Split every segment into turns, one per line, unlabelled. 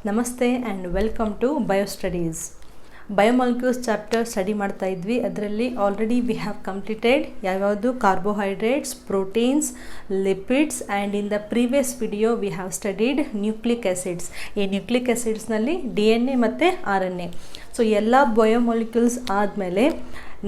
ನಮಸ್ತೆ and welcome to bio studies. Biomolecules chapter study ಮಾಡ್ತಾ ಇದ್ವಿ. ಅದರಲ್ಲಿ ಆಲ್ರೆಡಿ ವಿ ಹ್ಯಾವ್ ಕಂಪ್ಲೀಟೆಡ್ ಯಾವ್ಯಾವುದು carbohydrates, proteins, lipids and in the previous video we have studied nucleic acids. ಈ nucleic ಆ್ಯಸಿಡ್ಸ್ನಲ್ಲಿ DNA ಮತ್ತು RNA. So ಎಲ್ಲ biomolecules ಆದಮೇಲೆ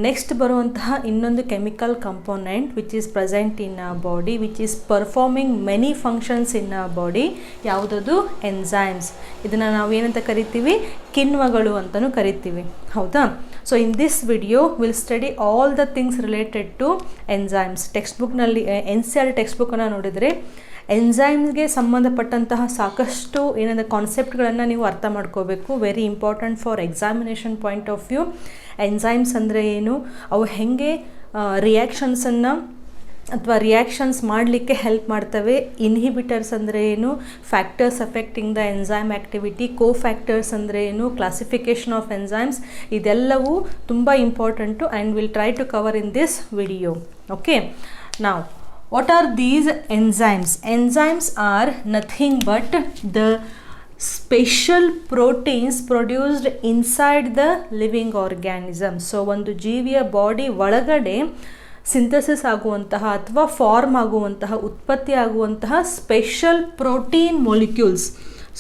ನೆಕ್ಸ್ಟ್ ಬರುವಂತಹ ಇನ್ನೊಂದು chemical component which is present in ಆ body, which is performing many functions in ಆ body. ಯಾವುದದು? ಎನ್ಸೈಮ್ಸ್. ಇದನ್ನು ನಾವು ಏನಂತ ಕರಿತೀವಿ? ಕಿಣ್ವಗಳು ಅಂತಲೂ ಕರಿತೀವಿ, ಹೌದಾ? So in this video will study all the things related to enzymes. Text ಬುಕ್ನಲ್ಲಿ NCERT ಟೆಕ್ಸ್ಟ್ ಬುಕ್ಕನ್ನು ನೋಡಿದರೆ ಎನ್ಸೈಮ್ಸ್ಗೆ ಸಂಬಂಧಪಟ್ಟಂತಹ ಸಾಕಷ್ಟು ಏನಂದರೆ ಕಾನ್ಸೆಪ್ಟ್ಗಳನ್ನು ನೀವು ಅರ್ಥ ಮಾಡ್ಕೋಬೇಕು. Very important for examination point of view. Enzymes ಅಂದರೆ ಏನು, ಅವು ಹೇಗೆ ರಿಯಾಕ್ಷನ್ಸನ್ನು ಅಥವಾ ರಿಯಾಕ್ಷನ್ಸ್ ಮಾಡಲಿಕ್ಕೆ ಹೆಲ್ಪ್ ಮಾಡ್ತವೆ, ಇನ್ಹಿಬಿಟರ್ಸ್ ಅಂದರೆ ಏನು, factors affecting the enzyme activity, cofactors ಅಂದರೆ ಏನು, ಕ್ಲಾಸಿಫಿಕೇಷನ್ ಆಫ್ ಎನ್ಸೈಮ್ಸ್, ಇದೆಲ್ಲವೂ ತುಂಬ important and will try to cover in this video. Okay, ನಾವು what are these enzymes? Enzymes are nothing but the special proteins produced inside the living organism. So ಒಂದು ಜೀವಿಯ body ಒಳಗಡೆ synthesis ಆಗುವಂತಹ ಅಥವಾ form ಆಗುವಂತಹ, ಉತ್ಪತ್ತಿ ಆಗುವಂತಹ special protein molecules.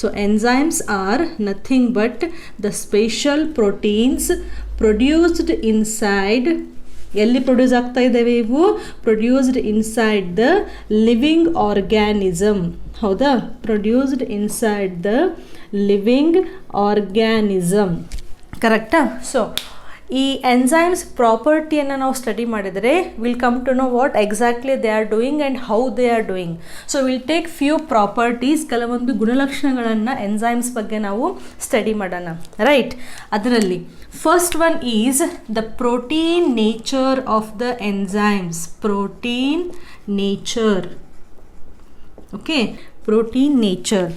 So enzymes are nothing but the special proteins produced inside. ಎಲ್ಲಿ produce ಆಗ್ತಾ ಇದ್ದಾವೆ ಇವು? Produced inside the living organism, ಹೌದಾ? Produced inside the living organism, ಕರೆಕ್ಟಾ? ಸೊ ಈ ಎನ್ಸೈಮ್ಸ್ ಪ್ರಾಪರ್ಟಿಯನ್ನು ನಾವು ಸ್ಟಡಿ ಮಾಡಿದರೆ we'll come to know what exactly they are doing and how they are doing. So we'll take few properties, ಕೆಲವೊಂದು ಗುಣಲಕ್ಷಣಗಳನ್ನು enzymes ಬಗ್ಗೆ ನಾವು ಸ್ಟಡಿ ಮಾಡೋಣ, ರೈಟ್? ಅದರಲ್ಲಿ first one is the protein nature of the enzymes. Protein nature, okay, protein nature.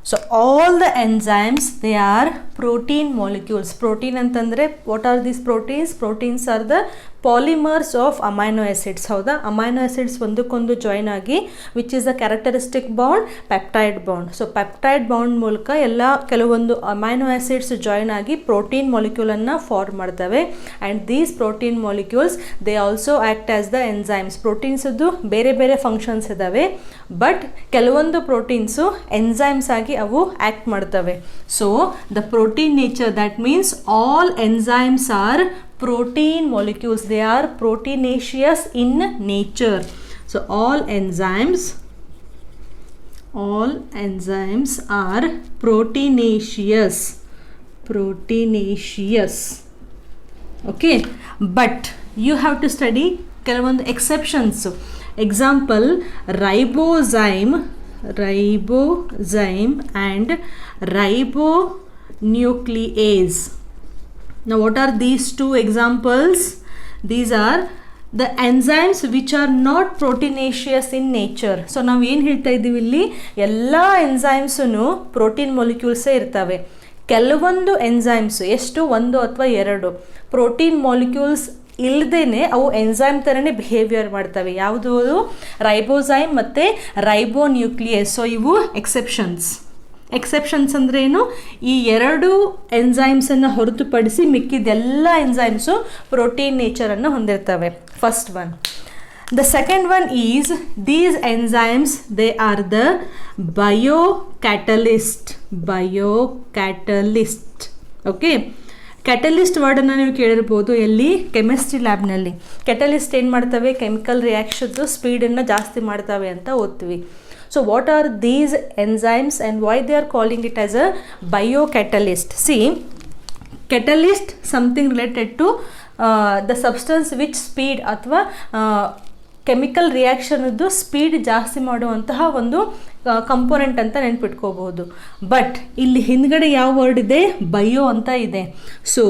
So all the enzymes, they are protein molecules. Protein ಅಂತಂದರೆ what are these proteins? Proteins are the polymers of amino acids, ಹೌದಾ? Amino acids ಒಂದಕ್ಕೊಂದು join ಆಗಿ which is the characteristic bond peptide bond. So peptide bond ಮೂಲಕ ಎಲ್ಲ ಕೆಲವೊಂದು amino acids join ಆಗಿ protein ಮಾಲಿಕ್ಯೂಲನ್ನು form ಮಾಡ್ತವೆ. And these protein molecules they also act as the enzymes. ಪ್ರೋಟೀನ್ಸದ್ದು ಬೇರೆ ಬೇರೆ ಫಂಕ್ಷನ್ಸ್ ಇದ್ದಾವೆ, ಬಟ್ ಕೆಲವೊಂದು ಪ್ರೋಟೀನ್ಸು ಎನ್ಸೈಮ್ಸ್ ಆಗಿ ಅವು ಆ್ಯಕ್ಟ್ ಮಾಡ್ತವೆ. So the protein nature, that means all enzymes are protein molecules. They are proteinaceous in nature. So all enzymes are proteinaceous. Okay, but you have to study ಕೆಲವೊಂದು exceptions. Example, ribozyme and ribonuclease. Now what are these two examples? These are the enzymes which are not proteinaceous in nature. So ನಾವು ಏನು ಹೇಳ್ತಾ ಇದ್ದೀವಿ ಇಲ್ಲಿ? ಎಲ್ಲ ಎನ್ಸೈಮ್ಸೂ protein ಮೊಲಿಕ್ಯೂಲ್ಸೇ ಇರ್ತವೆ. ಕೆಲವೊಂದು enzymes, ಎಷ್ಟು, ಒಂದು ಅಥವಾ ಎರಡು ಪ್ರೋಟೀನ್ ಮಾಲಿಕ್ಯೂಲ್ಸ್ ಇಲ್ಲದೇ ಅವು ಎನ್ಸೈಮ್ ಥರನೇ ಬಿಹೇವಿಯರ್ ಮಾಡ್ತವೆ. ಯಾವುದು? ರೈಬೋಸೈಮ್ ಮತ್ತು ರೈಬೋನ್ಯೂಕ್ಲಿಯಸ್. ಸೊ ಇವು ಎಕ್ಸೆಪ್ಷನ್ಸ್ ಅಂದರೆ ಏನು? ಈ ಎರಡು ಎನ್ಸೈಮ್ಸನ್ನು ಹೊರತುಪಡಿಸಿ ಮಿಕ್ಕಿದೆಲ್ಲ ಎನ್ಸೈಮ್ಸು ಪ್ರೋಟೀನ್ ನೇಚರನ್ನು ಹೊಂದಿರ್ತವೆ. First one. The second one is these enzymes they are the biocatalyst. Okay, catalyst ವರ್ಡನ್ನು ನೀವು ಕೇಳಿರ್ಬೋದು ಎಲ್ಲಿ? ಕೆಮಿಸ್ಟ್ರಿ ಲ್ಯಾಬ್ನಲ್ಲಿ. ಕ್ಯಾಟಲಿಸ್ಟ್ ಏನು ಮಾಡ್ತವೆ? ಕೆಮಿಕಲ್ ರಿಯಾಕ್ಷನ್ಸು ಸ್ಪೀಡನ್ನು ಜಾಸ್ತಿ ಮಾಡ್ತವೆ ಅಂತ ಓದ್ತೀವಿ. So what are these enzymes and why they are calling it as a biocatalyst? See, catalyst something related to the substance which speed ಅಥವಾ ಕೆಮಿಕಲ್ ರಿಯಾಕ್ಷನದ್ದು ಸ್ಪೀಡ್ ಜಾಸ್ತಿ ಮಾಡುವಂತಹ ಒಂದು ಕಂಪೋನೆಂಟ್ ಅಂತ ನೆನ್ಪಿಟ್ಕೋಬಹುದು. ಬಟ್ ಇಲ್ಲಿ ಹಿಂದ್ಗಡೆ ಯಾವ ವರ್ಡ್ ಇದೆ? ಬಯೋ ಅಂತ ಇದೆ. So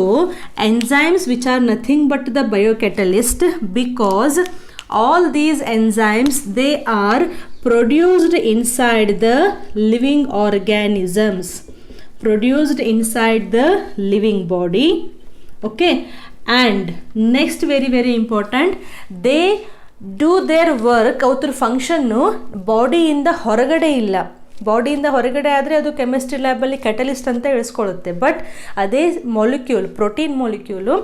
enzymes which are nothing but the biocatalyst because all these enzymes, they are produced inside the living organisms, produced inside the living body. Okay, and next, very very important, they do their work, ಅವ್ರ function ಬಾಡಿಯಿಂದ ಹೊರಗಡೆ ಇಲ್ಲ, ಬಾಡಿಯಿಂದ ಹೊರಗಡೆ ಆದರೆ ಅದು chemistry ಲ್ಯಾಬಲ್ಲಿ catalyst ಅಂತ ಇಳಿಸ್ಕೊಳ್ಳುತ್ತೆ. But ಅದೇ ಮಾಲಿಕ್ಯೂಲ್, ಪ್ರೋಟೀನ್ ಮಾಲಿಕ್ಯೂಲು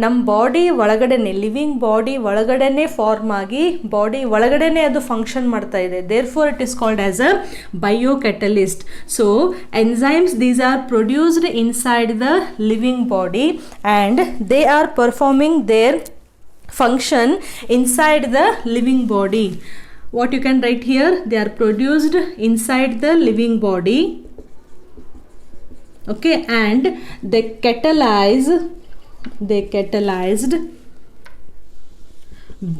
ನಮ್ಮ ಬಾಡಿ ಒಳಗಡೆನೆ, ಲಿವಿಂಗ್ ಬಾಡಿ ಒಳಗಡೆನೆ ಫಾರ್ಮ್ ಆಗಿ ಬಾಡಿ ಒಳಗಡೆನೆ ಅದು ಫಂಕ್ಷನ್ ಮಾಡ್ತಾ ಇದೆ. Therefore it is called as a biocatalyst. So enzymes, these are produced inside the living body and they are performing their function inside the living body. What you can write here, they are produced inside the living body, okay, and they catalyzed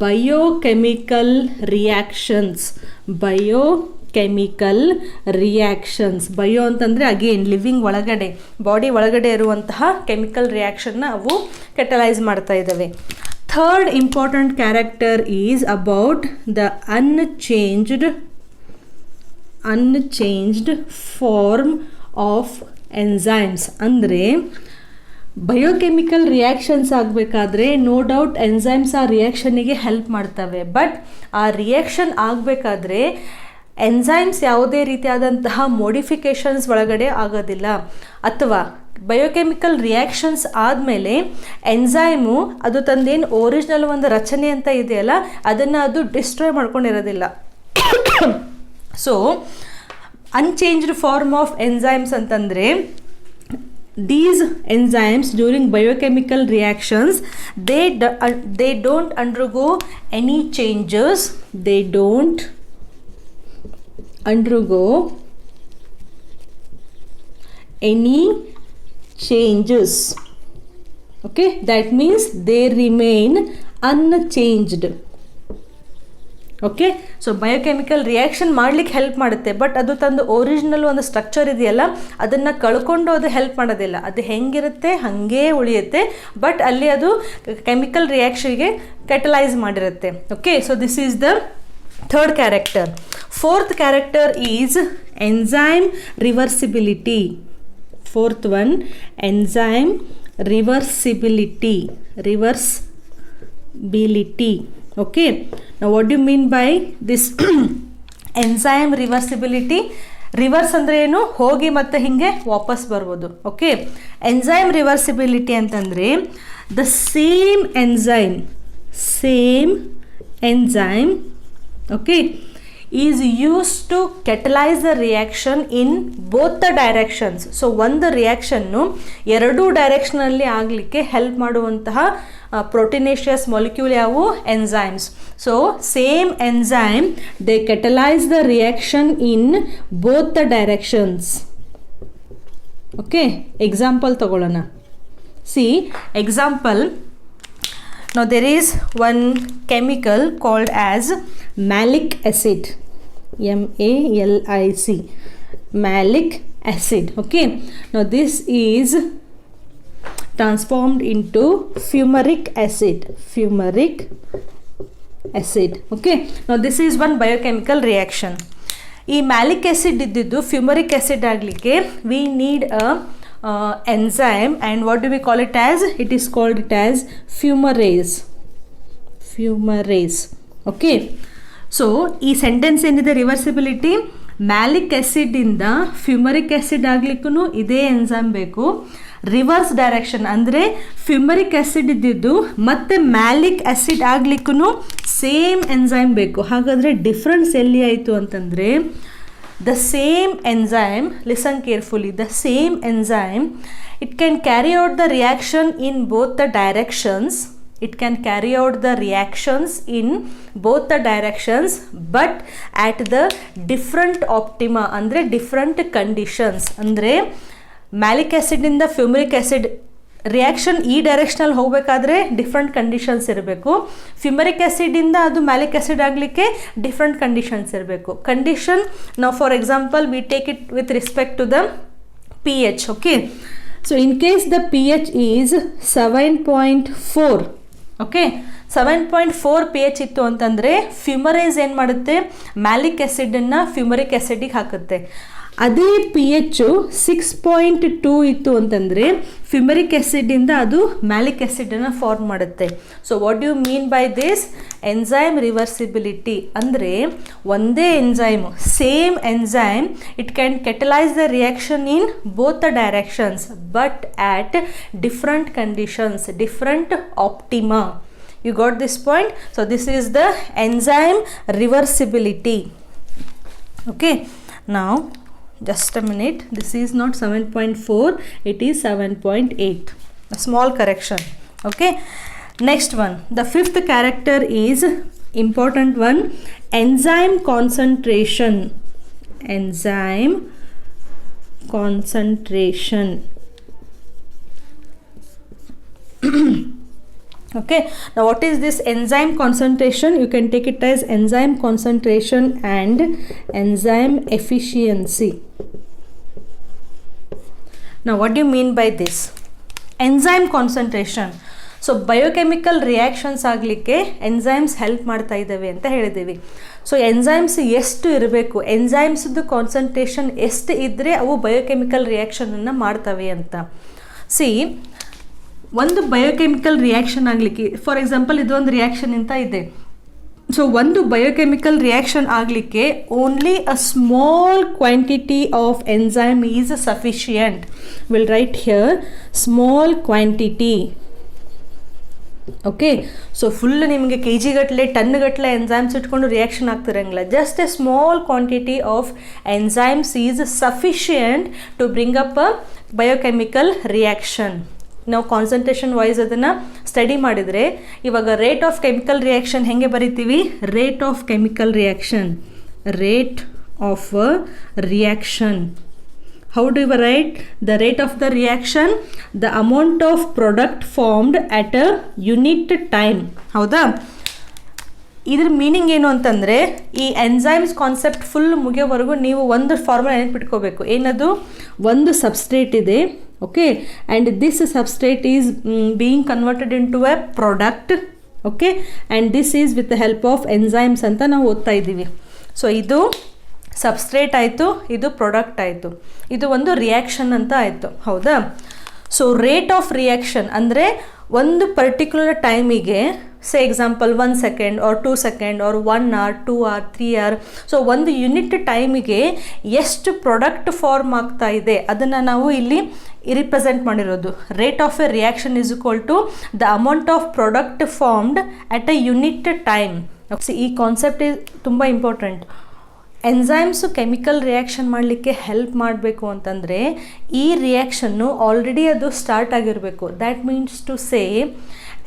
biochemical reactions. Bio ಅಂತಂದರೆ again living ಒಳಗಡೆ, body ಒಳಗಡೆ ಇರುವಂತಹ chemical ರಿಯಾಕ್ಷನ್ನ ಅವು catalyse ಮಾಡ್ತಾ ಇದ್ದಾವೆ. Third important character is about the unchanged form of enzymes. ಅಂದರೆ biochemical reactions ಆಗಬೇಕಾದ್ರೆ ನೋ ಡೌಟ್ ಎನ್ಸೈಮ್ಸ್ ಆ ರಿಯಾಕ್ಷನ್ನಿಗೆ ಹೆಲ್ಪ್ ಮಾಡ್ತವೆ. ಬಟ್ ಆ ರಿಯಾಕ್ಷನ್ ಆಗಬೇಕಾದ್ರೆ ಎನ್ಸೈಮ್ಸ್ ಯಾವುದೇ ರೀತಿಯಾದಂತಹ ಮೋಡಿಫಿಕೇಷನ್ಸ್ ಒಳಗಡೆ ಆಗೋದಿಲ್ಲ. ಅಥವಾ ಬಯೋಕೆಮಿಕಲ್ ರಿಯಾಕ್ಷನ್ಸ್ ಆದಮೇಲೆ ಎನ್ಸೈಮು ಅದು ತಂದೇನು ಒರಿಜಿನಲ್ ಒಂದು ರಚನೆ ಅಂತ ಇದೆಯಲ್ಲ ಅದನ್ನು ಅದು ಡಿಸ್ಟ್ರಾಯ್ ಮಾಡ್ಕೊಂಡಿರೋದಿಲ್ಲ. So unchanged form of enzymes ಅಂತಂದರೆ these enzymes during biochemical reactions they don't undergo any changes. They don't undergo any changes. Okay, that means they remain unchanged. Okay, so biochemical reaction ಮಾಡ್ಲಿಕ್ಕೆ help ಮಾಡುತ್ತೆ. But ಅದು ತಂದು original ಒಂದು structure ಇದೆಯಲ್ಲ ಅದನ್ನು ಕಳ್ಕೊಂಡು ಅದು ಹೆಲ್ಪ್ ಮಾಡೋದಿಲ್ಲ. ಅದು ಹೆಂಗಿರುತ್ತೆ ಹಾಗೇ ಉಳಿಯುತ್ತೆ. ಬಟ್ ಅಲ್ಲಿ ಅದು ಕೆಮಿಕಲ್ ರಿಯಾಕ್ಷನ್ಗೆ ಕೆಟಲೈಸ್ ಮಾಡಿರುತ್ತೆ. Okay, so this is the third character. Fourth character is enzyme reversibility. Fourth one, enzyme reversibility. Okay, now what do you mean by this enzyme reversibility? Reverse ಅಂದರೆ ಏನು, ಹೋಗಿ ಮತ್ತೆ ಹಿಂಗೆ ವಾಪಸ್ ಬರ್ಬೋದು. ಓಕೆ, ಎಂಜೈಮ್ ರಿವರ್ಸಿಬಿಲಿಟಿ ಅಂತಂದರೆ the same enzyme okay is use to catalyse the reaction in both the directions. So ಒಂದು ರಿಯಾಕ್ಷನ್ನು ಎರಡೂ ಡೈರೆಕ್ಷನಲ್ಲಿ ಆಗಲಿಕ್ಕೆ ಹೆಲ್ಪ್ ಮಾಡುವಂತಹ ಪ್ರೋಟೀನೇಷಿಯಸ್ ಮಾಲಿಕ್ಯೂಲ್ ಯಾವುವು, enzymes. So same enzyme they catalyse the reaction in both the directions. Okay, example ತಗೊಳ್ಳೋಣ. See example, now there is one chemical called as malic acid, MALIC, malic acid. Okay, now this is transformed into fumaric acid. Okay, now this is one biochemical reaction. ಈ malic acid ಇದ್ದಿದ್ದು ಫ್ಯೂಮರಿಕ್ acid ಆಗಲಿಕ್ಕೆ we need a enzyme, and what do we call it as? It is called it as fumarase. Okay, so ಈ sentence ಏನಿದೆ reversibility, malic acid ಇಂದ ಫ್ಯೂಮರಿಕ್ acid ಆಗ್ಲಿಕ್ಕೂ ಇದೇ enzyme ಬೇಕು. Reverse direction ಅಂದರೆ ಫ್ಯೂಮರಿಕ್ acid ಇದ್ದಿದ್ದು ಮತ್ತೆ ಮ್ಯಾಲಿಕ್ ಆಸಿಡ್ ಆಗ್ಲಿಕ್ಕೂ ಸೇಮ್ ಎಂಜೈಮ್ ಬೇಕು. ಹಾಗಾದರೆ ಡಿಫ್ರೆನ್ಸ್ ಎಲ್ಲಿ ಆಯಿತು ಅಂತಂದರೆ, the same enzyme, listen carefully, the same enzyme, it can carry out the reaction in both the directions. It can carry out the reactions in both the directions, but at the different optima, ಅಂದರೆ different conditions. ಅಂದರೆ malic ಆ್ಯಸಿಡಿಂದ fumaric acid reaction ಈ ಡೈರೆಕ್ಷನಲ್ಲಿ ಹೋಗಬೇಕಾದ್ರೆ different conditions ಇರಬೇಕು. Fumaric ಆ್ಯಸಿಡಿಂದ ಅದು malic acid ಆಗಲಿಕ್ಕೆ ಡಿಫ್ರೆಂಟ್ ಕಂಡೀಷನ್ಸ್ ಇರಬೇಕು. ಕಂಡೀಷನ್ ನಾವು for example we take it with respect to the pH. Okay, so in case the pH is 7.4, okay 7.4 pH ಇತ್ತು ಅಂತಂದರೆ ಫ್ಯೂಮರೈಸ್ ಏನು ಮಾಡುತ್ತೆ, ಮ್ಯಾಲಿಕ್ ಆ್ಯಸಿಡನ್ನು ಫ್ಯೂಮರಿಕ್ ಆ್ಯಸಿಡಿಗೆ ಹಾಕುತ್ತೆ. ಅದೇ ಪಿ ಎಚ್ 6.2 ಇತ್ತು ಅಂತಂದರೆ ಫ್ಯುಮರಿಕ್ ಆ್ಯಸಿಡಿಂದ ಅದು ಮ್ಯಾಲಿಕ್ ಆ್ಯಸಿಡನ್ನು ಫಾರ್ಮ್ ಮಾಡುತ್ತೆ. So what you mean by this? Enzyme reversibility ಅಂದರೆ ಒಂದೇ enzyme, same enzyme, it can catalyse the reaction in both the directions but at different conditions, different optima. You got this point? So this is the enzyme reversibility. Okay, now just a minute, this is not 7.4, it is 7.8, a small correction. Okay, next one, the fifth character is important one, enzyme concentration. Enzyme concentration. Okay, now what is this enzyme concentration? You can take it as enzyme concentration and enzyme efficiency. Now what do you mean by this? Enzyme concentration. So biochemical reactions ಆಗಲಿಕ್ಕೆ enzymes help ಮಾಡ್ತಾ ಇದ್ದಾವೆ ಅಂತ ಹೇಳಿದ್ದೀವಿ. So enzymes ಎಷ್ಟು ಇರಬೇಕು, ಎನ್ಸೈಮ್ಸ್ದು concentration ಎಷ್ಟು ಇದ್ದರೆ ಅವು ಬಯೋಕೆಮಿಕಲ್ ರಿಯಾಕ್ಷನನ್ನು ಮಾಡ್ತವೆ ಅಂತ. ಸಿ, ಒಂದು ಬಯೋಕೆಮಿಕಲ್ ರಿಯಾಕ್ಷನ್ ಆಗಲಿಕ್ಕೆ, ಫಾರ್ ಎಕ್ಸಾಂಪಲ್ ಇದೊಂದು ರಿಯಾಕ್ಷನ್ ಅಂತ ಇದೆ. ಸೊ ಒಂದು ಬಯೋಕೆಮಿಕಲ್ ರಿಯಾಕ್ಷನ್ ಆಗಲಿಕ್ಕೆ only a small quantity of enzyme is sufficient. We'll write here small quantity. Okay, so full ನಿಮಗೆ ಕೆ ಜಿ ಗಟ್ಟಲೆ ಟನ್ ಗಟ್ಟಲೆ ಎನ್ಸೈಮ್ಸ್ ಇಟ್ಕೊಂಡು ರಿಯಾಕ್ಷನ್ ಆಗ್ತಿರಂಗಿಲ್ಲ. Just a small quantity of enzymes is sufficient to bring up a biochemical reaction. ನಾವು concentration wise ಅದನ್ನು study ಮಾಡಿದರೆ ಇವಾಗ rate of chemical reaction ಹೇಗೆ ಬರಿತೀವಿ? Rate of chemical reaction, rate of reaction. How do you write the rate of the reaction? The amount of product formed at a unit time. ಹೌದಾ? ಇದ್ರ meaning ಏನು ಅಂತಂದರೆ, ಈ enzymes concept full ಮುಗಿಯೋವರೆಗೂ ನೀವು ಒಂದು formula ನೆನಪಿಟ್ಕೋಬೇಕು. ಏನದು? ಒಂದು ಸಬ್ಸ್ಟ್ರೇಟ್ ಇದೆ, okay, and this substrate is being converted into a product, okay, and this is with the help of enzymes ಅಂತ ನಾವು ಓದ್ತಾ ಇದ್ದೀವಿ. ಸೊ ಇದು ಸಬ್ಸ್ಟ್ರೇಟ್ ಆಯಿತು, ಇದು ಪ್ರಾಡಕ್ಟ್ ಆಯಿತು, ಇದು ಒಂದು ರಿಯಾಕ್ಷನ್ ಅಂತ ಆಯಿತು. ಹೌದಾ? ಸೊ ರೇಟ್ ಆಫ್ ರಿಯಾಕ್ಷನ್ ಅಂದರೆ ಒಂದು ಪರ್ಟಿಕ್ಯುಲರ್ ಟೈಮಿಗೆ, say example 1 second or 2 second or 1 hour 2 hour 3 hour, so ಒಂದು ಯೂನಿಟ್ ಟೈಮಿಗೆ ಎಷ್ಟು ಪ್ರಾಡಕ್ಟ್ ಫಾರ್ಮ್ ಆಗ್ತಾ ಇದೆ ಅದನ್ನು ನಾವು ಇಲ್ಲಿ ರಿಪ್ರೆಸೆಂಟ್ ಮಾಡಿರೋದು. Rate of a reaction is equal to the amount of product formed at a unit time. ಈ ಕಾನ್ಸೆಪ್ಟ್ ತುಂಬ ಇಂಪಾರ್ಟೆಂಟ್. ಎನ್ಸೈಮ್ಸು ಕೆಮಿಕಲ್ ರಿಯಾಕ್ಷನ್ ಮಾಡಲಿಕ್ಕೆ ಹೆಲ್ಪ್ ಮಾಡಬೇಕು ಅಂತಂದರೆ ಈ ರಿಯಾಕ್ಷನ್ನು ಆಲ್ರೆಡಿ ಅದು ಸ್ಟಾರ್ಟ್ ಆಗಿರಬೇಕು. That means to say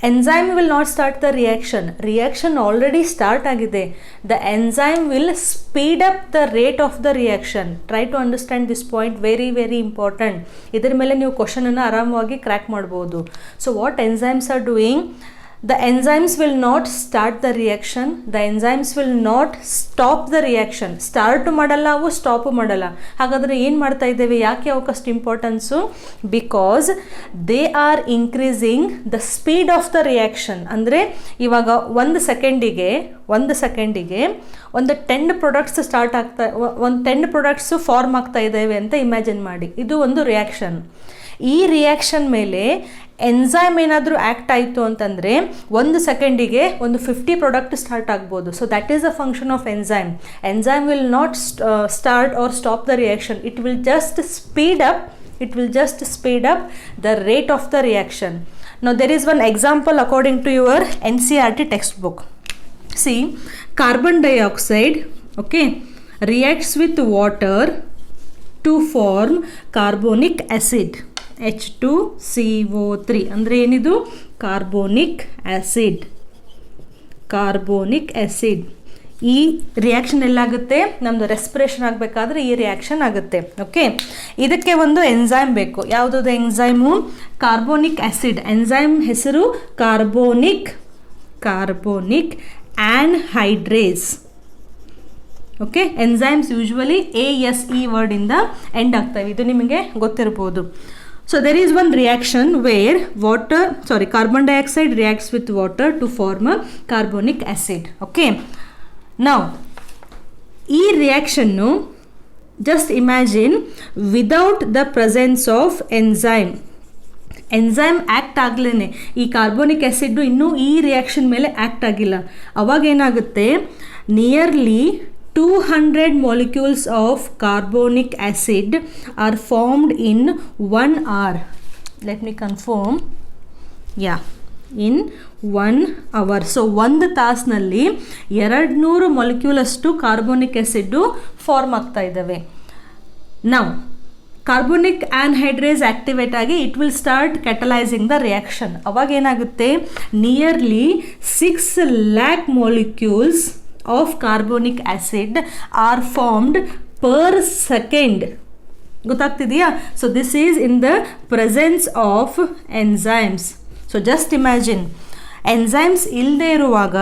enzyme will not start the reaction already start agide. The enzyme will speed up the rate of the reaction. Try to understand this point, very very important. Idar mele ನೀವು question ಅನ್ನು ಆರಾಮವಾಗಿ crack ಮಾಡಬಹುದು. So what enzymes are doing? The enzymes will not start the reaction, the enzymes will not stop the reaction. Start ಮಾಡಲ್ಲ, ಅವು stop ಮಾಡಲ್ಲ. ಹಾಗಾದರೆ ಏನು ಮಾಡ್ತಾ ಇದ್ದೇವೆ? ಯಾಕೆ ಅವಕ್ಕಷ್ಟು importance? Because they are increasing the speed of the reaction. ಅಂದರೆ ಇವಾಗ ಒಂದು ಸೆಕೆಂಡಿಗೆ ಒಂದು 10 ಪ್ರಾಡಕ್ಟ್ಸ್ ಸ್ಟಾರ್ಟ್ ಆಗ್ತಾ, ಒಂದು 10 ಪ್ರಾಡಕ್ಟ್ಸು ಫಾರ್ಮ್ ಆಗ್ತಾ ಇದ್ದಾವೆ ಅಂತ ಇಮ್ಯಾಜಿನ್ ಮಾಡಿ. ಇದು ಒಂದು ರಿಯಾಕ್ಷನ್. ಈ ರಿಯಾಕ್ಷನ್ ಮೇಲೆ ಎನ್ಸೈಮ್ ಏನಾದರೂ ಆ್ಯಕ್ಟ್ ಆಯಿತು ಅಂತಂದರೆ ಒಂದು ಸೆಕೆಂಡಿಗೆ ಒಂದು 50 ಪ್ರಾಡಕ್ಟ್ ಸ್ಟಾರ್ಟ್ ಆಗ್ಬೋದು. So that is a function of enzyme. Enzyme will not start or stop the reaction. It will just speed up the rate of the reaction. Now there is one example according to your NCERT textbook. See, carbon dioxide, okay, reacts with water to form carbonic acid, H2CO3. ಅಂದರೆ ಏನಿದು? Carbonic acid. ಈ reaction ಎಲ್ಲಾಗುತ್ತೆ? ನಮ್ಮದು respiration ಆಗಬೇಕಾದ್ರೆ ಈ reaction ಆಗುತ್ತೆ. Okay, ಇದಕ್ಕೆ ಒಂದು enzyme ಬೇಕು. ಯಾವುದದು ಎನ್ಸೈಮು? Carbonic acid. ಎನ್ಸೈಮ್ ಹೆಸರು carbonic anhydrase. Okay, enzymes usually ASE ವರ್ಡಿಂದ ಎಂಡ್ ಆಗ್ತವೆ. ಇದು ನಿಮಗೆ ಗೊತ್ತಿರ್ಬೋದು. So there is one reaction where carbon dioxide reacts with water to form a carbonic acid. Okay, now ಈ reaction just imagine without the presence of enzyme act ಆಗಲೇ ಈ carbonic acid ಇನ್ನೂ ಈ ರಿಯಾಕ್ಷನ್ ಮೇಲೆ ಆ್ಯಕ್ಟ್ ಆಗಿಲ್ಲ. ಅವಾಗ ಏನಾಗುತ್ತೆ, nearly 200 molecules of carbonic acid are formed in 1 hour. Let me confirm. Yeah, in 1 hour. So 1 ತಾಸಿನಲ್ಲಿ 200 molecule ಅಷ್ಟು ಕಾರ್ಬೋನಿಕ್ ಆ್ಯಸಿಡ್ಡು ಫಾರ್ಮ್ ಆಗ್ತಾ ಇದ್ದಾವೆ. ನಾವು ಕಾರ್ಬೋನಿಕ್ ಆನ್ಹೈಡ್ರೇಸ್ ಆ್ಯಕ್ಟಿವೇಟ್ ಆಗಿ it will start catalysing the reaction. ಅವಾಗ ಏನಾಗುತ್ತೆ, nearly 6 lakh molecules of carbonic acid are formed per second. ಗೊತ್ತಾಗ್ತಿದೆಯಾ? So this is in the presence of enzymes. So just imagine, enzymes ಇಲ್ಲದೆ ಇರುವಾಗ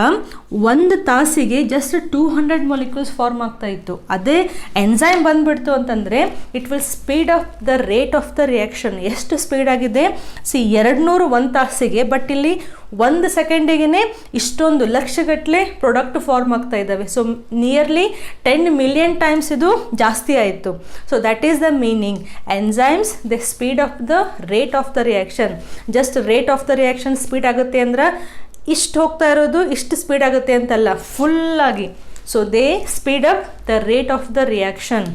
1 ತಾಸಿಗೆ just 200 molecules form ಆಗ್ತಾ ಇತ್ತು. ಅದೇ enzyme ಬಂದುಬಿಡ್ತು ಅಂತಂದರೆ it will speed up the rate of the reaction. ಎಷ್ಟು speed ಆಗಿದೆ, 200 1 ತಾಸಿಗೆ, ಬಟ್ ಇಲ್ಲಿ 1 ಸೆಕೆಂಡಿಗೆ ಇಷ್ಟೊಂದು ಲಕ್ಷಗಟ್ಟಲೆ ಪ್ರಾಡಕ್ಟ್ ಫಾರ್ಮ್ ಆಗ್ತಾ ಇದ್ದಾವೆ. ಸೊ ನಿಯರ್ಲಿ 10 million times ಇದು ಜಾಸ್ತಿ ಆಯಿತು. So that is the meaning, enzymes they speed up the rate of the reaction. Just rate of the reaction speed ಆಗುತ್ತೆ ಅಂದ್ರೆ ಇಷ್ಟು ಹೋಗ್ತಾ ಇರೋದು ಇಷ್ಟು ಸ್ಪೀಡ್ ಆಗುತ್ತೆ ಅಂತಲ್ಲ, ಫುಲ್ಲಾಗಿ. So they speed up the rate of the reaction.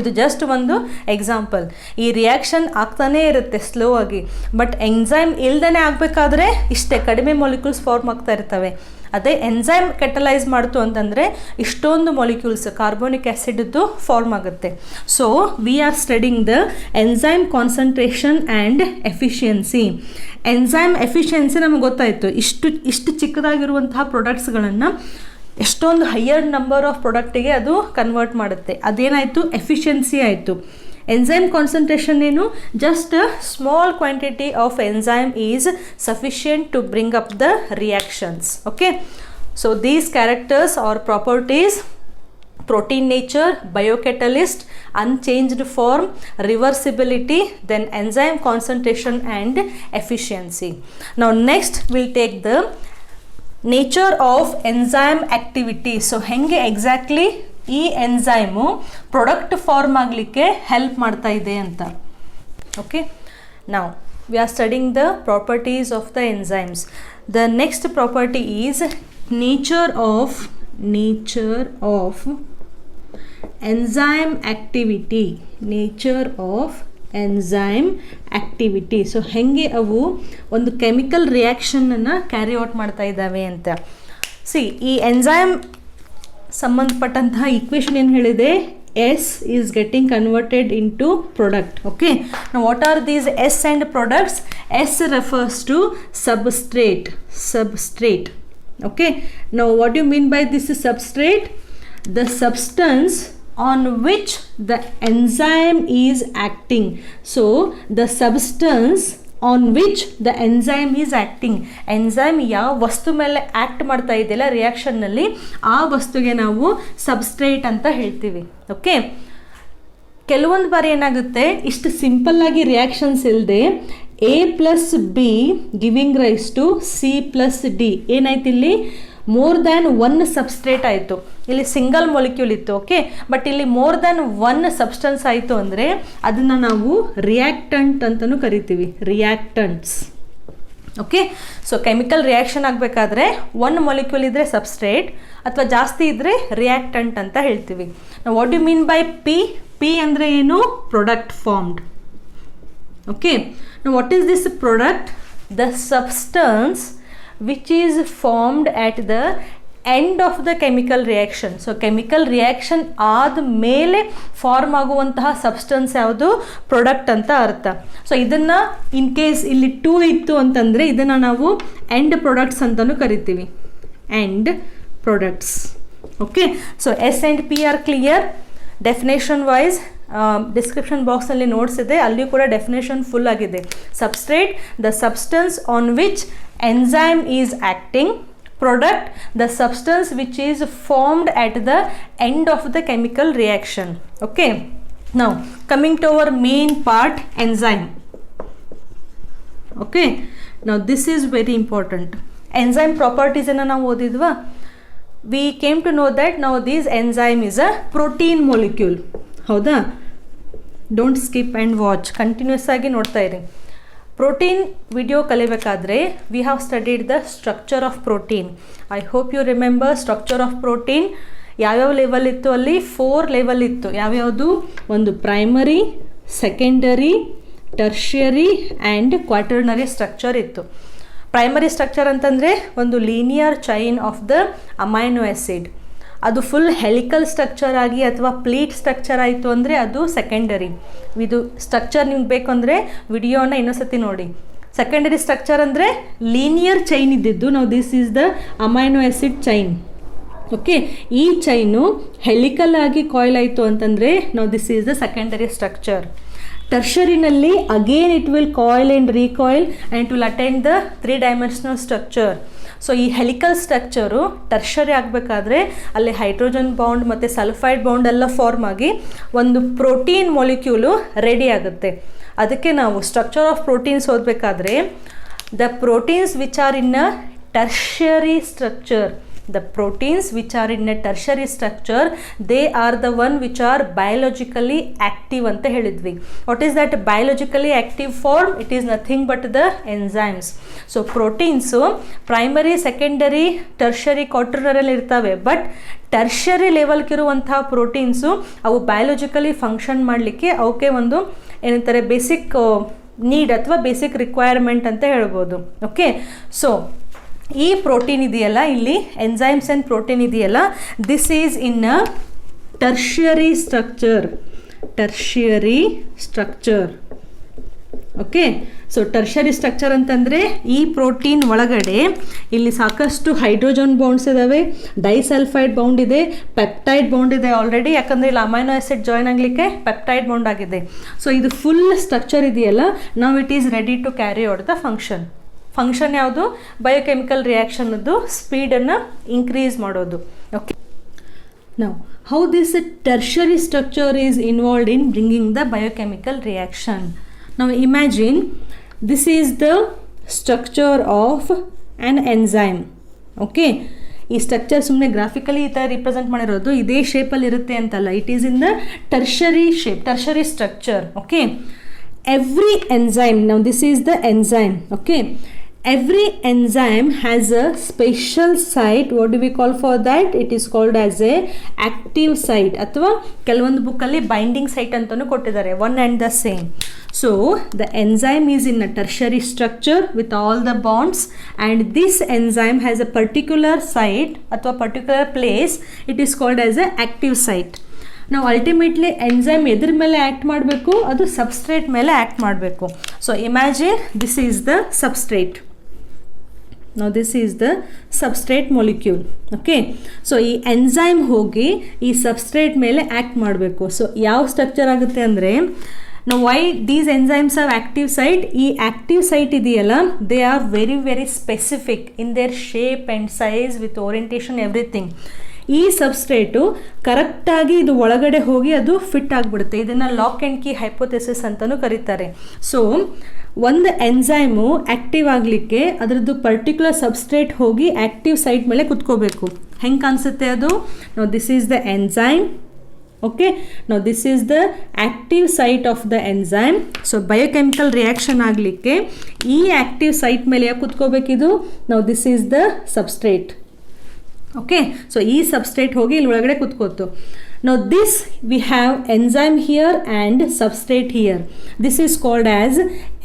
ಇದು ಜಸ್ಟ್ ಒಂದು ಎಕ್ಸಾಂಪಲ್. ಈ ರಿಯಾಕ್ಷನ್ ಆಗ್ತಾನೇ ಇರುತ್ತೆ ಸ್ಲೋ ಆಗಿ, ಬಟ್ ಎನ್ಸೈಮ್ ಇಲ್ದೇ ಆಗಬೇಕಾದ್ರೆ ಇಷ್ಟೇ ಕಡಿಮೆ ಮಾಲಿಕ್ಯೂಲ್ಸ್ ಫಾರ್ಮ್ ಆಗ್ತಾ ಇರ್ತವೆ. ಅದೇ ಎನ್ಸೈಮ್ ಕೆಟಲೈಸ್ ಮಾಡ್ತು ಅಂತಂದರೆ ಇಷ್ಟೊಂದು ಮಾಲಿಕ್ಯೂಲ್ಸ್ ಕಾರ್ಬೋನಿಕ್ ಆ್ಯಸಿಡ್ದು ಫಾರ್ಮ್ ಆಗುತ್ತೆ. So we are studying the enzyme concentration and efficiency. Enzyme efficiency ನಮಗೆ ಗೊತ್ತಾಯಿತು, ಇಷ್ಟು ಚಿಕ್ಕದಾಗಿರುವಂತಹ ಪ್ರಾಡಕ್ಟ್ಸ್ಗಳನ್ನು ಎಷ್ಟೊಂದು ಹೈಯರ್ ನಂಬರ್ ಆಫ್ ಪ್ರಾಡಕ್ಟಿಗೆ ಅದು ಕನ್ವರ್ಟ್ ಮಾಡುತ್ತೆ. ಅದೇನಾಯಿತು, ಎಫಿಷಿಯನ್ಸಿ ಆಯಿತು. ಎಂಜೈಮ್ ಕಾನ್ಸಂಟ್ರೇಷನ್ ಏನು, just small quantity of enzyme is sufficient to bring up the reactions. Okay, so these characters are properties: protein nature, biocatalyst, unchanged form, reversibility, then enzyme concentration and efficiency. Now next we'll take the nature of enzyme activity. So henge exactly ಈ ಎಂಜೈಮು product form ಆಗಲಿಕ್ಕೆ help ಮಾಡ್ತಾ ಇದೆ ಅಂತ. Okay, now we are studying the properties of the enzymes. The next property is nature of enzyme activity. Nature of enzyme activity. So ಹೆಂಗೆ ಅವು ಒಂದು chemical ರಿಯಾಕ್ಷನನ್ನು carry out ಮಾಡ್ತಾ ಇದ್ದಾವೆ ಅಂತ. ಸಿ, ಈ ಎಂಜೈಮ್ ಸಂಬಂಧಪಟ್ಟಂತಹ ಈಕ್ವೇಷನ್ ಏನು ಹೇಳಿದೆ, S is getting converted into product. Okay, now what are these S and products? S refers to substrate. Okay, now what do you mean by this substrate? The substance on which the enzyme is acting. So the substance on which the enzyme is acting. Enzyme ಯಾವ ವಸ್ತು ಮೇಲೆ act ಮಾಡ್ತಾ ಇದೆಯಲ್ಲ ರಿಯಾಕ್ಷನ್ನಲ್ಲಿ, ಆ ವಸ್ತುಗೆ ನಾವು substrate ಅಂತ ಹೇಳ್ತೀವಿ. ಓಕೆ, ಕೆಲವೊಂದು ಬಾರಿ ಏನಾಗುತ್ತೆ, ಇಷ್ಟು ಸಿಂಪಲ್ಲಾಗಿ ರಿಯಾಕ್ಷನ್ಸ್ ಇಲ್ಲದೆ A+B giving raise to C+D ಏನಾಯ್ತು, ಇಲ್ಲಿ ಮೋರ್ ದ್ಯಾನ್ 1 ಸಬ್ಸ್ಟ್ರೇಟ್ ಆಯಿತು. ಇಲ್ಲಿ ಸಿಂಗಲ್ ಮೊಲಿಕ್ಯೂಲ್ ಇತ್ತು. ಓಕೆ, ಬಟ್ ಇಲ್ಲಿ ಮೋರ್ ದ್ಯಾನ್ 1 ಸಬ್ಸ್ಟೆನ್ಸ್ ಆಯಿತು ಅಂದರೆ ಅದನ್ನು ನಾವು ರಿಯಾಕ್ಟಂಟ್ ಅಂತಲೂ ಕರಿತೀವಿ, ರಿಯಾಕ್ಟಂಟ್ಸ್. ಓಕೆ, ಸೊ ಕೆಮಿಕಲ್ ರಿಯಾಕ್ಷನ್ ಆಗಬೇಕಾದ್ರೆ 1 ಮೊಲಿಕ್ಯೂಲ್ ಇದ್ದರೆ ಸಬ್ಸ್ಟ್ರೇಟ್, ಅಥವಾ ಜಾಸ್ತಿ ಇದ್ದರೆ ರಿಯಾಕ್ಟಂಟ್ ಅಂತ ಹೇಳ್ತೀವಿ. ನಾವು what you mean by P ಅಂದರೆ ಏನು, ಪ್ರಾಡಕ್ಟ್ ಫಾರ್ಮ್ಡ್. ಓಕೆ, ನಾವು what is this product? The substance which is formed at the end of the chemical reaction. So chemical reaction ಆದಮೇಲೆ ಫಾರ್ಮ್ ಆಗುವಂತಹ ಸಬ್ಸ್ಟೆನ್ಸ್ ಯಾವುದು, ಪ್ರಾಡಕ್ಟ್ ಅಂತ ಅರ್ಥ. ಸೊ ಇದನ್ನು in case ಇಲ್ಲಿ 2 ಇತ್ತು ಅಂತಂದರೆ ಇದನ್ನು ನಾವು ಎಂಡ್ ಪ್ರಾಡಕ್ಟ್ಸ್ ಅಂತಲೂ ಕರಿತೀವಿ, end products. Okay, so S and P are clear. Definition wise description ಬಾಕ್ಸ್ನಲ್ಲಿ ನೋಟ್ಸ್ ಇದೆ, ಅಲ್ಲಿಯೂ ಕೂಡ ಡೆಫಿನೇಷನ್ ಫುಲ್ ಆಗಿದೆ. Substrate, the substance on which enzyme is acting. Product, the substance which is formed at the end of the chemical reaction. Okay, now coming to our main part, enzyme. Okay, now this is very important. Enzyme properties ಅನ್ನು ನಾವು ಓದಿದ್ವಾ, we came to know that now this enzyme is a protein molecule. ಹೌದಾ? Don't skip and watch, continuous ಆಗಿ ನೋಡ್ತಾ ಇರಿ. Protein video ಕಲಿಬೇಕಾದ್ರೆ we have studied the structure of protein. I hope you remember structure of protein ಯಾವ್ಯಾವ level ಇತ್ತು, ಅಲ್ಲಿ 4 level ಇತ್ತು. ಯಾವ್ಯಾವುದು? ಒಂದು primary, secondary, tertiary and quaternary structure ಇತ್ತು. ಪ್ರೈಮರಿ ಸ್ಟ್ರಕ್ಚರ್ ಅಂತಂದರೆ ಒಂದು linear chain of the amino acid. ಅದು ಫುಲ್ ಹೆಲಿಕಲ್ ಸ್ಟ್ರಕ್ಚರ್ ಆಗಿ ಅಥವಾ ಪ್ಲೀಟ್ ಸ್ಟ್ರಕ್ಚರ್ ಆಯಿತು ಅಂದರೆ ಅದು ಸೆಕೆಂಡರಿ. ಇದು ಸ್ಟ್ರಕ್ಚರ್ ನಿಮ್ಗೆ ಬೇಕು ಅಂದರೆ ವಿಡಿಯೋನ ಇನ್ನೊಂದ್ಸತಿ ನೋಡಿ. ಸೆಕೆಂಡರಿ ಸ್ಟ್ರಕ್ಚರ್ ಅಂದರೆ ಲೀನಿಯರ್ ಚೈನ್ ಇದ್ದಿದ್ದು. ನಾವು this is the amino acid chain. Okay, ಈ ಚೈನು ಹೆಲಿಕಲ್ ಆಗಿ ಕಾಯಿಲ್ ಆಯಿತು ಅಂತಂದರೆ ನಾವು this is the secondary structure. ಟರ್ಷರಿನಲ್ಲಿ again it will coil and recoil and will attend the 3 dimensional structure. So ಈ ಹೆಲಿಕಲ್ ಸ್ಟ್ರಕ್ಚರು ಟರ್ಷರಿ ಆಗಬೇಕಾದ್ರೆ ಅಲ್ಲಿ hydrogen bond ಮತ್ತು ಸಲ್ಫೈಡ್ ಬಾಂಡ್ ಎಲ್ಲ ಫಾರ್ಮ್ ಆಗಿ ಒಂದು ಪ್ರೋಟೀನ್ ಮಾಲಿಕ್ಯೂಲು ರೆಡಿ ಆಗುತ್ತೆ. ಅದಕ್ಕೆ ನಾವು ಸ್ಟ್ರಕ್ಚರ್ ಆಫ್ ಪ್ರೋಟೀನ್ಸ್ ಓದಬೇಕಾದ್ರೆ the proteins which are in a tertiary structure, the proteins which are in a tertiary structure, they are the one which are biologically active ಅಂತ ಹೇಳಿದ್ವಿ. What is that biologically active form? It is nothing but the enzymes. So proteins primary, secondary, tertiary, quaternary ಇರ್ತವೆ. But tertiary ಲೆವೆಲ್ಗಿರುವಂತಹ proteins ಅವು biologically function ಮಾಡಲಿಕ್ಕೆ ಅವಕ್ಕೆ ಒಂದು ಏನಂತಾರೆ basic need ಅಥವಾ basic requirement ಅಂತ ಹೇಳ್ಬೋದು. ಓಕೆ, ಸೊ ಈ ಪ್ರೋಟೀನ್ ಇದೆಯಲ್ಲ, ಇಲ್ಲಿ ಎನ್ಸೈಮ್ಸ್ ಆ್ಯಂಡ್ ಪ್ರೋಟೀನ್ ಇದೆಯಲ್ಲ, this is in a tertiary structure. Tertiary structure. Okay, so tertiary structure ಅಂತಂದರೆ ಈ ಪ್ರೋಟೀನ್ ಒಳಗಡೆ ಇಲ್ಲಿ ಸಾಕಷ್ಟು ಹೈಡ್ರೋಜನ್ ಬಾಂಡ್ಸ್ ಇದ್ದಾವೆ, ಡೈಸಲ್ಫೈಡ್ ಬಾಂಡ್ ಇದೆ, ಪೆಪ್ಟೈಡ್ ಬಾಂಡ್ ಇದೆ ಆಲ್ರೆಡಿ. ಯಾಕಂದರೆ ಇಲ್ಲಿ ಅಮೈನೋ ಆ್ಯಸಿಡ್ ಜಾಯ್ನ್ ಆಗಲಿಕ್ಕೆ ಪೆಪ್ಟೈಡ್ ಬಾಂಡ್ ಆಗಿದೆ. ಸೊ ಇದು ಫುಲ್ ಸ್ಟ್ರಕ್ಚರ್ ಇದೆಯಲ್ಲ, now it is ready to carry out the function. Function ಯಾವುದು? ಬಯೋಕೆಮಿಕಲ್ ರಿಯಾಕ್ಷನ್ನದು ಸ್ಪೀಡನ್ನು ಇನ್ಕ್ರೀಸ್ ಮಾಡೋದು. ಓಕೆ, ನಾವು how this tertiary structure is involved in bringing the biochemical reaction. ನಾವು imagine this is the structure of an enzyme. Okay, ಈ structure ಸುಮ್ಮನೆ graphically ಈ ಥರ ರಿಪ್ರೆಸೆಂಟ್ ಮಾಡಿರೋದು, ಇದೇ ಶೇಪಲ್ಲಿ ಇರುತ್ತೆ ಅಂತಲ್ಲ. It is in the tertiary shape, tertiary structure. Okay, every enzyme, now this is the enzyme. Okay, every enzyme has a special site. What do we call for that? It is called as a active site, ಅಥವಾ ಕೆಲವೊಂದು ಬುಕ್ಕಲ್ಲಿ binding site ಅಂತಲೂ ಕೊಟ್ಟಿದ್ದಾರೆ, one and the same. So the enzyme is in a tertiary structure with all the bonds, and this enzyme has a particular site ಅಥವಾ particular place. It is called as a active site. ನಾವು ultimately enzyme ಎದ್ರ ಮೇಲೆ act ಮಾಡಬೇಕು? ಅದು substrate ಮೇಲೆ act ಮಾಡಬೇಕು. So imagine this is the substrate. ನಾವು this is the substrate molecule. Okay, so ಈ ಎನ್ಸೈಮ್ ಹೋಗಿ ಈ ಸಬ್ಸ್ಟ್ರೇಟ್ ಮೇಲೆ ಆ್ಯಕ್ಟ್ ಮಾಡಬೇಕು. ಸೊ ಯಾವ ಸ್ಟ್ರಕ್ಚರ್ ಆಗುತ್ತೆ ಅಂದರೆ, ನಾವು Y these enzymes R active site. ಈ ಆ್ಯಕ್ಟಿವ್ ಸೈಟ್ ಇದೆಯಲ್ಲ, they are very very specific in their shape and size with orientation everything. ಈ ಸಬ್ಸ್ಟ್ರೇಟು ಕರೆಕ್ಟಾಗಿ ಇದು ಒಳಗಡೆ ಹೋಗಿ ಅದು ಫಿಟ್ ಆಗಿಬಿಡುತ್ತೆ. ಇದನ್ನು ಲಾಕ್ ಆ್ಯಂಡ್ ಕೀ ಹೈಪೋಥೆಸಿಸ್ ಅಂತಲೂ ಕರೀತಾರೆ. ಸೊ ಒಂದು ಎನ್ಸೈಮು ಆ್ಯಕ್ಟಿವ್ ಆಗಲಿಕ್ಕೆ ಅದರದ್ದು ಪರ್ಟಿಕ್ಯುಲರ್ ಸಬ್ಸ್ಟ್ರೇಟ್ ಹೋಗಿ ಆ್ಯಕ್ಟಿವ್ ಸೈಟ್ ಮೇಲೆ ಕುತ್ಕೋಬೇಕು. ಹೆಂಗೆ ಕಾಣಿಸುತ್ತೆ ಅದು? ನಾವು this is the enzyme. Okay, ನಾವು this is the active site of the enzyme. So biochemical reaction ಆಗಲಿಕ್ಕೆ ಈ ಆ್ಯಕ್ಟಿವ್ ಸೈಟ್ ಮೇಲೆ ಯಾಕೆ ಕುತ್ಕೋಬೇಕಿದು? ನಾವು this is the substrate. Okay, so ಈ ಸಬ್ಸ್ಟ್ರೇಟ್ ಹೋಗಿ ಇಲ್ಲಿ ಒಳಗಡೆ ಕುತ್ಕೋತು. Now this we have enzyme here and substrate here. This is called as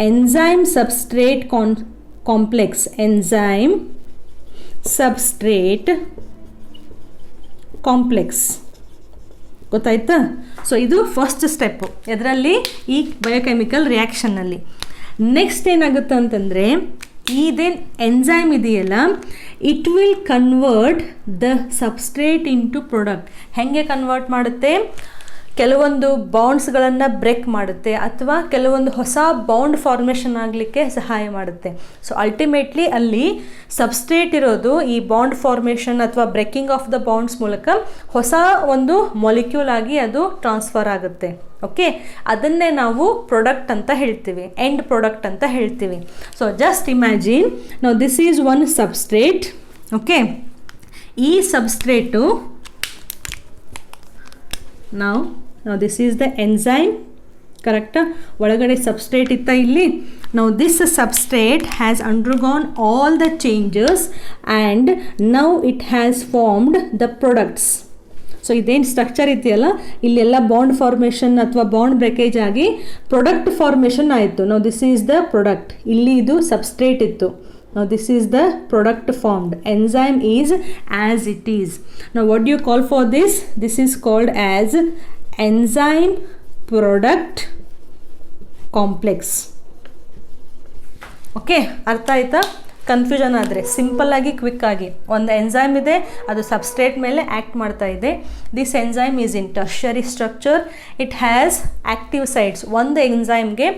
enzyme substrate complex. Enzyme substrate complex. ಗೊತ್ತಾಯ್ತಾ? ಸೊ ಇದು ಫಸ್ಟ್ ಸ್ಟೆಪ್ಪು ಇದರಲ್ಲಿ, ಈ ಬಯೋಕೆಮಿಕಲ್ ರಿಯಾಕ್ಷನ್ನಲ್ಲಿ. ನೆಕ್ಸ್ಟ್ ಏನಾಗುತ್ತೆ ಅಂತಂದರೆ, ಇದೇನು ಎನ್ಸೈಮ್ ಇದೆಯಲ್ಲ, it will convert the substrate into product. ಹೇಗೆ convert ಮಾಡುತ್ತೆ? ಕೆಲವೊಂದು ಬಾಂಡ್ಸ್ಗಳನ್ನು ಬ್ರೇಕ್ ಮಾಡುತ್ತೆ ಅಥವಾ ಕೆಲವೊಂದು ಹೊಸ ಬಾಂಡ್ ಫಾರ್ಮೇಷನ್ ಆಗಲಿಕ್ಕೆ ಸಹಾಯ ಮಾಡುತ್ತೆ. ಸೊ ಅಲ್ಟಿಮೇಟ್ಲಿ ಅಲ್ಲಿ ಸಬ್ಸ್ಟ್ರೇಟ್ ಇರೋದು ಈ ಬಾಂಡ್ ಫಾರ್ಮೇಷನ್ ಅಥವಾ ಬ್ರೇಕಿಂಗ್ ಆಫ್ ದ ಬಾಂಡ್ಸ್ ಮೂಲಕ ಹೊಸ ಒಂದು ಮಾಲಿಕ್ಯೂಲ್ ಆಗಿ ಅದು ಟ್ರಾನ್ಸ್ಫರ್ ಆಗುತ್ತೆ. ಓಕೆ, ಅದನ್ನೇ ನಾವು ಪ್ರಾಡಕ್ಟ್ ಅಂತ ಹೇಳ್ತೀವಿ, ಎಂಡ್ ಪ್ರಾಡಕ್ಟ್ ಅಂತ ಹೇಳ್ತೀವಿ. ಸೊ ಜಸ್ಟ್ ಇಮ್ಯಾಜಿನ್, ನಾವು this is one substrate. Okay, ಈ ಸಬ್ಸ್ಟ್ರೇಟು ನಾವು ನಾವು ದಿಸ್ ಈಸ್ ದ ಎನ್ಸೈಮ್, ಕರೆಕ್ಟಾ? ಒಳಗಡೆ ಸಬ್ಸ್ಟ್ರೇಟ್ ಇತ್ತ ಇಲ್ಲಿ. ನಾವು this substrate has undergone all the changes and now it has formed the products. So ಇದೇನು ಸ್ಟ್ರಕ್ಚರ್ ಇದೆಯಲ್ಲ, ಇಲ್ಲೆಲ್ಲ ಬಾಂಡ್ ಫಾರ್ಮೇಷನ್ ಅಥವಾ ಬಾಂಡ್ ಬ್ರೇಕೇಜ್ ಆಗಿ ಪ್ರಾಡಕ್ಟ್ ಫಾರ್ಮೇಷನ್ ಆಯಿತು. ನಾವು ದಿಸ್ ಈಸ್ ದ ಪ್ರಾಡಕ್ಟ್. ಇಲ್ಲಿ ಇದು ಸಬ್ಸ್ಟ್ರೇಟ್ ಇತ್ತು. Now this is the product formed. Enzyme is as it is. Now what do you call for this? This is called as enzyme product complex. Okay, ಅರ್ಥ ಆಯ್ತಾ? Confusion ಆದರೆ ಸಿಂಪಲ್ಲಾಗಿ ಕ್ವಿಕ್ಕಾಗಿ, ಒಂದು enzyme ಇದೆ, ಅದು ಸಬ್ಸ್ಟ್ರೇಟ್ ಮೇಲೆ ಆ್ಯಕ್ಟ್ ಮಾಡ್ತಾ ಇದೆ. This enzyme is in tertiary structure. It has active sites. ಒಂದು ಎನ್ಸೈಮ್ಗೆ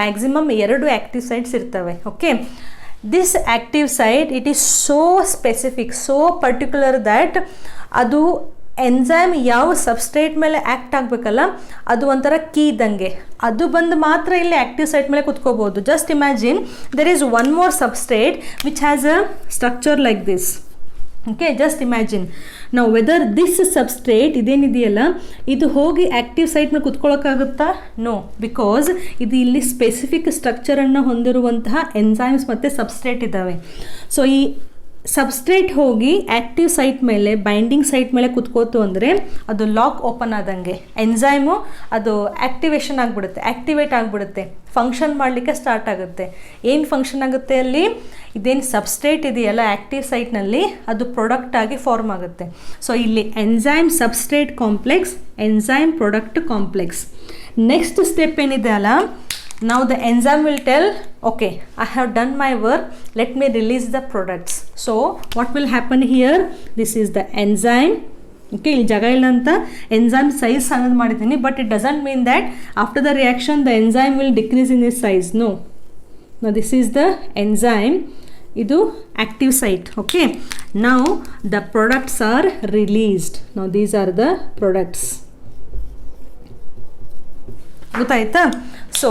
ಮ್ಯಾಕ್ಸಿಮಮ್ 2 ಆ್ಯಕ್ಟಿವ್ ಸೈಟ್ಸ್ ಇರ್ತವೆ. Okay, this active site, it is so specific, so particular that ಅದು ಎನ್ಸೈಮ್ ಯಾವ ಸಬ್ಸ್ಟ್ರೇಟ್ ಮೇಲೆ ಆ್ಯಕ್ಟ್ ಆಗಬೇಕಲ್ಲ, ಅದು ಒಂಥರ ಕೀ ಇದ್ದಂಗೆ. ಅದು ಬಂದು ಮಾತ್ರ ಇಲ್ಲಿ ಆ್ಯಕ್ಟಿವ್ ಸೈಟ್ ಮೇಲೆ ಕುತ್ಕೋಬೋದು. Just imagine there is one more substrate which has a structure like this. Okay, just imagine ನಾವು ವೆದರ್ ದಿಸ್ ಸಬ್ಸ್ಟ್ರೇಟ್ ಇದೇನಿದೆಯಲ್ಲ, ಇದು ಹೋಗಿ ಆ್ಯಕ್ಟಿವ್ ಸೈಟ್ ಮೇಲೆ ಕುತ್ಕೊಳ್ಳೋಕ್ಕಾಗುತ್ತಾ? ನೋ, ಬಿಕಾಸ್ ಇದು ಇಲ್ಲಿ ಸ್ಪೆಸಿಫಿಕ್ ಸ್ಟ್ರಕ್ಚರನ್ನು ಹೊಂದಿರುವಂತಹ ಎನ್ಸೈಮ್ಸ್ ಮತ್ತು ಸಬ್ಸ್ಟ್ರೇಟ್ ಇದ್ದಾವೆ. ಸೊ ಈ ಸಬ್ಸ್ಟ್ರೇಟ್ ಹೋಗಿ ಆ್ಯಕ್ಟಿವ್ ಸೈಟ್ ಮೇಲೆ, ಬೈಂಡಿಂಗ್ ಸೈಟ್ ಮೇಲೆ ಕುತ್ಕೋತು ಅಂದರೆ ಅದು ಲಾಕ್ ಓಪನ್ ಆದಂಗೆ ಎನ್ಸೈಮು ಅದು ಆ್ಯಕ್ಟಿವೇಶನ್ ಆಗಿಬಿಡುತ್ತೆ, ಆ್ಯಕ್ಟಿವೇಟ್ ಆಗಿಬಿಡುತ್ತೆ, ಫಂಕ್ಷನ್ ಮಾಡಲಿಕ್ಕೆ ಸ್ಟಾರ್ಟ್ ಆಗುತ್ತೆ. ಏನು ಫಂಕ್ಷನ್ ಆಗುತ್ತೆ ಅಲ್ಲಿ? ಇದೇನು ಸಬ್ಸ್ಟ್ರೇಟ್ ಇದೆಯಲ್ಲ ಆ್ಯಕ್ಟಿವ್ ಸೈಟ್ನಲ್ಲಿ, ಅದು ಪ್ರಾಡಕ್ಟ್ ಆಗಿ ಫಾರ್ಮ್ ಆಗುತ್ತೆ. ಸೊ ಇಲ್ಲಿ enzyme substrate complex, enzyme product complex. Next step ಏನಿದೆ ಅಲ್ಲ, now the enzyme will tell, okay, I have done my work, let me release the products. So what will happen here? This is the enzyme. Okay, ಇಲ್ಲಿ ಜಾಗ ಇಲ್ಲ ಅಂತ enzyme size ಸಣ್ಣದು ಮಾಡಿದ್ದೀನಿ, but it doesn't mean that after the reaction the enzyme will decrease in its size. No, no, this is the enzyme. ಇದು active site. Okay, now the products are released. Now these are the products. ಗೊತ್ತಾಯ್ತಾ? So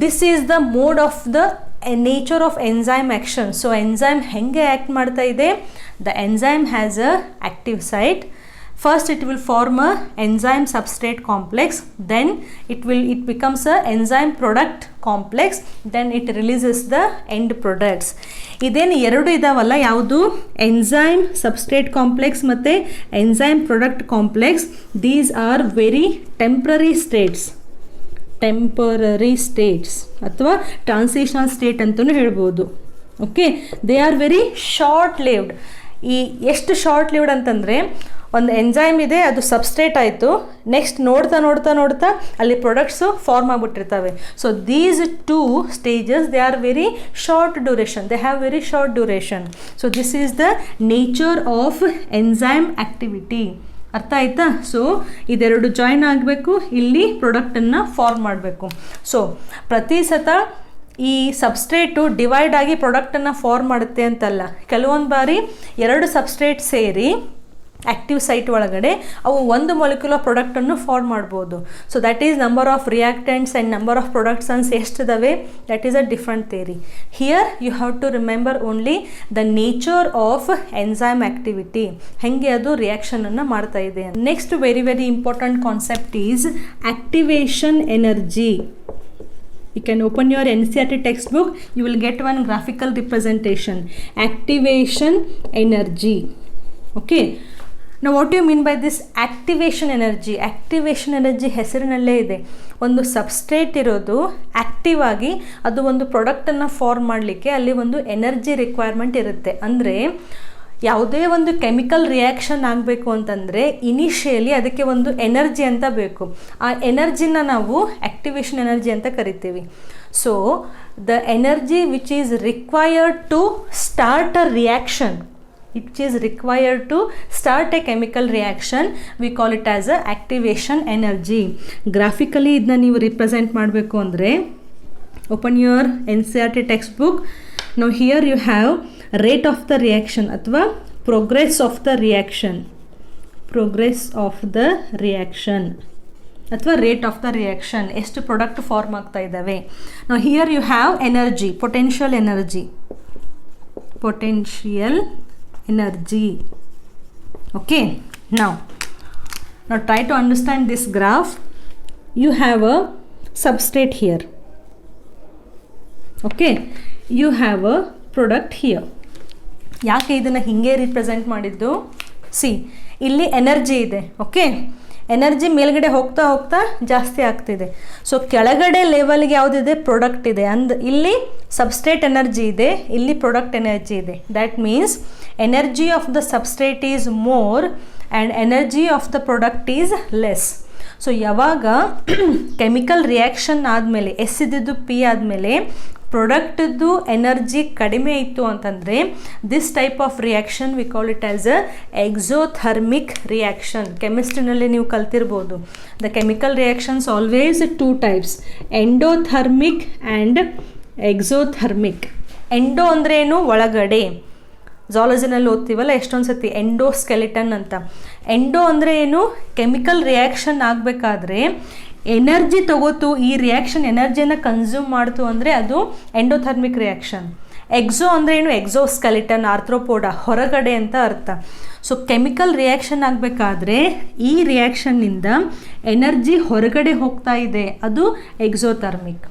this is the mode of the nature of enzyme action. So enzyme ಹೆಂಗೆ act ಮಾಡ್ತಾ ಇದೆ? The enzyme has a active site. First it will form a enzyme substrate complex, then it becomes a enzyme product complex, then it releases the end products. ಇದೇನು 2 ಇದಾವಲ್ಲ, ಯಾವುದು? ಎಂಸೈಮ್ substrate complex ಮತ್ತು enzyme product complex. These are very temporary states, temporary states ಅಥವಾ transitional state ಅಂತಲೂ ಹೇಳ್ಬೋದು. Okay, they are very short lived. ಈ ಎಷ್ಟು short lived ಅಂತಂದರೆ, ಒಂದು ಎನ್ಸೈಮ್ ಇದೆ, ಅದು ಸಬ್ಸ್ಟ್ರೇಟ್ ಆಯಿತು, ನೆಕ್ಸ್ಟ್ ನೋಡ್ತಾ ನೋಡ್ತಾ ನೋಡ್ತಾ ಅಲ್ಲಿ ಪ್ರಾಡಕ್ಟ್ಸು ಫಾರ್ಮ್ ಆಗಿಬಿಟ್ಟಿರ್ತವೆ. So these 2 stages they are very short duration, they have very short duration. So this is the nature of enzyme activity. ಅರ್ಥ ಆಯ್ತಾ? ಸೊ ಇದೆರಡು ಜಾಯಿನ್ ಆಗಬೇಕು, ಇಲ್ಲಿ ಪ್ರಾಡಕ್ಟನ್ನು ಫಾರ್ಮ್ ಮಾಡಬೇಕು. ಸೊ ಪ್ರತಿ ಸತ ಈ ಸಬ್ಸ್ಟ್ರೇಟು ಡಿವೈಡ್ ಆಗಿ ಪ್ರಾಡಕ್ಟನ್ನು ಫಾರ್ಮ್ ಮಾಡುತ್ತೆ ಅಂತಲ್ಲ, ಕೆಲವೊಂದು ಬಾರಿ 2 ಸಬ್ಸ್ಟ್ರೇಟ್ ಸೇರಿ ಆ್ಯಕ್ಟಿವ್ ಸೈಟ್ ಒಳಗಡೆ ಅವು ಒಂದು ಮೊಲಿಕ್ಯುಲ್ ಆಫ್ ಪ್ರಾಡಕ್ಟನ್ನು ಫಾರ್ಮ್ ಮಾಡ್ಬೋದು. So that is number of reactants and number of ಪ್ರೊಡಕ್ಟ್ಸನ್ಸ್ ಎಷ್ಟಿದಾವೆ, that is a different theory. Here you have to remember only the nature of enzyme activity, ಹೆಂಗೆ ಅದು ರಿಯಾಕ್ಷನನ್ನು ಮಾಡ್ತಾ ಇದೆ. Next very very important concept is activation energy. You can open your NCERT textbook, you will get one graphical representation. Activation energy. Okay, now what do you mean by this activation energy? Activation energy ಹೆಸರಿನಲ್ಲೇ ಇದೆ. ಒಂದು substrate ಇರೋದು active ಆಗಿ ಅದು ಒಂದು ಪ್ರಾಡಕ್ಟನ್ನು form ಮಾಡಲಿಕ್ಕೆ ಅಲ್ಲಿ ಒಂದು ಎನರ್ಜಿ ರಿಕ್ವೈರ್ಮೆಂಟ್ ಇರುತ್ತೆ. ಅಂದರೆ ಯಾವುದೇ ಒಂದು ಕೆಮಿಕಲ್ ರಿಯಾಕ್ಷನ್ ಆಗಬೇಕು ಅಂತಂದರೆ ಇನಿಷಿಯಲಿ ಅದಕ್ಕೆ ಒಂದು ಎನರ್ಜಿ ಅಂತ ಬೇಕು. ಆ ಎನರ್ಜಿನ ನಾವು ಆ್ಯಕ್ಟಿವೇಶನ್ ಎನರ್ಜಿ ಅಂತ ಕರಿತೀವಿ. So the energy which is required to start a reaction, which is required to start a chemical reaction, we call it as a activation energy. Graphically ಇದನ್ನ ನೀವು ರಿಪ್ರೆಸೆಂಟ್ ಮಾಡಬೇಕು ಅಂದರೆ open your NCERT textbook. Now here you have rate of the reaction ಅಥವಾ progress of the reaction, progress of the reaction ಅಥವಾ rate of the reaction, ಎಷ್ಟು product form ಆಗ್ತಾ ಇದ್ದಾವೆ. ನಾವು here you have energy, potential energy, potential energy. Okay, now Now try to understand this graph. You have a substrate here. Okay, you have a product here. ಯಾಕೆ ಇದನ್ನು ಹೀಗೆ represent ಮಾಡಿದ್ದು? C, ಇಲ್ಲಿ energy ಇದೆ. Okay, energy ಮೇಲ್ಗಡೆ ಹೋಗ್ತಾ ಹೋಗ್ತಾ ಜಾಸ್ತಿ ಆಗ್ತಿದೆ. ಸೊ ಕೆಳಗಡೆ ಲೆವೆಲ್ಗೆ ಯಾವುದಿದೆ? ಪ್ರಾಡಕ್ಟ್ ಇದೆ. ಇಲ್ಲಿ ಸಬ್ಸ್ಟ್ರೇಟ್ ಎನರ್ಜಿ ಇದೆ, ಇಲ್ಲಿ ಪ್ರಾಡಕ್ಟ್ ಎನರ್ಜಿ ಇದೆ. That means energy of the substrate is more and energy of the product is less. So ಯಾವಾಗ ಕೆಮಿಕಲ್ ರಿಯಾಕ್ಷನ್ ಆದಮೇಲೆ ಎಸ್ ಇದ್ದಿದ್ದು ಪಿ ಆದಮೇಲೆ ಪ್ರಾಡಕ್ಟದ್ದು ಎನರ್ಜಿ ಕಡಿಮೆ ಇತ್ತು ಅಂತಂದರೆ this type of reaction we call it as a exothermic reaction. ಕೆಮಿಸ್ಟ್ರಿನಲ್ಲಿ ನೀವು ಕಲ್ತಿರ್ಬೋದು. The chemical reactions always two types, endothermic and exothermic. Endo ಅಂದರೆ ಏನು? ಒಳಗಡೆ. ಝಾಲಜಿನಲ್ಲಿ ಓದ್ತೀವಲ್ಲ ಎಷ್ಟೊಂದು ಸತಿ ಎಂಡೋಸ್ಕೆಲಿಟನ್ ಅಂತ. ಎಂಡೋ ಅಂದರೆ ಏನು? ಕೆಮಿಕಲ್ ರಿಯಾಕ್ಷನ್ ಆಗಬೇಕಾದ್ರೆ ಎನರ್ಜಿ ತಗೋತು, ಈ ರಿಯಾಕ್ಷನ್ ಎನರ್ಜಿಯನ್ನು ಕನ್ಸ್ಯೂಮ್ ಮಾಡ್ತು ಅಂದರೆ ಅದು ಎಂಡೋಥರ್ಮಿಕ್ ರಿಯಾಕ್ಷನ್. ಎಕ್ಸೋ ಅಂದರೆ ಏನು? ಎಕ್ಸೋಸ್ಕೆಲಿಟನ್, ಆರ್ಥ್ರೋಪೋಡ, ಹೊರಗಡೆ ಅಂತ ಅರ್ಥ. ಸೊ ಕೆಮಿಕಲ್ ರಿಯಾಕ್ಷನ್ ಆಗಬೇಕಾದ್ರೆ ಈ ರಿಯಾಕ್ಷನ್ನಿಂದ ಎನರ್ಜಿ ಹೊರಗಡೆ ಹೋಗ್ತಾ ಇದೆ, ಅದು exothermic.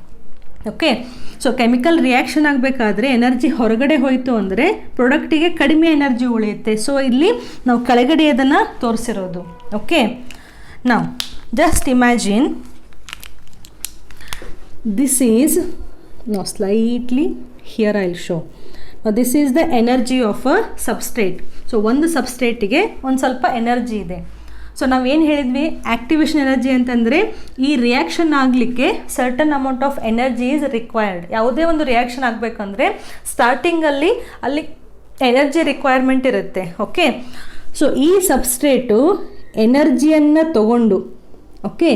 Okay, so chemical reaction ಆಗಬೇಕಾದ್ರೆ ಎನರ್ಜಿ ಹೊರಗಡೆ ಹೋಯಿತು ಅಂದರೆ ಪ್ರಾಡಕ್ಟಿಗೆ ಕಡಿಮೆ ಎನರ್ಜಿ ಉಳಿಯುತ್ತೆ. ಸೊ ಇಲ್ಲಿ ನಾವು ಕೆಳಗಡೆ ಅದನ್ನು ತೋರಿಸಿರೋದು. ಓಕೆ, ನಾವು just imagine this is, no, slightly here I'll show. Now this is the energy of a substrate. So ಒಂದು ಸಬ್ಸ್ಟ್ರೇಟಿಗೆ ಒಂದು ಸ್ವಲ್ಪ ಎನರ್ಜಿ ಇದೆ. ಸೊ ನಾವೇನು ಹೇಳಿದ್ವಿ? ಆ್ಯಕ್ಟಿವೇಷನ್ ಎನರ್ಜಿ ಅಂತಂದರೆ ಈ ರಿಯಾಕ್ಷನ್ ಆಗಲಿಕ್ಕೆ certain amount of energy is required. ಯಾವುದೇ ಒಂದು ರಿಯಾಕ್ಷನ್ ಆಗಬೇಕಂದ್ರೆ ಸ್ಟಾರ್ಟಿಂಗಲ್ಲಿ ಅಲ್ಲಿ ಎನರ್ಜಿ ರಿಕ್ವೈರ್ಮೆಂಟ್ ಇರುತ್ತೆ. ಓಕೆ, ಸೊ ಈ ಸಬ್ಸ್ಟ್ರೇಟು ಎನರ್ಜಿಯನ್ನು ತಗೊಂಡು, okay,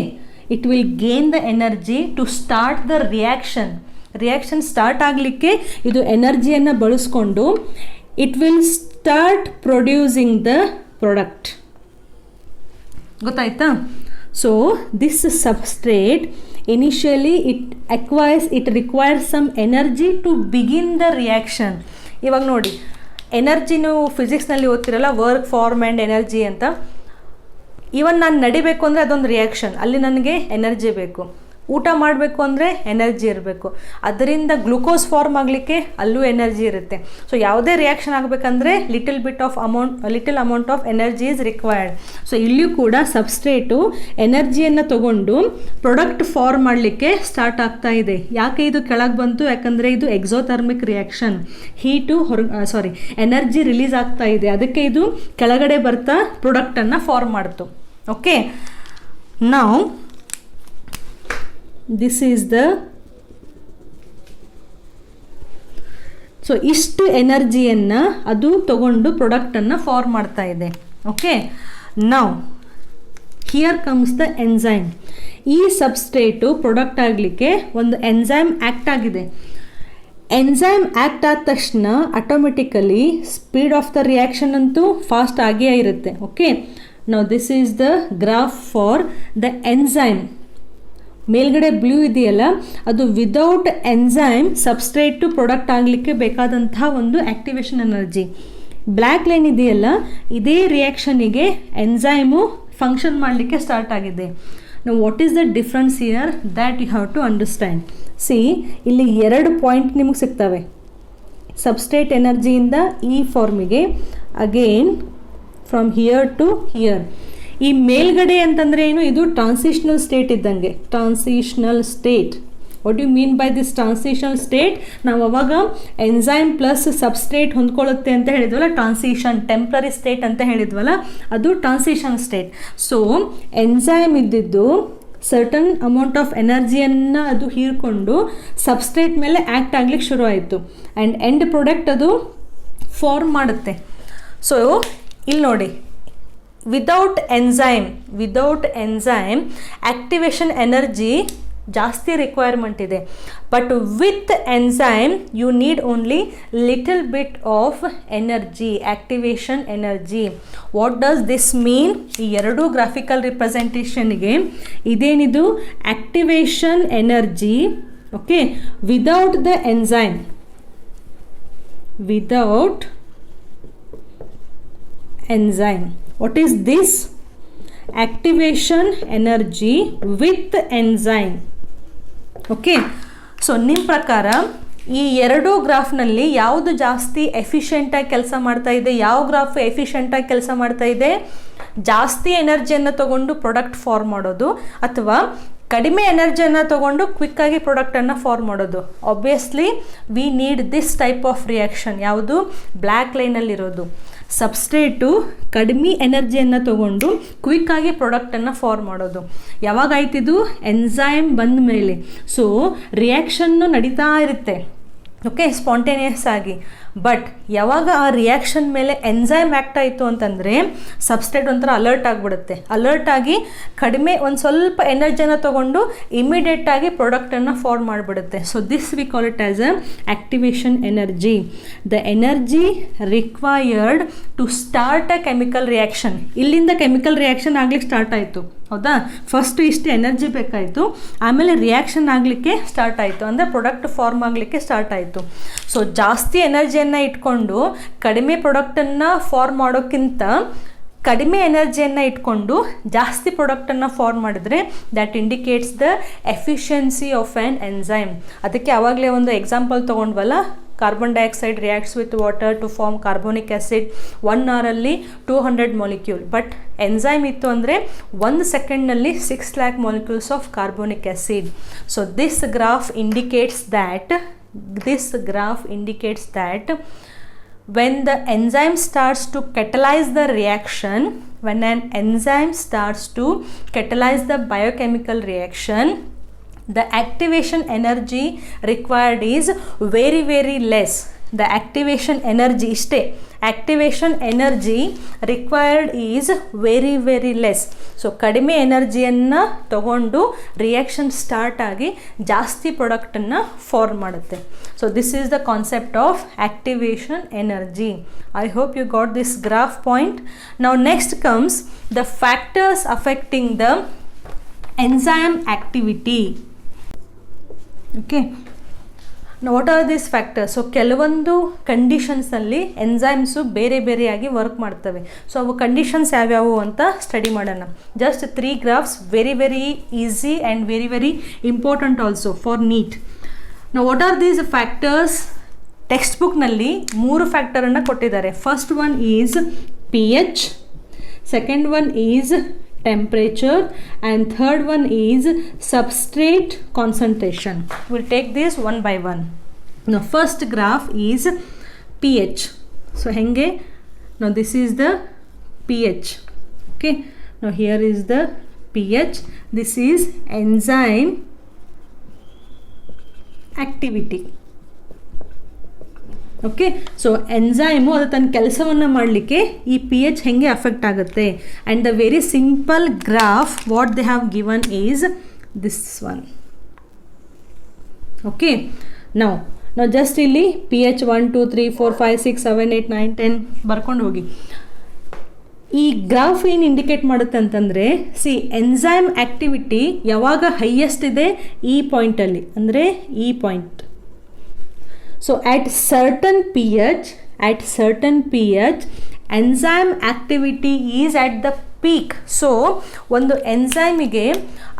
it will gain the energy to start the reaction start ಆಗಲಿಕ್ಕೆ ಇದು ಎನರ್ಜಿಯನ್ನು ಬಳಸ್ಕೊಂಡು it will start producing the product. ಗೊತ್ತಾಯ್ತಾ? So this substrate initially it requires some energy to begin the reaction. ಇವಾಗ ನೋಡಿ, ಎನರ್ಜಿನೂ ಫಿಸಿಕ್ಸ್ನಲ್ಲಿ ಓದ್ತಿರಲ್ಲ, ವರ್ಕ್, ಫಾರ್ಮ್ ಆ್ಯಂಡ್ ಎನರ್ಜಿ ಅಂತ. ಈವನ್ ನಾನು ನಡಿಬೇಕು ಅಂದರೆ ಅದೊಂದು ರಿಯಾಕ್ಷನ್, ಅಲ್ಲಿ ನನಗೆ ಎನರ್ಜಿ ಬೇಕು. ಊಟ ಮಾಡಬೇಕು ಅಂದರೆ ಎನರ್ಜಿ ಇರಬೇಕು. ಅದರಿಂದ ಗ್ಲೂಕೋಸ್ ಫಾರ್ಮ್ ಆಗಲಿಕ್ಕೆ ಅಲ್ಲೂ ಎನರ್ಜಿ ಇರುತ್ತೆ. ಸೊ ಯಾವುದೇ ರಿಯಾಕ್ಷನ್ ಆಗಬೇಕಂದ್ರೆ little amount of energy is required. So ಇಲ್ಲಿಯೂ ಕೂಡ ಸಬ್ಸ್ಟ್ರೇಟು ಎನರ್ಜಿಯನ್ನು ತಗೊಂಡು ಪ್ರಾಡಕ್ಟ್ ಫಾರ್ಮ್ ಮಾಡಲಿಕ್ಕೆ ಸ್ಟಾರ್ಟ್ ಆಗ್ತಾ ಇದೆ. ಯಾಕೆ ಇದು ಕೆಳಗೆ ಬಂತು? ಯಾಕಂದರೆ ಇದು ಎಕ್ಸೋಥರ್ಮಿಕ್ ರಿಯಾಕ್ಷನ್, ಎನರ್ಜಿ ರಿಲೀಸ್ ಆಗ್ತಾ ಇದೆ, ಅದಕ್ಕೆ ಇದು ಕೆಳಗಡೆ ಬರ್ತಾ ಪ್ರಾಡಕ್ಟನ್ನು ಫಾರ್ಮ್ ಮಾಡ್ತು. ಓಕೆ, ನಾವು ದಿಸ್ ಈಸ್ ದ, ಸೊ ಇಷ್ಟು ಎನರ್ಜಿಯನ್ನು ಅದು ತಗೊಂಡು ಪ್ರಾಡಕ್ಟನ್ನು ಫಾರ್ಮ್ ಮಾಡ್ತಾ ಇದೆ. ಓಕೆ, ನಾವು ಹಿಯರ್ ಕಮ್ಸ್ ದ ಎನ್ಸೈಮ್. ಈ ಸಬ್ಸ್ಟ್ರೇಟು ಪ್ರಾಡಕ್ಟ್ ಆಗಲಿಕ್ಕೆ ಒಂದು ಎನ್ಸೈಮ್ ಆ್ಯಕ್ಟ್ ಆಗಿದೆ. ಎನ್ಸೈಮ್ ಆ್ಯಕ್ಟ್ ಆದ ತಕ್ಷಣ automatically speed of the reaction ಅಂತೂ ಫಾಸ್ಟ್ ಆಗೇ ಇರುತ್ತೆ. ಓಕೆ, ನಾವು this is the graph for the enzyme. ಮೇಲ್ಗಡೆ ಬ್ಲೂ ಇದೆಯಲ್ಲ, ಅದು without enzyme substrate to product ಆಗಲಿಕ್ಕೆ ಬೇಕಾದಂತಹ ಒಂದು ಆ್ಯಕ್ಟಿವೇಷನ್ ಎನರ್ಜಿ. ಬ್ಲ್ಯಾಕ್ ಲೈನ್ ಇದೆಯಲ್ಲ, ಇದೇ ರಿಯಾಕ್ಷನಿಗೆ ಎನ್ಸೈಮು ಫಂಕ್ಷನ್ ಮಾಡಲಿಕ್ಕೆ ಸ್ಟಾರ್ಟ್ ಆಗಿದೆ. ನಾವು what is the difference here? That you have to understand. See, ಇಲ್ಲಿ 2 ಪಾಯಿಂಟ್ ನಿಮಗೆ ಸಿಗ್ತವೆ. ಸಬ್ಸ್ಟ್ರೇಟ್ ಎನರ್ಜಿಯಿಂದ ಈ ಫಾರ್ಮಿಗೆ, again from here to here. ಈ ಮೇಲ್ಗಡೆ ಅಂತಂದರೆ ಏನು? ಇದು ಟ್ರಾನ್ಸಿಷನಲ್ ಸ್ಟೇಟ್ ಇದ್ದಂಗೆ. Transitional state, what you mean by this transitional state? ನಾವು ಅವಾಗ ಎನ್ಸೈಮ್ ಪ್ಲಸ್ ಸಬ್ಸ್ಟ್ರೇಟ್ ಹೊಂದ್ಕೊಳ್ಳುತ್ತೆ ಅಂತ ಹೇಳಿದ್ವಲ್ಲ, ಟ್ರಾನ್ಸಿಷನ್, ಟೆಂಪ್ರರಿ ಸ್ಟೇಟ್ ಅಂತ ಹೇಳಿದ್ವಲ್ಲ, ಅದು ಟ್ರಾನ್ಸಿಷನ್ ಸ್ಟೇಟ್. ಸೊ ಎನ್ಸೈಮ್ ಇದ್ದಿದ್ದು ಸರ್ಟನ್ ಅಮೌಂಟ್ ಆಫ್ ಎನರ್ಜಿಯನ್ನು ಅದು ಹೀರ್ಕೊಂಡು ಸಬ್ಸ್ಟ್ರೇಟ್ ಮೇಲೆ ಆ್ಯಕ್ಟ್ ಆಗ್ಲಿಕ್ಕೆ ಶುರು ಆಯಿತು ಆ್ಯಂಡ್ ಎಂಡ್ ಪ್ರಾಡಕ್ಟ್ ಅದು ಫಾರ್ಮ್ ಮಾಡುತ್ತೆ. ಸೊ ಇಲ್ಲಿ ನೋಡಿ, ವಿದೌಟ್ ಎನ್ಸೈಮ್ ಆ್ಯಕ್ಟಿವೇಷನ್ ಎನರ್ಜಿ ಜಾಸ್ತಿ ರಿಕ್ವೈರ್ಮೆಂಟ್ ಇದೆ. But with enzyme you need only little bit of energy, activation energy. What does this mean? ಈ ಎರಡೂ ಗ್ರಾಫಿಕಲ್ ರಿಪ್ರೆಸೆಂಟೇಷನ್ಗೆ ಇದೇನಿದು activation energy. Okay, without the enzyme, without enzyme. What is this? Activation energy with enzyme. Okay, so ನಿಮ್ಮ ಪ್ರಕಾರ ಈ ಎರಡೂ ಗ್ರಾಫ್ನಲ್ಲಿ ಯಾವುದು ಜಾಸ್ತಿ ಎಫಿಷಿಯೆಂಟಾಗಿ ಕೆಲಸ ಮಾಡ್ತಾ ಇದೆ, ಯಾವ ಗ್ರಾಫ್ ಎಫಿಷಿಯೆಂಟಾಗಿ ಕೆಲಸ ಮಾಡ್ತಾ ಇದೆ? ಜಾಸ್ತಿ ಎನರ್ಜಿಯನ್ನು ತಗೊಂಡು ಪ್ರಾಡಕ್ಟ್ ಫಾರ್ಮ್ ಮಾಡೋದು ಅಥವಾ ಕಡಿಮೆ ಎನರ್ಜಿಯನ್ನು ತಗೊಂಡು ಕ್ವಿಕ್ಕಾಗಿ ಪ್ರಾಡಕ್ಟನ್ನು ಫಾರ್ಮ್ ಮಾಡೋದು? Obviously we need this type of reaction. ಯಾವುದು? ಬ್ಲ್ಯಾಕ್ ಲೈನಲ್ಲಿರೋದು ಸಬ್ಸ್ಟ್ರೇಟು ಕಡಿಮೆ ಎನರ್ಜಿಯನ್ನು ತಗೊಂಡು ಕ್ವಿಕ್ಕಾಗಿ ಪ್ರಾಡಕ್ಟನ್ನು ಫಾರ್ಮ್ ಮಾಡೋದು. ಯಾವಾಗ ಆಯ್ತಿದು? ಎನ್ಸೈಮ್ ಬಂದ ಮೇಲೆ. ಸೊ ರಿಯಾಕ್ಷನ್ನು ನಡೀತಾ ಇರುತ್ತೆ, ಓಕೆ, ಸ್ಪಾಂಟೇನಿಯಸ್ ಆಗಿ. ಬಟ್ ಯಾವಾಗ ಆ ರಿಯಾಕ್ಷನ್ ಮೇಲೆ ಎನ್ಸೈಮ್ ಆ್ಯಕ್ಟ್ ಆಯಿತು ಅಂತಂದರೆ ಸಬ್ಸ್ಟ್ರೇಟ್ ಒಂಥರ ಅಲರ್ಟ್ ಆಗಿಬಿಡುತ್ತೆ. ಅಲರ್ಟ್ ಆಗಿ ಕಡಿಮೆ ಒಂದು ಸ್ವಲ್ಪ ಎನರ್ಜಿನ ತೊಗೊಂಡು ಇಮಿಡಿಯೇಟಾಗಿ ಪ್ರಾಡಕ್ಟನ್ನು ಫಾರ್ಮ್ ಮಾಡಿಬಿಡುತ್ತೆ. So this V call it as a activation energy. The energy required to start a chemical reaction. ಇಲ್ಲಿಂದ ಕೆಮಿಕಲ್ ರಿಯಾಕ್ಷನ್ ಆಗಲಿಕ್ಕೆ ಸ್ಟಾರ್ಟ್ ಆಯಿತು, ಹೌದಾ? ಫಸ್ಟ್ ಇಷ್ಟು ಎನರ್ಜಿ ಬೇಕಾಯಿತು, ಆಮೇಲೆ ರಿಯಾಕ್ಷನ್ ಆಗಲಿಕ್ಕೆ ಸ್ಟಾರ್ಟ್ ಆಯಿತು, ಅಂದರೆ ಪ್ರಾಡಕ್ಟ್ ಫಾರ್ಮ್ ಆಗಲಿಕ್ಕೆ ಸ್ಟಾರ್ಟ್ ಆಯಿತು. ಸೊ ಜಾಸ್ತಿ ಎನರ್ಜಿಯನ್ನು ಇಟ್ಕೊಂಡು ಕಡಿಮೆ ಪ್ರಾಡಕ್ಟನ್ನು ಫಾರ್ಮ್ ಮಾಡೋಕ್ಕಿಂತ ಕಡಿಮೆ ಎನರ್ಜಿಯನ್ನು ಇಟ್ಕೊಂಡು ಜಾಸ್ತಿ ಪ್ರಾಡಕ್ಟನ್ನು ಫಾರ್ಮ್ ಮಾಡಿದರೆ that indicates the efficiency of an enzyme. ಅದಕ್ಕೆ ಆವಾಗಲೇ ಒಂದು ಎಕ್ಸಾಂಪಲ್ ತೊಗೊಂಡ್ವಲ್ಲ, carbon dioxide reacts with water to form carbonic acid 1 ಅವರಲ್ಲಿ 200 ಮಾಲಿಕ್ಯೂಲ್. ಬಟ್ ಎನ್ಸೈಮ್ ಇತ್ತು ಅಂದರೆ 1 ಸೆಕೆಂಡ್ನಲ್ಲಿ 6 lakh molecules of carbonic acid. So this graph indicates that when the enzyme starts to catalyze the reaction, when an enzyme starts to catalyze the biochemical reaction, the activation energy required is very, very less. The activation energy ishte, activation energy required is very, very less. So ಕಡಿಮೆ ಎನರ್ಜಿಯನ್ನು ತಗೊಂಡು reaction start ಆಗಿ ಜಾಸ್ತಿ ಪ್ರಾಡಕ್ಟನ್ನು form ಮಾಡುತ್ತೆ. So this is the concept of activation energy. I hope you got this graph point. Now next comes the factors affecting the enzyme activity. Okay, now what are these factors? So ಕೆಲವೊಂದು ಕಂಡೀಷನ್ಸಲ್ಲಿ enzymes ಬೇರೆ ಬೇರೆಯಾಗಿ work ಮಾಡ್ತವೆ. So ಅವು conditions ಯಾವ್ಯಾವು ಅಂತ study ಮಾಡೋಣ. Just 3 graphs, very very easy and very very important also for NEET. ನಾವು what are these factors? Text ಬುಕ್ನಲ್ಲಿ 3 ಫ್ಯಾಕ್ಟರನ್ನು ಕೊಟ್ಟಿದ್ದಾರೆ. First one is pH, second one is temperature, and third one is substrate concentration. We'll take this one by one. Now first graph is pH. So henge, now this is the pH. Okay, now here is the pH. This is enzyme activity. Okay, so enzyme ಅದು ತನ್ನ ಕೆಲಸವನ್ನು ಮಾಡಲಿಕ್ಕೆ ಈ P H ಹೇಗೆ affect ಆಗುತ್ತೆ. And the very simple graph what they have given is this one. Okay, ನಾವು just ಇಲ್ಲಿ P H 1 2 3 4 5 6 7 8 9 10 ಬರ್ಕೊಂಡು ಹೋಗಿ. ಈ ಗ್ರಾಫ್ ಏನು ಇಂಡಿಕೇಟ್ ಮಾಡುತ್ತೆ ಅಂತಂದರೆ, ಸಿ ಎನ್ಸೈಮ್ ಆ್ಯಕ್ಟಿವಿಟಿ ಯಾವಾಗ ಹೈಯೆಸ್ಟ್ ಇದೆ ಈ ಪಾಯಿಂಟಲ್ಲಿ, ಅಂದರೆ ಈ point. So at certain pH, enzyme activity is at the peak. So ಒಂದು ಎನ್ಸೈಮಿಗೆ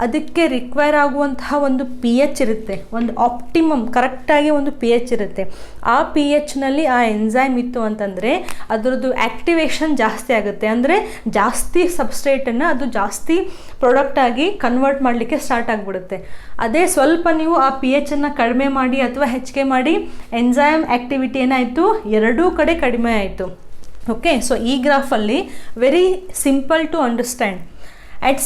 ಅದಕ್ಕೆ ರಿಕ್ವೈರ್ ಆಗುವಂತಹ ಒಂದು ಪಿ ಎಚ್ ಇರುತ್ತೆ, ಒಂದು ಆಪ್ಟಿಮಮ್ ಕರೆಕ್ಟಾಗಿ ಒಂದು ಪಿ ಎಚ್ ಇರುತ್ತೆ. ಆ ಪಿ ಎಚ್ನಲ್ಲಿ ಆ ಎನ್ಸೈಮ್ ಇತ್ತು ಅಂತಂದರೆ ಅದರದ್ದು ಆ್ಯಕ್ಟಿವೇಶನ್ ಜಾಸ್ತಿ ಆಗುತ್ತೆ, ಅಂದರೆ ಜಾಸ್ತಿ ಸಬ್ಸ್ಟ್ರೇಟನ್ನು ಅದು ಜಾಸ್ತಿ ಪ್ರಾಡಕ್ಟಾಗಿ ಕನ್ವರ್ಟ್ ಮಾಡಲಿಕ್ಕೆ ಸ್ಟಾರ್ಟ್ ಆಗಿಬಿಡುತ್ತೆ. ಅದೇ ಸ್ವಲ್ಪ ನೀವು ಆ ಪಿ ಎಚನ್ನು ಕಡಿಮೆ ಮಾಡಿ ಅಥವಾ ಹೆಚ್ಚಿಗೆ ಮಾಡಿ ಎನ್ಸೈಮ್ ಆ್ಯಕ್ಟಿವಿಟಿ ಏನಾಯಿತು, ಎರಡೂ ಕಡೆ ಕಡಿಮೆ ಆಯಿತು. ಓಕೆ, ಸೊ ಈ ಗ್ರಾಫಲ್ಲಿ very simple to understand. at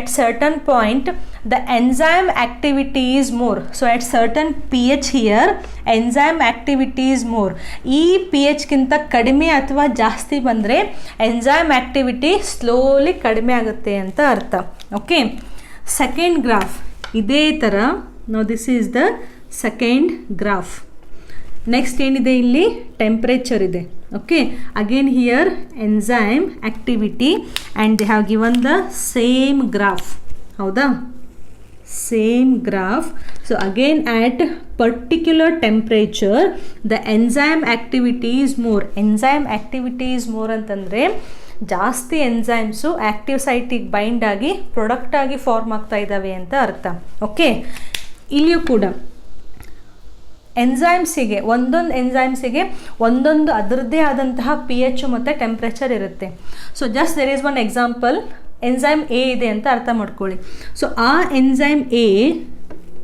certain point the enzyme activity is more. So at certain pH here enzyme activity is more. ಈ pH ಗಿಂತ ಕಡಿಮೆ ಅಥವಾ ಜಾಸ್ತಿ ಬಂದರೆ enzyme activity ಸ್ಲೋಲಿ ಕಡಿಮೆ ಆಗುತ್ತೆ ಅಂತ ಅರ್ಥ. ಓಕೆ, ಸೆಕೆಂಡ್ ಗ್ರಾಫ್ ಇದೇ ಥರ. ನಾವು this is the second graph. Next ಏನಿದೆ ಇಲ್ಲಿ, ಟೆಂಪ್ರೇಚರ್ ಇದೆ. Okay, again here enzyme activity and they have given the same graph. ಹೌದಾ, same graph. So again at particular temperature the enzyme activity is more. Enzyme activity is more ಅಂತಂದರೆ ಜಾಸ್ತಿ enzymes active ಸೈಟಿಗೆ bind ಆಗಿ ಪ್ರಾಡಕ್ಟಾಗಿ form ಆಗ್ತಾ ಇದ್ದಾವೆ ಅಂತ ಅರ್ಥ. Okay, ಇಲ್ಲಿಯೂ ಕೂಡ ಎಂಜೈಮ್ಸಿಗೆ ಒಂದೊಂದು ಎಂಜೈಮ್ಸಿಗೆ ಒಂದೊಂದು ಅದರದ್ದೇ ಆದಂತಹ pH ಮತ್ತು ಟೆಂಪ್ರೇಚರ್ ಇರುತ್ತೆ. So just there is one example, enzyme A ಇದೆ ಅಂತ ಅರ್ಥ ಮಾಡ್ಕೊಳ್ಳಿ. ಸೊ ಆ ಎಂಜೈಮ್ ಎ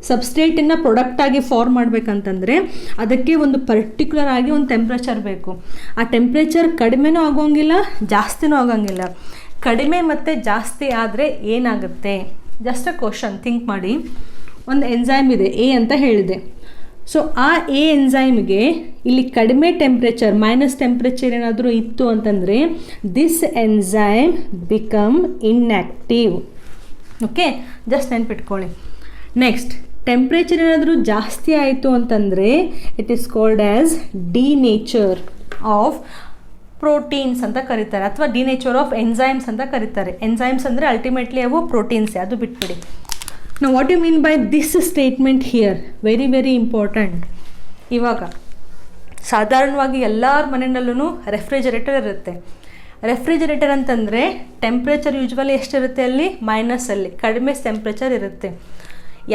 ಸಬ್ಸ್ಟ್ರೇಟನ್ನು ಪ್ರಾಡಕ್ಟಾಗಿ ಫಾರ್ಮ್ ಮಾಡಬೇಕಂತಂದರೆ ಅದಕ್ಕೆ ಒಂದು ಪರ್ಟಿಕ್ಯುಲರ್ ಆಗಿ ಒಂದು ಟೆಂಪ್ರೇಚರ್ ಬೇಕು. ಆ ಟೆಂಪ್ರೇಚರ್ ಕಡಿಮೆನೂ ಆಗೋಂಗಿಲ್ಲ, ಜಾಸ್ತಿನೂ ಆಗೋಂಗಿಲ್ಲ. ಕಡಿಮೆ ಮತ್ತು ಜಾಸ್ತಿ ಆದರೆ ಏನಾಗುತ್ತೆ? ಜಸ್ಟ್ ಅ ಕ್ವಶನ್, ಥಿಂಕ್ ಮಾಡಿ. ಒಂದು ಎಂಜೈಮ್ ಇದೆ ಎ ಅಂತ ಹೇಳಿದೆ. ಸೊ ಆ ಎ ಎಂಜೈಮ್ಗೆ ಇಲ್ಲಿ ಕಡಿಮೆ ಟೆಂಪ್ರೇಚರ್, ಮೈನಸ್ ಟೆಂಪ್ರೇಚರ್ ಏನಾದರೂ ಇತ್ತು ಅಂತಂದರೆ this enzyme become inactive. Okay, just ನೆನ್ಪಿಟ್ಕೊಳ್ಳಿ. ನೆಕ್ಸ್ಟ್, ಟೆಂಪ್ರೇಚರ್ ಏನಾದರೂ ಜಾಸ್ತಿ ಆಯಿತು ಅಂತಂದರೆ it is called as denature of proteins ಅಂತ ಕರೀತಾರೆ, ಅಥವಾ ಡಿನೇಚರ್ ಆಫ್ ಎಂಜೈಮ್ಸ್ ಅಂತ ಕರೀತಾರೆ. ಎಂಜೈಮ್ಸ್ ಅಂದರೆ ಅಲ್ಟಿಮೇಟ್ಲಿ ಅವು ಪ್ರೋಟೀನ್ಸೇ, ಅದು ಬಿಟ್ಬಿಡಿ. Now what do you mean by this statement here? Very very important. ಇವಾಗ ಸಾಧಾರಣವಾಗಿ ಎಲ್ಲರ ಮನೆಯಲ್ಲೂ ರೆಫ್ರಿಜರೇಟರ್ ಇರುತ್ತೆ. ರೆಫ್ರಿಜರೇಟರ್ ಅಂತಂದರೆ ಟೆಂಪ್ರೇಚರ್ ಯೂಶ್ವಲಿ ಎಷ್ಟಿರುತ್ತೆ ಅಲ್ಲಿ? ಮೈನಸಲ್ಲಿ, ಕಡಿಮೆ ಟೆಂಪ್ರೇಚರ್ ಇರುತ್ತೆ.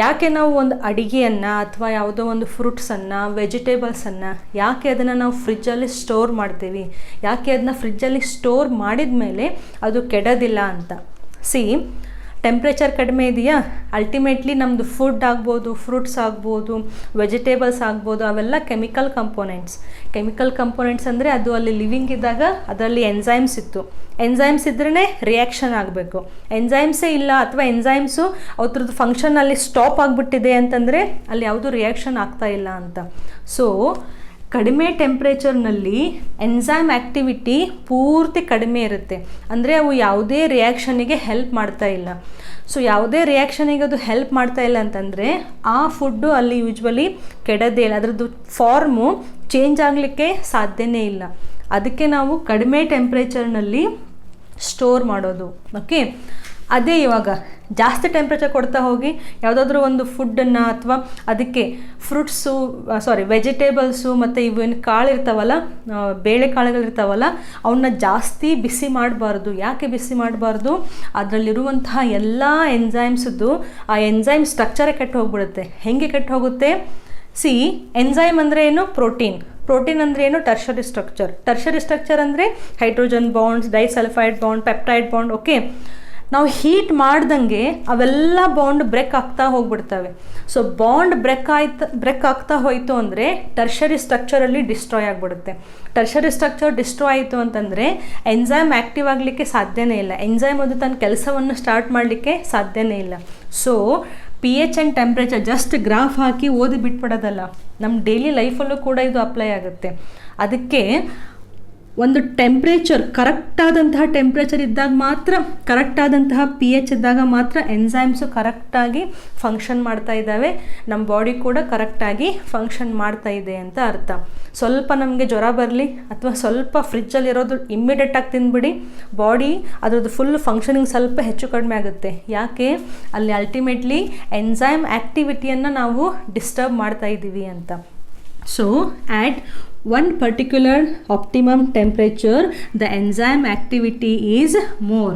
ಯಾಕೆ ನಾವು ಒಂದು ಅಡುಗೆಯನ್ನು ಅಥವಾ ಯಾವುದೋ ಒಂದು ಫ್ರೂಟ್ಸನ್ನು, ವೆಜಿಟೇಬಲ್ಸನ್ನು ಯಾಕೆ ಅದನ್ನು ನಾವು ಫ್ರಿಜ್ಜಲ್ಲಿ ಸ್ಟೋರ್ ಮಾಡ್ತೀವಿ? ಯಾಕೆ ಅದನ್ನ ಫ್ರಿಜ್ಜಲ್ಲಿ ಸ್ಟೋರ್ ಮಾಡಿದ ಮೇಲೆ ಅದು ಕೆಡೋದಿಲ್ಲ ಅಂತ? ಸಿ, ಟೆಂಪ್ರೇಚರ್ ಕಡಿಮೆ ಇದೆಯಾ, ಅಲ್ಟಿಮೇಟ್ಲಿ ನಮ್ಮದು ಫುಡ್ ಆಗ್ಬೋದು, ಫ್ರೂಟ್ಸ್ ಆಗ್ಬೋದು, ವೆಜಿಟೇಬಲ್ಸ್ ಆಗ್ಬೋದು, ಅವೆಲ್ಲ ಕೆಮಿಕಲ್ ಕಂಪೋನೆಂಟ್ಸ್. ಕೆಮಿಕಲ್ ಕಂಪೋನೆಂಟ್ಸ್ ಅಂದರೆ ಅದು ಅಲ್ಲಿ ಲಿವಿಂಗ್ ಇದ್ದಾಗ ಅದರಲ್ಲಿ ಎಂಜೈಮ್ಸ್ ಇತ್ತು. ಎಂಜೈಮ್ಸ್ ಇದ್ರೇ ರಿಯಾಕ್ಷನ್ ಆಗಬೇಕು. ಎಂಜೈಮ್ಸೇ ಇಲ್ಲ ಅಥವಾ ಎಂಜೈಮ್ಸು ಅದ್ರದ್ದು ಫಂಕ್ಷನಲ್ಲಿ ಸ್ಟಾಪ್ ಆಗಿಬಿಟ್ಟಿದೆ ಅಂತಂದರೆ ಅಲ್ಲಿ ಯಾವುದೂ ರಿಯಾಕ್ಷನ್ ಆಗ್ತಾ ಇಲ್ಲ ಅಂತ. ಸೊ ಕಡಿಮೆ ಟೆಂಪ್ರೇಚರ್ನಲ್ಲಿ ಎಂಜೈಮ್ ಆ್ಯಕ್ಟಿವಿಟಿ ಪೂರ್ತಿ ಕಡಿಮೆ ಇರುತ್ತೆ. ಅಂದರೆ ಅವು ಯಾವುದೇ ರಿಯಾಕ್ಷನಿಗೆ ಹೆಲ್ಪ್ ಮಾಡ್ತಾ ಇಲ್ಲ. ಸೊ ಯಾವುದೇ ರಿಯಾಕ್ಷನಿಗೆ ಅದು ಹೆಲ್ಪ್ ಮಾಡ್ತಾ ಇಲ್ಲ ಅಂತಂದರೆ ಆ ಫುಡ್ಡು ಅಲ್ಲಿ ಯೂಶ್ವಲಿ ಕೆಡೋದೇ ಇಲ್ಲ, ಅದರದ್ದು ಫಾರ್ಮು ಚೇಂಜ್ ಆಗಲಿಕ್ಕೆ ಸಾಧ್ಯನೇ ಇಲ್ಲ. ಅದಕ್ಕೆ ನಾವು ಕಡಿಮೆ ಟೆಂಪ್ರೇಚರ್ನಲ್ಲಿ ಸ್ಟೋರ್ ಮಾಡೋದು. ಓಕೆ, ಅದೇ ಇವಾಗ ಜಾಸ್ತಿ ಟೆಂಪ್ರೇಚರ್ ಕೊಡ್ತಾ ಹೋಗಿ ಯಾವುದಾದ್ರೂ ಒಂದು ಫುಡ್ಡನ್ನು ಅಥವಾ ಅದಕ್ಕೆ ಫ್ರೂಟ್ಸು ವೆಜಿಟೇಬಲ್ಸು ಮತ್ತು ಇವೇನು ಕಾಳು ಇರ್ತಾವಲ್ಲ, ಬೇಳೆ ಕಾಳುಗಳಿರ್ತಾವಲ್ಲ, ಅವನ್ನ ಜಾಸ್ತಿ ಬಿಸಿ ಮಾಡಬಾರ್ದು. ಯಾಕೆ ಬಿಸಿ ಮಾಡಬಾರ್ದು? ಅದರಲ್ಲಿರುವಂತಹ ಎಲ್ಲ ಎಂಜೈಮ್ಸದ್ದು ಆ ಎಂಜೈಮ್ ಸ್ಟ್ರಕ್ಚರೇ ಕೆಟ್ಟು ಹೋಗ್ಬಿಡುತ್ತೆ. ಹೇಗೆ ಕೆಟ್ಟು ಹೋಗುತ್ತೆ? ಸಿ, ಎಂಜೈಮ್ ಅಂದರೆ ಏನು? ಪ್ರೋಟೀನ್. ಪ್ರೋಟೀನ್ ಅಂದರೆ ಏನು? Tertiary structure. ಟರ್ಷರಿ ಸ್ಟ್ರಕ್ಚರ್ ಅಂದರೆ hydrogen bonds, disulphide bond, peptide bond. Okay, ನಾವು ಹೀಟ್ ಮಾಡ್ದಂಗೆ ಅವೆಲ್ಲ ಬಾಂಡ್ ಬ್ರೇಕ್ ಆಗ್ತಾ ಹೋಗ್ಬಿಡ್ತವೆ. ಸೊ ಬಾಂಡ್ ಬ್ರೇಕ್ ಆಗ್ತಾ ಹೋಯಿತು ಅಂದರೆ ಟರ್ಷರಿ ಸ್ಟ್ರಕ್ಚರಲ್ಲಿ ಡಿಸ್ಟ್ರಾಯ್ ಆಗಿಬಿಡುತ್ತೆ. ಟರ್ಷರಿ ಸ್ಟ್ರಕ್ಚರ್ ಡಿಸ್ಟ್ರಾಯ್ ಆಯಿತು ಅಂತಂದರೆ ಎಂಜೈಮ್ ಆ್ಯಕ್ಟಿವ್ ಆಗಲಿಕ್ಕೆ ಸಾಧ್ಯನೇ ಇಲ್ಲ. ಎಂಜೈಮ್ ಅದು ತನ್ನ ಕೆಲಸವನ್ನು ಸ್ಟಾರ್ಟ್ ಮಾಡಲಿಕ್ಕೆ ಸಾಧ್ಯನೇ ಇಲ್ಲ. So pH and temperature just graph ಹಾಕಿ ಓದಿ ಬಿಟ್ಬಿಡೋದಲ್ಲ, ನಮ್ಮ ಡೈಲಿ ಲೈಫಲ್ಲೂ ಕೂಡ ಇದು ಅಪ್ಲೈ ಆಗುತ್ತೆ. ಅದಕ್ಕೆ ಒಂದು ಟೆಂಪ್ರೇಚರ್, ಕರೆಕ್ಟಾದಂತಹ ಟೆಂಪ್ರೇಚರ್ ಇದ್ದಾಗ ಮಾತ್ರ, ಕರೆಕ್ಟಾದಂತಹ pH ಇದ್ದಾಗ ಮಾತ್ರ ಎಂಜೈಮ್ಸು ಕರೆಕ್ಟಾಗಿ ಫಂಕ್ಷನ್ ಮಾಡ್ತಾ ಇದ್ದಾವೆ, ನಮ್ಮ ಬಾಡಿ ಕೂಡ ಕರೆಕ್ಟಾಗಿ ಫಂಕ್ಷನ್ ಮಾಡ್ತಾ ಇದೆ ಅಂತ ಅರ್ಥ. ಸ್ವಲ್ಪ ನಮಗೆ ಜ್ವರ ಬರಲಿ ಅಥವಾ ಸ್ವಲ್ಪ ಫ್ರಿಜ್ಜಲ್ಲಿರೋದು ಇಮ್ಮಿಡಿಯೇಟಾಗಿ ತಿಂದ್ಬಿಡಿ, ಬಾಡಿ ಅದರದ್ದು ಫುಲ್ ಫಂಕ್ಷನಿಂಗ್ ಸ್ವಲ್ಪ ಹೆಚ್ಚು ಕಡಿಮೆ ಆಗುತ್ತೆ. ಯಾಕೆ? ಅಲ್ಲಿ ಅಲ್ಟಿಮೇಟ್ಲಿ ಎಂಜೈಮ್ ಆ್ಯಕ್ಟಿವಿಟಿಯನ್ನು ನಾವು ಡಿಸ್ಟರ್ಬ್ ಮಾಡ್ತಾ ಇದ್ದೀವಿ ಅಂತ. So at one particular optimum temperature the enzyme activity is more.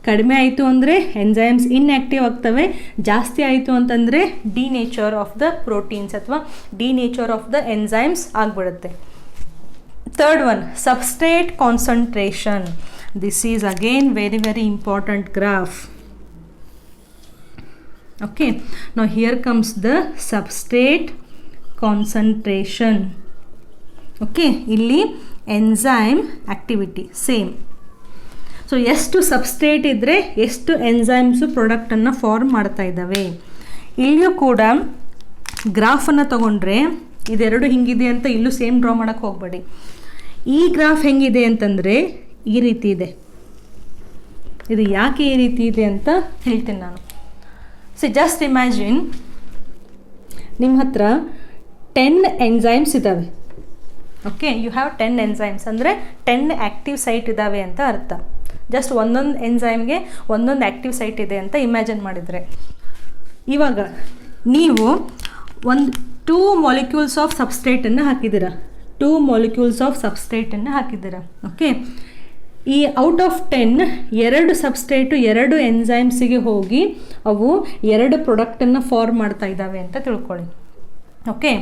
ಕಡಿಮೆ ಆಯಿತು ಅಂದರೆ ಎಂಜೈಮ್ಸ್ ಇನ್ಆ್ಯಕ್ಟಿವ್ ಆಗ್ತವೆ, ಜಾಸ್ತಿ ಆಯಿತು ಅಂತಂದರೆ ಡಿನೇಚರ್ ಆಫ್ ದ ಪ್ರೋಟೀನ್ಸ್ ಅಥವಾ ಡಿನೇಚರ್ ಆಫ್ ದ ಎಂಜೈಮ್ಸ್ ಆಗಿಬಿಡುತ್ತೆ. Third one, substrate concentration. This is again very very important graph. Okay, now here comes the substrate concentration. Okay, ಇಲ್ಲಿ ಎಂಜೈಮ್ ಆ್ಯಕ್ಟಿವಿಟಿ ಸೇಮ್. ಸೊ ಎಷ್ಟು substrate ಇದ್ದರೆ ಎಷ್ಟು enzymes ಪ್ರಾಡಕ್ಟನ್ನು form ಮಾಡ್ತಾ ಇದ್ದಾವೆ. ಇಲ್ಲಿಯೂ ಕೂಡ ಗ್ರಾಫನ್ನು ತೊಗೊಂಡ್ರೆ ಇದೆರಡು ಹಿಂಗಿದೆ ಅಂತ ಇಲ್ಲೂ ಸೇಮ್ ಡ್ರಾ ಮಾಡೋಕ್ಕೆ ಹೋಗಬೇಡಿ. ಈ ಗ್ರಾಫ್ ಹೆಂಗಿದೆ ಅಂತಂದರೆ ಈ ರೀತಿ ಇದೆ. ಇದು ಯಾಕೆ ಈ ರೀತಿ ಇದೆ ಅಂತ ಹೇಳ್ತೀನಿ ನಾನು. ಸೊ ಜಸ್ಟ್ ಇಮ್ಯಾಜಿನ್, ನಿಮ್ಮ ಹತ್ರ 10 ಎಂಜೈಮ್ಸ್ ಇದ್ದಾವೆ. ಓಕೆ, ಯು ಹ್ಯಾವ್ 10 ಎಂಜೈಮ್ಸ್ ಅಂದರೆ 10 ಆ್ಯಕ್ಟಿವ್ ಸೈಟ್ ಇದ್ದಾವೆ ಅಂತ ಅರ್ಥ. ಜಸ್ಟ್ ಒಂದೊಂದು ಎಂಜೈಮ್ಗೆ ಒಂದೊಂದು ಆ್ಯಕ್ಟಿವ್ ಸೈಟ್ ಇದೆ ಅಂತ ಇಮ್ಯಾಜಿನ್ ಮಾಡಿದರೆ, ಇವಾಗ ನೀವು ಒಂದು 2 ಮಾಲಿಕ್ಯೂಲ್ಸ್ ಆಫ್ ಸಬ್ಸ್ಟ್ರೇಟನ್ನು ಹಾಕಿದ್ದೀರಾ. 2 ಮಾಲಿಕ್ಯೂಲ್ಸ್ ಆಫ್ ಸಬ್ಸ್ಟ್ರೇಟನ್ನು ಹಾಕಿದ್ದೀರಾ. ಓಕೆ, ಈ ಔಟ್ ಆಫ್ 10 2 ಸಬ್ಸ್ಟ್ರೇಟು 2 ಎಂಜೈಮ್ಸಿಗೆ ಹೋಗಿ ಅವು 2 ಪ್ರಾಡಕ್ಟನ್ನು ಫಾರ್ಮ್ ಮಾಡ್ತಾ ಇದ್ದಾವೆ ಅಂತ ತಿಳ್ಕೊಳ್ಳಿ. Okay,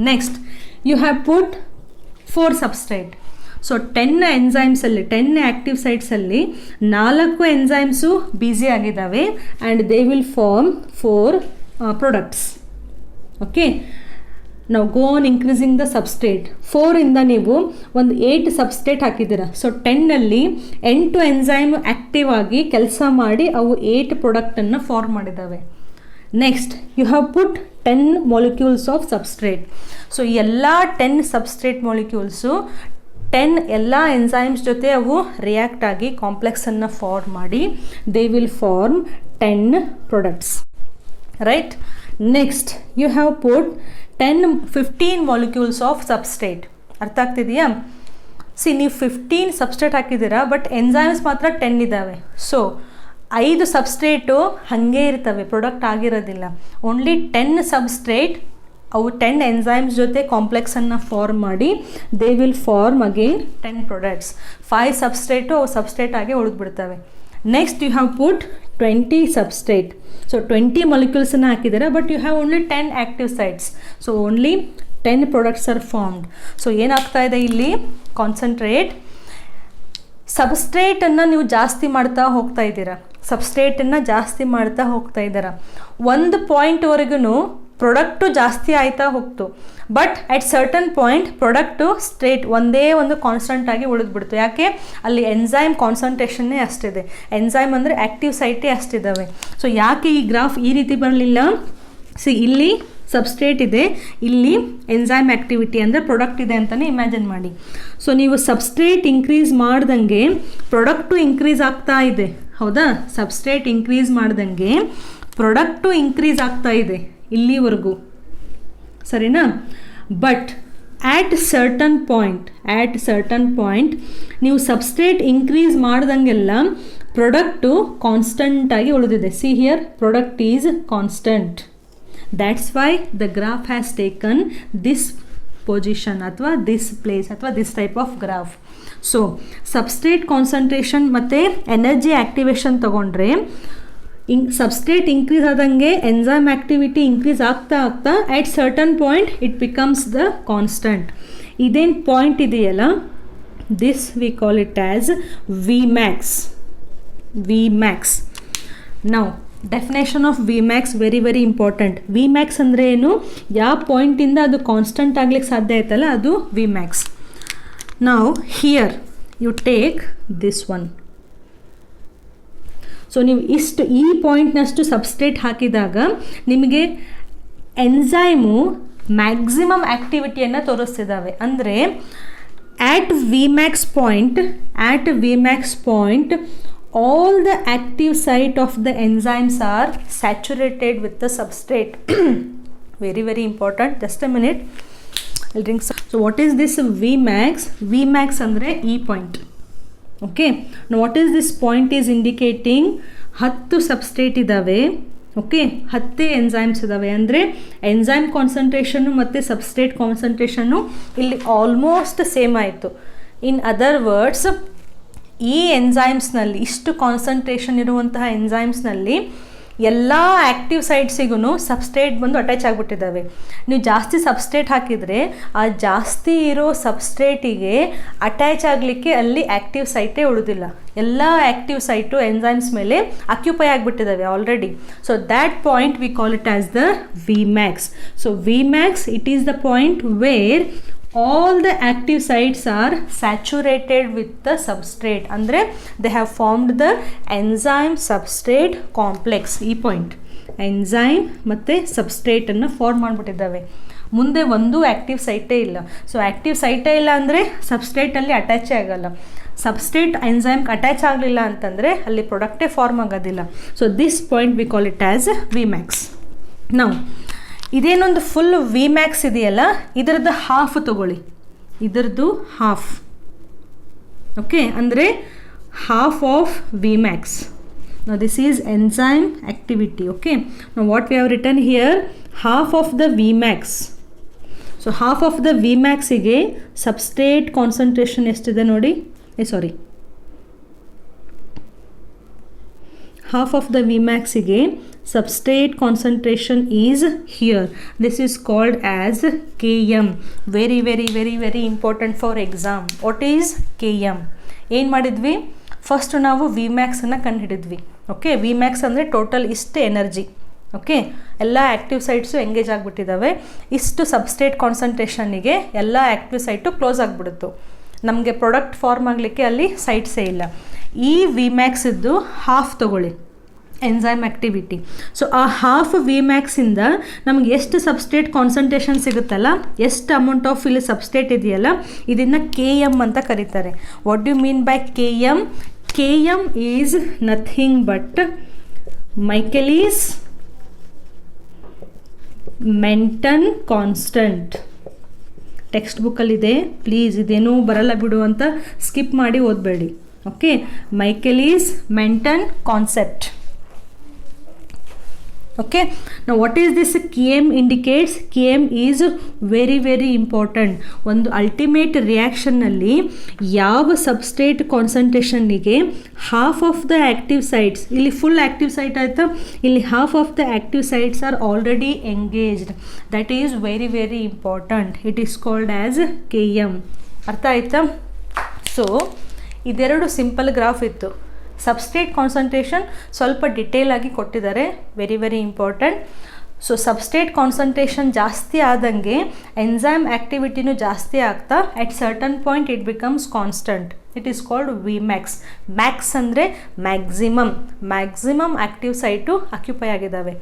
next you have put 4 substrate. So 10 ಎಂಜೈಮ್ಸಲ್ಲಿ 10 ಆ್ಯಕ್ಟಿವ್ ಸೈಟ್ಸಲ್ಲಿ 4 ಎಂಜೈಮ್ಸು ಬ್ಯುಸಿ ಆಗಿದ್ದಾವೆ and they will form 4 products. Okay, ನಾವು go on increasing the substrate. 4ಇಂದ ನೀವು ಒಂದು 8 ಸಬ್ಸ್ಟ್ರೇಟ್ ಹಾಕಿದ್ದೀರಾ. ಸೊ 10ನಲ್ಲಿ 8 ಎಂಜೈಮ್ ಆ್ಯಕ್ಟಿವ್ ಆಗಿ ಕೆಲಸ ಮಾಡಿ ಅವು 8 ಪ್ರಾಡಕ್ಟನ್ನು ಫಾರ್ಮ್ ಮಾಡಿದ್ದಾವೆ. Next you have put 10 molecules of substrate. So ಎಲ್ಲ 10 ಸಬ್ಸ್ಟ್ರೇಟ್ ಮಾಲಿಕ್ಯೂಲ್ಸು 10 ಎಲ್ಲ ಎಂಜೈಮ್ಸ್ ಜೊತೆ ಅವು ರಿಯಾಕ್ಟ್ ಆಗಿ ಕಾಂಪ್ಲೆಕ್ಸನ್ನು ಫಾರ್ಮ್ ಮಾಡಿ they will form 10 products. Right, next you have put 15 molecules of substrate. ಅರ್ಥ ಆಗ್ತಿದೆಯಾ? ನೀವು 15 ಸಬ್ಸ್ಟ್ರೇಟ್ ಹಾಕಿದ್ದೀರಾ, ಬಟ್ ಎಂಜೈಮ್ಸ್ ಮಾತ್ರ 10 ಇದ್ದಾವೆ. ಸೊ 5 ಸಬ್ಸ್ಟ್ರೇಟು ಹಾಗೆ ಇರ್ತವೆ, ಪ್ರಾಡಕ್ಟ್ ಆಗಿರೋದಿಲ್ಲ. ಓನ್ಲಿ 10 ಸಬ್ಸ್ಟ್ರೇಟ್ ಅವು 10 ಎಂಜೈಮ್ಸ್ ಜೊತೆ ಕಾಂಪ್ಲೆಕ್ಸನ್ನು ಫಾರ್ಮ್ ಮಾಡಿ they will form again 10 products. 5 substrate ಅವು ಸಬ್ಸ್ಟ್ರೇಟ್ ಆಗಿ ಉಳಿದ್ಬಿಡ್ತವೆ. Next you have put 20 substrate. So 20 ಮಾಲಿಕ್ಯೂಲ್ಸನ್ನು ಹಾಕಿದ್ದೀರಾ, but you have only 10 active sites. So only 10 products are formed. So ಏನಾಗ್ತಾ ಇದೆ ಇಲ್ಲಿ? ಕಾನ್ಸಂಟ್ರೇಟ್ ಸಬ್ಸ್ಟ್ರೇಟನ್ನು ನೀವು ಜಾಸ್ತಿ ಮಾಡ್ತಾ ಹೋಗ್ತಾ ಇದ್ದೀರಾ, ಸಬ್ಸ್ಟ್ರೇಟನ್ನು ಜಾಸ್ತಿ ಮಾಡ್ತಾ ಹೋಗ್ತಾ ಇದ್ದೀರಾ. ಒಂದು ಪಾಯಿಂಟ್ವರೆಗೂ ಪ್ರಾಡಕ್ಟು ಜಾಸ್ತಿ ಆಯ್ತಾ ಹೋಗ್ತು, but at certain point product ಒಂದೇ ಒಂದು ಕಾನ್ಸ್ಟಂಟ್ ಆಗಿ ಉಳಿದ್ಬಿಡ್ತು. ಯಾಕೆ? ಅಲ್ಲಿ ಎಂಜೈಮ್ ಕಾನ್ಸಂಟ್ರೇಷನ್ನೇ ಅಷ್ಟಿದೆ, ಎಂಜೈಮ್ ಅಂದರೆ ಆ್ಯಕ್ಟಿವ್ ಸೈಟೇ ಅಷ್ಟಿದ್ದಾವೆ. ಸೊ ಯಾಕೆ ಈ ಗ್ರಾಫ್ ಈ ರೀತಿ ಬರಲಿಲ್ಲ? ಇಲ್ಲಿ ಸಬ್ಸ್ಟ್ರೇಟ್ ಇದೆ, ಇಲ್ಲಿ ಎಂಜೈಮ್ ಆ್ಯಕ್ಟಿವಿಟಿ ಅಂದರೆ ಪ್ರಾಡಕ್ಟ್ ಇದೆ ಅಂತಲೇ ಇಮ್ಯಾಜಿನ್ ಮಾಡಿ. ಸೊ ನೀವು ಸಬ್ಸ್ಟ್ರೇಟ್ ಇನ್ಕ್ರೀಸ್ ಮಾಡ್ದಂಗೆ ಪ್ರಾಡಕ್ಟು ಇನ್ಕ್ರೀಸ್ ಆಗ್ತಾ ಇದೆ, ಹೌದಾ? ಸಬ್ಸ್ಟ್ರೇಟ್ ಇನ್ಕ್ರೀಸ್ ಮಾಡ್ದಂಗೆ ಪ್ರಾಡಕ್ಟು ಇನ್ಕ್ರೀಸ್ ಆಗ್ತಾ ಇದೆ ಇಲ್ಲಿವರೆಗೂ, ಸರಿನಾ? ಬಟ್ ಆ್ಯಟ್ ಸರ್ಟನ್ ಪಾಯಿಂಟ್ ನೀವು ಸಬ್ಸ್ಟ್ರೇಟ್ ಇನ್ಕ್ರೀಸ್ ಮಾಡ್ದಂಗೆಲ್ಲ ಪ್ರಾಡಕ್ಟು ಕಾನ್ಸ್ಟಂಟಾಗಿ ಉಳಿದಿದೆ. See here, product is constant. That's why the graph has taken this position ಅಥವಾ ದಿಸ್ ಪ್ಲೇಸ್ ಅಥವಾ this type of graph. So substrate concentration ಮತ್ತು energy activation ತೊಗೊಂಡ್ರೆ substrate increase ಆದಂಗೆ enzyme activity increase ಆಗ್ತಾ ಆಟ್ certain point it becomes the constant. ಇದೇನು point ಇದೆಯಲ್ಲ, this V call it as V max. ನಾವು definition of V max very important. V max ಅಂದರೆ ಏನು? ಯಾವ ಪಾಯಿಂಟಿಂದ ಅದು ಕಾನ್ಸ್ಟಂಟ್ ಆಗ್ಲಿಕ್ಕೆ ಸಾಧ್ಯ ಆಯ್ತಲ್ಲ, ಅದು ವಿ ಮ್ಯಾಕ್ಸ್. ನಾವು here you take this one. ಸೊ ನೀವು ಈ ಪಾಯಿಂಟ್ನಷ್ಟು ಸಬ್ಸ್ಟ್ರೇಟ್ ಹಾಕಿದಾಗ ನಿಮಗೆ ಎಂಜೈಮು ಮ್ಯಾಕ್ಸಿಮಮ್ ಆ್ಯಕ್ಟಿವಿಟಿಯನ್ನು ತೋರಿಸ್ತಿದ್ದಾವೆ. ಅಂದರೆ at V max point all the active site of the enzymes are saturated with the substrate. very important. Just a minute, I'll drink some. So what is this Vmax andre e point. Okay, now what is this point is indicating? 10 substrate idave. Okay, 10 enzymes ಇದ್ದಾವೆ. ಅಂದರೆ enzyme concentration ಮತ್ತು substrate concentration ಇಲ್ಲಿ almost same ಆಯಿತು. In other words, ಈ ಎಂಜೈಮ್ಸ್ನಲ್ಲಿ ಇಷ್ಟು concentration ಇರುವಂತಹ ಎಂಜೈಮ್ಸ್ನಲ್ಲಿ ಎಲ್ಲ active ಸೈಟ್ಸಿಗೂ substrate ಬಂದು ಅಟ್ಯಾಚ್ ಆಗಿಬಿಟ್ಟಿದ್ದಾವೆ. ನೀವು ಜಾಸ್ತಿ ಸಬ್ಸ್ಟ್ರೇಟ್ ಹಾಕಿದರೆ ಆ ಜಾಸ್ತಿ ಇರೋ ಸಬ್ಸ್ಟ್ರೇಟಿಗೆ ಅಟ್ಯಾಚ್ ಆಗಲಿಕ್ಕೆ ಅಲ್ಲಿ ಆ್ಯಕ್ಟಿವ್ ಸೈಟೇ ಉಳಿದಿಲ್ಲ. ಎಲ್ಲ ಆ್ಯಕ್ಟಿವ್ ಸೈಟು ಎಂಜೈಮ್ಸ್ ಮೇಲೆ ಅಕ್ಯುಪೈ ಆಗಿಬಿಟ್ಟಿದ್ದಾವೆ already. So that point V call it as the V max. So V max it is the point where all the active sites are saturated with the substrate. ಅಂದರೆ they have formed the enzyme substrate complex. ಈ point enzyme ಮತ್ತು ಸಬ್ಸ್ಟ್ರೇಟನ್ನು form ಮಾಡಿಬಿಟ್ಟಿದ್ದಾವೆ. ಮುಂದೆ ಒಂದು active ಸೈಟೇ ಇಲ್ಲ. So active ಸೈಟೇ ಇಲ್ಲ ಅಂದರೆ ಸಬ್ಸ್ಟ್ರೇಟಲ್ಲಿ ಅಟ್ಯಾಚೇ ಆಗಲ್ಲ. Substrate ಎಂಜೈಮ್ಗೆ attach ಆಗಲಿಲ್ಲ ಅಂತಂದರೆ ಅಲ್ಲಿ ಪ್ರಾಡಕ್ಟೇ ಫಾರ್ಮ್ ಆಗೋದಿಲ್ಲ. So this point V call it as V max. ನಾವು ಇದೇನೊಂದು ಫುಲ್ ವಿ ಮ್ಯಾಕ್ಸ್ ಇದೆಯಲ್ಲ, ಇದರದ್ದು ಹಾಫ್ ತಗೊಳ್ಳಿ, ಇದರದ್ದು ಹಾಫ್. ಓಕೆ, ಅಂದರೆ ಹಾಫ್ ಆಫ್ ವಿ ಮ್ಯಾಕ್ಸ್. ನಾವು this is enzyme activity. Okay, ನಾವು what we have return here, half of the V max. So half of the V ಮ್ಯಾಕ್ಸಿಗೆ substrate concentration ಎಷ್ಟಿದೆ ನೋಡಿ, half of the Vmaxಗೆ substrate concentration is here. This is called as Km. Very very very very important for exam. What is Km? ಏನು ಮಾಡಿದ್ವಿ, first ನಾವು Vmaxನ್ನು ಕಂಡುಹಿಡಿದ್ವಿ. Okay, Vmax ಅಂದರೆ total ಇಷ್ಟು energy. Okay, ಎಲ್ಲ active sites engage ಆಗಿಬಿಟ್ಟಿದ್ದಾವೆ. ಇಷ್ಟು substrate ಕಾನ್ಸಂಟ್ರೇಷನ್ನಿಗೆ ಎಲ್ಲ active site close ಆಗಿಬಿಡುತ್ತು. ನಮಗೆ product form ಆಗಲಿಕ್ಕೆ ಅಲ್ಲಿ ಸೈಟ್ಸೇ ಇಲ್ಲ. ಈ Vmaxದ್ದು ಹಾಫ್ ತೊಗೊಳ್ಳಿ, ಎಂಜೈಮ್ ಆ್ಯಕ್ಟಿವಿಟಿ. ಸೊ ಆ ಹಾಫ್ Vmaxಯಿಂದ ನಮಗೆ ಎಷ್ಟು ಸಬ್ಸ್ಟ್ರೇಟ್ ಕಾನ್ಸಂಟ್ರೇಷನ್ ಸಿಗುತ್ತಲ್ಲ, ಎಷ್ಟು ಅಮೌಂಟ್ ಆಫ್ ಇಲ್ಲಿ ಸಬ್ಸ್ಟ್ರೇಟ್ ಇದೆಯಲ್ಲ, ಇದನ್ನು Km ಅಂತ ಕರೀತಾರೆ. What do you mean by Km? Km is nothing but Michaelis Menten constant. Text ಬುಕ್ಕಲ್ಲಿದೆ, ಪ್ಲೀಸ್ ಇದೇನೂ ಬರಲ್ಲ ಬಿಡು ಅಂತ ಸ್ಕಿಪ್ ಮಾಡಿ ಓದಬೇಡಿ. Okay, Michaelis Menten concept. Okay, now what is this Km indicates? Km is very very important. ಒಂದು ultimate ರಿಯಾಕ್ಷನ್ನಲ್ಲಿ ಯಾವ ಸಬ್ಸ್ಟ್ರೇಟ್ ಕಾನ್ಸಂಟ್ರೇಷನ್ನಿಗೆ half of the active sites, ಇಲ್ಲಿ ಫುಲ್ ಆ್ಯಕ್ಟಿವ್ ಸೈಟ್ ಆಯಿತಾ, ಇಲ್ಲಿ half of the active sites are already engaged. That is very very important. It is called as Km. ಅರ್ಥ ಆಯ್ತಾ? So ಇದೆರಡು ಸಿಂಪಲ್ ಗ್ರಾಫ್ ಇತ್ತು. ಸಬ್ಸ್ಟ್ರೇಟ್ ಕಾನ್ಸಂಟ್ರೇಷನ್ ಸ್ವಲ್ಪ detail ಆಗಿ ಕೊಟ್ಟಿದ್ದಾರೆ, very very important. So substrate concentration ಜಾಸ್ತಿ ಆದಂಗೆ ಎಂಜೈಮ್ ಆ್ಯಕ್ಟಿವಿಟಿನೂ ಜಾಸ್ತಿ ಆಗ್ತಾ at certain point it becomes constant. It is called Vmax. Max ಅಂದರೆ ಮ್ಯಾಕ್ಸಿಮಮ್ ಆ್ಯಕ್ಟಿವ್ ಸೈಟು ಅಕ್ಯುಪೈ ಆಗಿದ್ದಾವೆ.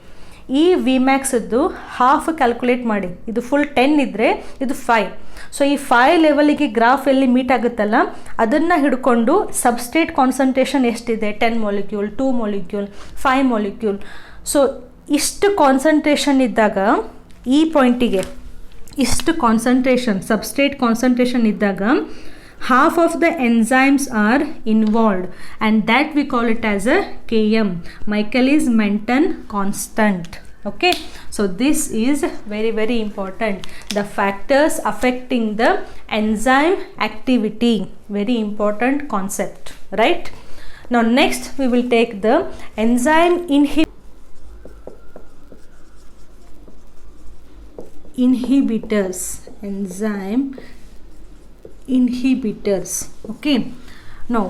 ಈ Vmaxದ್ದು ಹಾಫ್ ಕ್ಯಾಲ್ಕುಲೇಟ್ ಮಾಡಿ. ಇದು ಫುಲ್ 10 ಇದ್ದರೆ ಇದು 5. ಸೊ ಈ 5 ಲೆವೆಲಿಗೆ ಗ್ರಾಫ್ ಎಲ್ಲಿ ಮೀಟ್ ಆಗುತ್ತಲ್ಲ, ಅದನ್ನು ಹಿಡ್ಕೊಂಡು ಸಬ್ಸ್ಟ್ರೇಟ್ ಕಾನ್ಸಂಟ್ರೇಷನ್ ಎಷ್ಟಿದೆ, 10 molecule, 2 molecule, 5 molecule. ಸೊ ಇಷ್ಟು ಕಾನ್ಸಂಟ್ರೇಷನ್ ಇದ್ದಾಗ, ಈ ಪಾಯಿಂಟಿಗೆ ಇಷ್ಟು ಕಾನ್ಸಂಟ್ರೇಷನ್, ಸಬ್ಸ್ಟ್ರೇಟ್ ಕಾನ್ಸಂಟ್ರೇಷನ್ ಇದ್ದಾಗ half of the enzymes are involved, and that we call it as a Km, Michaelis Menten constant. Okay, so this is very very important. The factors affecting the enzyme activity, very important concept, right? Now next we will take the enzyme inhibitors. Enzyme inhibitors. Okay, now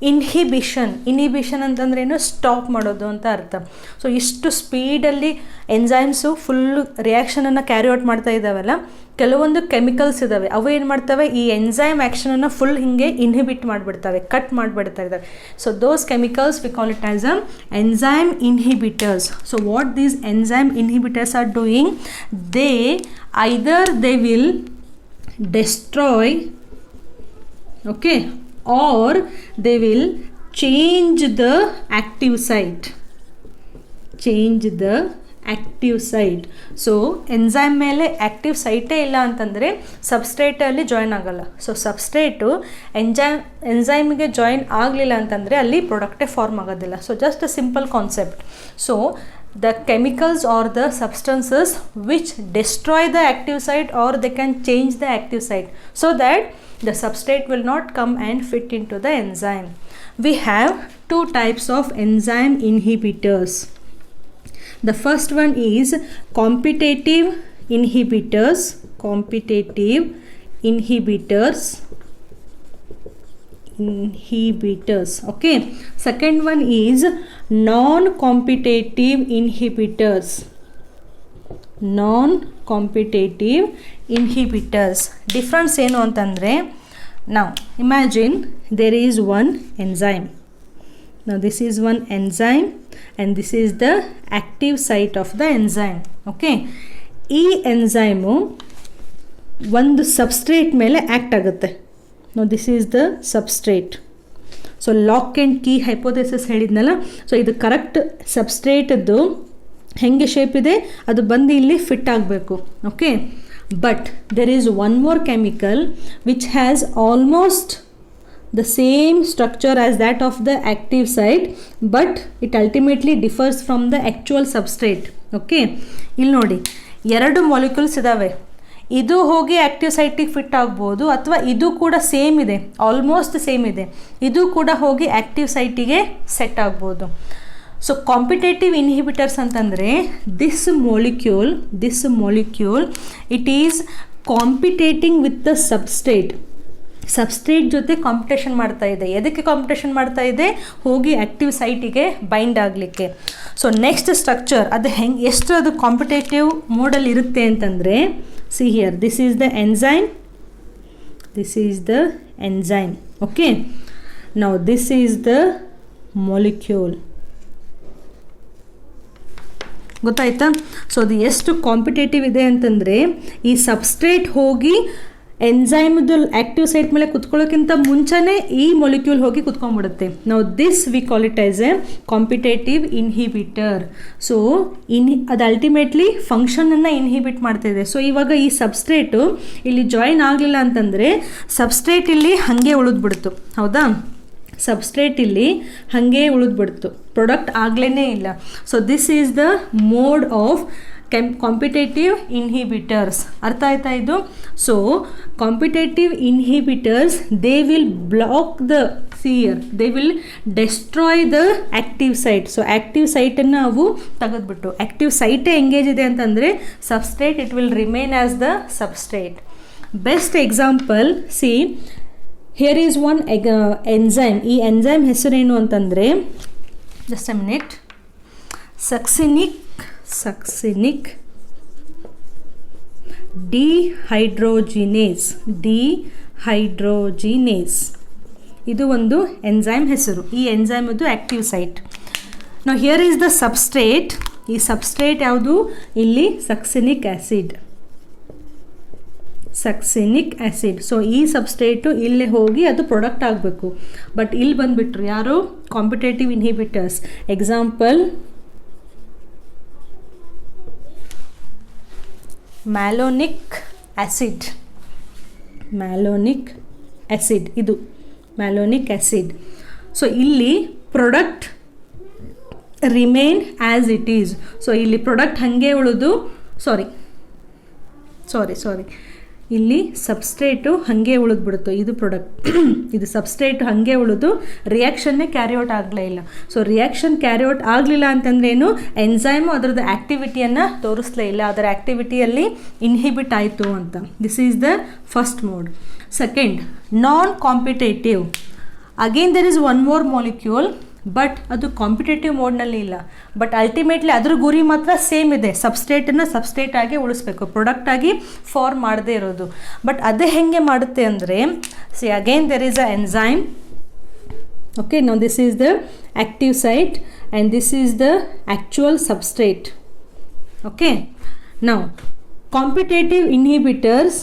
inhibition ಅಂತಂದ್ರೇನು, stop ಮಾಡೋದು ಅಂತ ಅರ್ಥ. So ಇಷ್ಟು ಸ್ಪೀಡಲ್ಲಿ enzymes full ರಿಯಾಕ್ಷನನ್ನು carry out ಮಾಡ್ತಾ ಇದ್ದಾವಲ್ಲ, ಕೆಲವೊಂದು chemicals ಇದ್ದಾವೆ, ಅವು ಏನು ಮಾಡ್ತವೆ, ಈ ಎಂಜೈಮ್ ಆ್ಯಕ್ಷನನ್ನು ಫುಲ್ ಹಿಂಗೆ ಇನ್ಹಿಬಿಟ್ ಮಾಡಿಬಿಡ್ತವೆ, ಕಟ್ ಮಾಡಿಬಿಡ್ತಾ ಇದ್ದಾವೆ. So those chemicals V call it as a enzyme inhibitors. So what these enzyme inhibitors are doing, they will destroy, okay, or they will change the active site. So enzyme ಮೇಲೆ active ಸೈಟೇ ಇಲ್ಲ ಅಂತಂದರೆ ಸಬ್ಸ್ಟ್ರೇಟಲ್ಲಿ join ಆಗಲ್ಲ. So ಸಬ್ಸ್ಟ್ರೇಟು ಎಂಜೈಮ್ಗೆ join ಆಗಲಿಲ್ಲ ಅಂತಂದರೆ ಅಲ್ಲಿ ಪ್ರಾಡಕ್ಟೇ form ಆಗೋದಿಲ್ಲ. So just a simple concept. So the chemicals or the substances which destroy the active site, or they can change the active site so that the substrate will not come and fit into the enzyme. We have two types of enzyme inhibitors. The first one is competitive inhibitors. Okay, second one is non-competitive inhibitors. Difference ಏನು ಅಂತಂದರೆ, now imagine there is one enzyme. Now this is one enzyme and this is the active site of the enzyme. Okay, ಈ ಎಂಜೈಮು ಒಂದು substrate ಮೇಲೆ act ಆಗುತ್ತೆ. Now this is the substrate. So lock and key hypothesis ಹೇಳಿದ್ನಲ್ಲ, so ಇದು correct ಸಬ್ಸ್ಟ್ರೇಟದ್ದು ಹೆಂಗೆ shape ಇದೆ ಅದು ಬಂದು ಇಲ್ಲಿ ಫಿಟ್ ಆಗಬೇಕು. Okay, but there is one more chemical which has almost the same structure as that of the active site, but it ultimately differs from the actual substrate. Okay, ಇಲ್ಲಿ ನೋಡಿ, ಎರಡು molecules ಇದ್ದಾವೆ. ಇದು ಹೋಗಿ ಆ್ಯಕ್ಟಿವ್ ಸೈಟಿಗೆ ಫಿಟ್ ಆಗ್ಬೋದು, ಅಥವಾ ಇದು ಕೂಡ ಸೇಮ್ ಇದೆ, ಆಲ್ಮೋಸ್ಟ್ ಸೇಮ್ ಇದೆ, ಇದು ಕೂಡ ಹೋಗಿ ಆ್ಯಕ್ಟಿವ್ ಸೈಟಿಗೆ ಸೆಟ್ ಆಗ್ಬೋದು. ಸೊ ಕಾಂಪಿಟೇಟಿವ್ ಇನ್ಹಿಬಿಟರ್ಸ್ ಅಂತಂದರೆ this molecule it is competing with the substrate ಜೊತೆ ಕಾಂಪಿಟೇಷನ್ ಮಾಡ್ತಾ ಇದೆ. ಎದಕ್ಕೆ ಕಾಂಪಿಟೇಷನ್ ಮಾಡ್ತಾ ಇದೆ? ಹೋಗಿ ಆ್ಯಕ್ಟಿವ್ ಸೈಟಿಗೆ ಬೈಂಡ್ ಆಗಲಿಕ್ಕೆ. ಸೊ ನೆಕ್ಸ್ಟ್ ಸ್ಟ್ರಕ್ಚರ್ ಅದು ಎಷ್ಟು ಅದು ಕಾಂಪಿಟೇಟಿವ್ ಮೋಡಲ್ಲಿ ಇರುತ್ತೆ ಅಂತಂದರೆ, see here, this is the enzyme. Okay, now this is the molecule. ಗೊತ್ತಾಯ್ತಾ? ಸೊ ಅದು ಎಷ್ಟು ಕಾಂಪಿಟೇಟಿವ್ ಇದೆ ಅಂತಂದರೆ, ಈ ಸಬ್ಸ್ಟ್ರೇಟ್ ಹೋಗಿ ಎಂಜೈಮ್ದು ಆ್ಯಕ್ಟಿವ್ ಸೈಟ್ ಮೇಲೆ ಕುತ್ಕೊಳ್ಳೋಕ್ಕಿಂತ ಮುಂಚೆನೇ ಈ ಮೊಲಿಕ್ಯೂಲ್ ಹೋಗಿ ಕುತ್ಕೊಂಡ್ಬಿಡುತ್ತೆ. ನಾವು this we call it as A competitive inhibitor. So ಅದು ಅಲ್ಟಿಮೇಟ್ಲಿ ಫಂಕ್ಷನನ್ನು ಇನ್ಹಿಬಿಟ್ ಮಾಡ್ತಾಯಿದೆ. ಸೊ ಇವಾಗ ಈ ಸಬ್ಸ್ಟ್ರೇಟು ಇಲ್ಲಿ ಜಾಯಿನ್ ಆಗಲಿಲ್ಲ ಅಂತಂದರೆ ಸಬ್ಸ್ಟ್ರೇಟ್ ಇಲ್ಲಿ ಹಾಗೆ ಉಳಿದ್ಬಿಡ್ತು. ಹೌದಾ? ಸಬ್ಸ್ಟ್ರೇಟ್ ಇಲ್ಲಿ ಹಾಗೆ ಉಳಿದ್ಬಿಡ್ತು, ಪ್ರಾಡಕ್ಟ್ ಆಗಲೇ ಇಲ್ಲ. So this is the mode of competitive inhibitors. ಅರ್ಥ ಆಯ್ತಾ ಇದು? So competitive inhibitors they will block the they will destroy the active site. So active ಸೈಟನ್ನು ಅವು ತೆಗೆದ್ಬಿಟ್ಟು, ಆ್ಯಕ್ಟಿವ್ ಸೈಟೇ ಎಂಗೇಜ್ ಇದೆ ಅಂತಂದರೆ substrate it will remain as the substrate. Best example, see here is one enzyme. ಈ enzyme ಹೆಸರೇನು ಅಂತಂದರೆ, just a minute, succinic dehydrogenase. ಇದು ಒಂದು ಎಂಜೈಮ್ ಹೆಸರು. ಈ ಎಂಜೈಮದು ಆ್ಯಕ್ಟಿವ್ ಸೈಟ್. ನಾವು ಹಿಯರ್ ಈಸ್ ದ ಸಬ್ಸ್ಟ್ರೇಟ್. ಈ ಸಬ್ಸ್ಟ್ರೇಟ್ ಯಾವುದು? ಇಲ್ಲಿ ಸಕ್ಸಿನಿಕ್ ಆ್ಯಸಿಡ್. ಸೊ ಈ ಸಬ್ಸ್ಟ್ರೇಟು ಇಲ್ಲೇ ಹೋಗಿ ಅದು ಪ್ರೊಡಕ್ಟ್ ಆಗಬೇಕು. ಬಟ್ ಇಲ್ಲಿ ಬಂದುಬಿಟ್ರು ಯಾರು? Competitive inhibitors. Example, malonic acid. ಇದು ಮ್ಯಾಲೋನಿಕ್ ಆ್ಯಸಿಡ್. ಸೊ ಇಲ್ಲಿ product remain as it is. So ಇಲ್ಲಿ ಪ್ರೊಡಕ್ಟ್ ಹಾಗೆ ಉಳಿದು ಸಾರಿ ಇಲ್ಲಿ ಸಬ್ಸ್ಟ್ರೇಟು ಹಾಗೆ ಉಳಿದ್ಬಿಡುತ್ತೆ. ಇದು ಪ್ರಾಡಕ್ಟ್, ಇದು ಸಬ್ಸ್ಟ್ರೇಟ್ ಹಾಗೆ ಉಳಿದು ರಿಯಾಕ್ಷನ್ನೇ ಕ್ಯಾರಿಔಟ್ ಆಗಲೇ ಇಲ್ಲ. ಸೊ ರಿಯಾಕ್ಷನ್ ಕ್ಯಾರಿಔಟ್ ಆಗಲಿಲ್ಲ ಅಂತಂದ್ರೇನು? ಎಂಜೈಮು ಅದರದ್ದು ಆ್ಯಕ್ಟಿವಿಟಿಯನ್ನು ತೋರಿಸಲೇ ಇಲ್ಲ, ಅದರ ಆ್ಯಕ್ಟಿವಿಟಿಯಲ್ಲಿ ಇನ್ಹಿಬಿಟ್ ಆಯಿತು ಅಂತ. This is the first mode. Second, non competitive. Again there is one more molecule, but ಅದು ಕಾಂಪಿಟೇಟಿವ್ ಮೋಡ್ನಲ್ಲಿ ಇಲ್ಲ. ಬಟ್ ಅಲ್ಟಿಮೇಟ್ಲಿ ಅದ್ರ ಗುರಿ ಮಾತ್ರ ಸೇಮ್ ಇದೆ, ಸಬ್ಸ್ಟ್ರೇಟನ್ನು ಸಬ್ಸ್ಟ್ರೇಟ್ ಆಗಿ ಉಳಿಸ್ಬೇಕು, ಪ್ರಾಡಕ್ಟಾಗಿ ಫಾರ್ಮ್ ಮಾಡದೇ ಇರೋದು. ಬಟ್ ಅದೇ ಹೆಂಗೆ ಮಾಡುತ್ತೆ ಅಂದರೆ, see again there is a enzyme. Okay, now this is the active site and this is the actual substrate. Okay, ನಾವು ಕಾಂಪಿಟೇಟಿವ್ ಇನ್ಹಿಬಿಟರ್ಸ್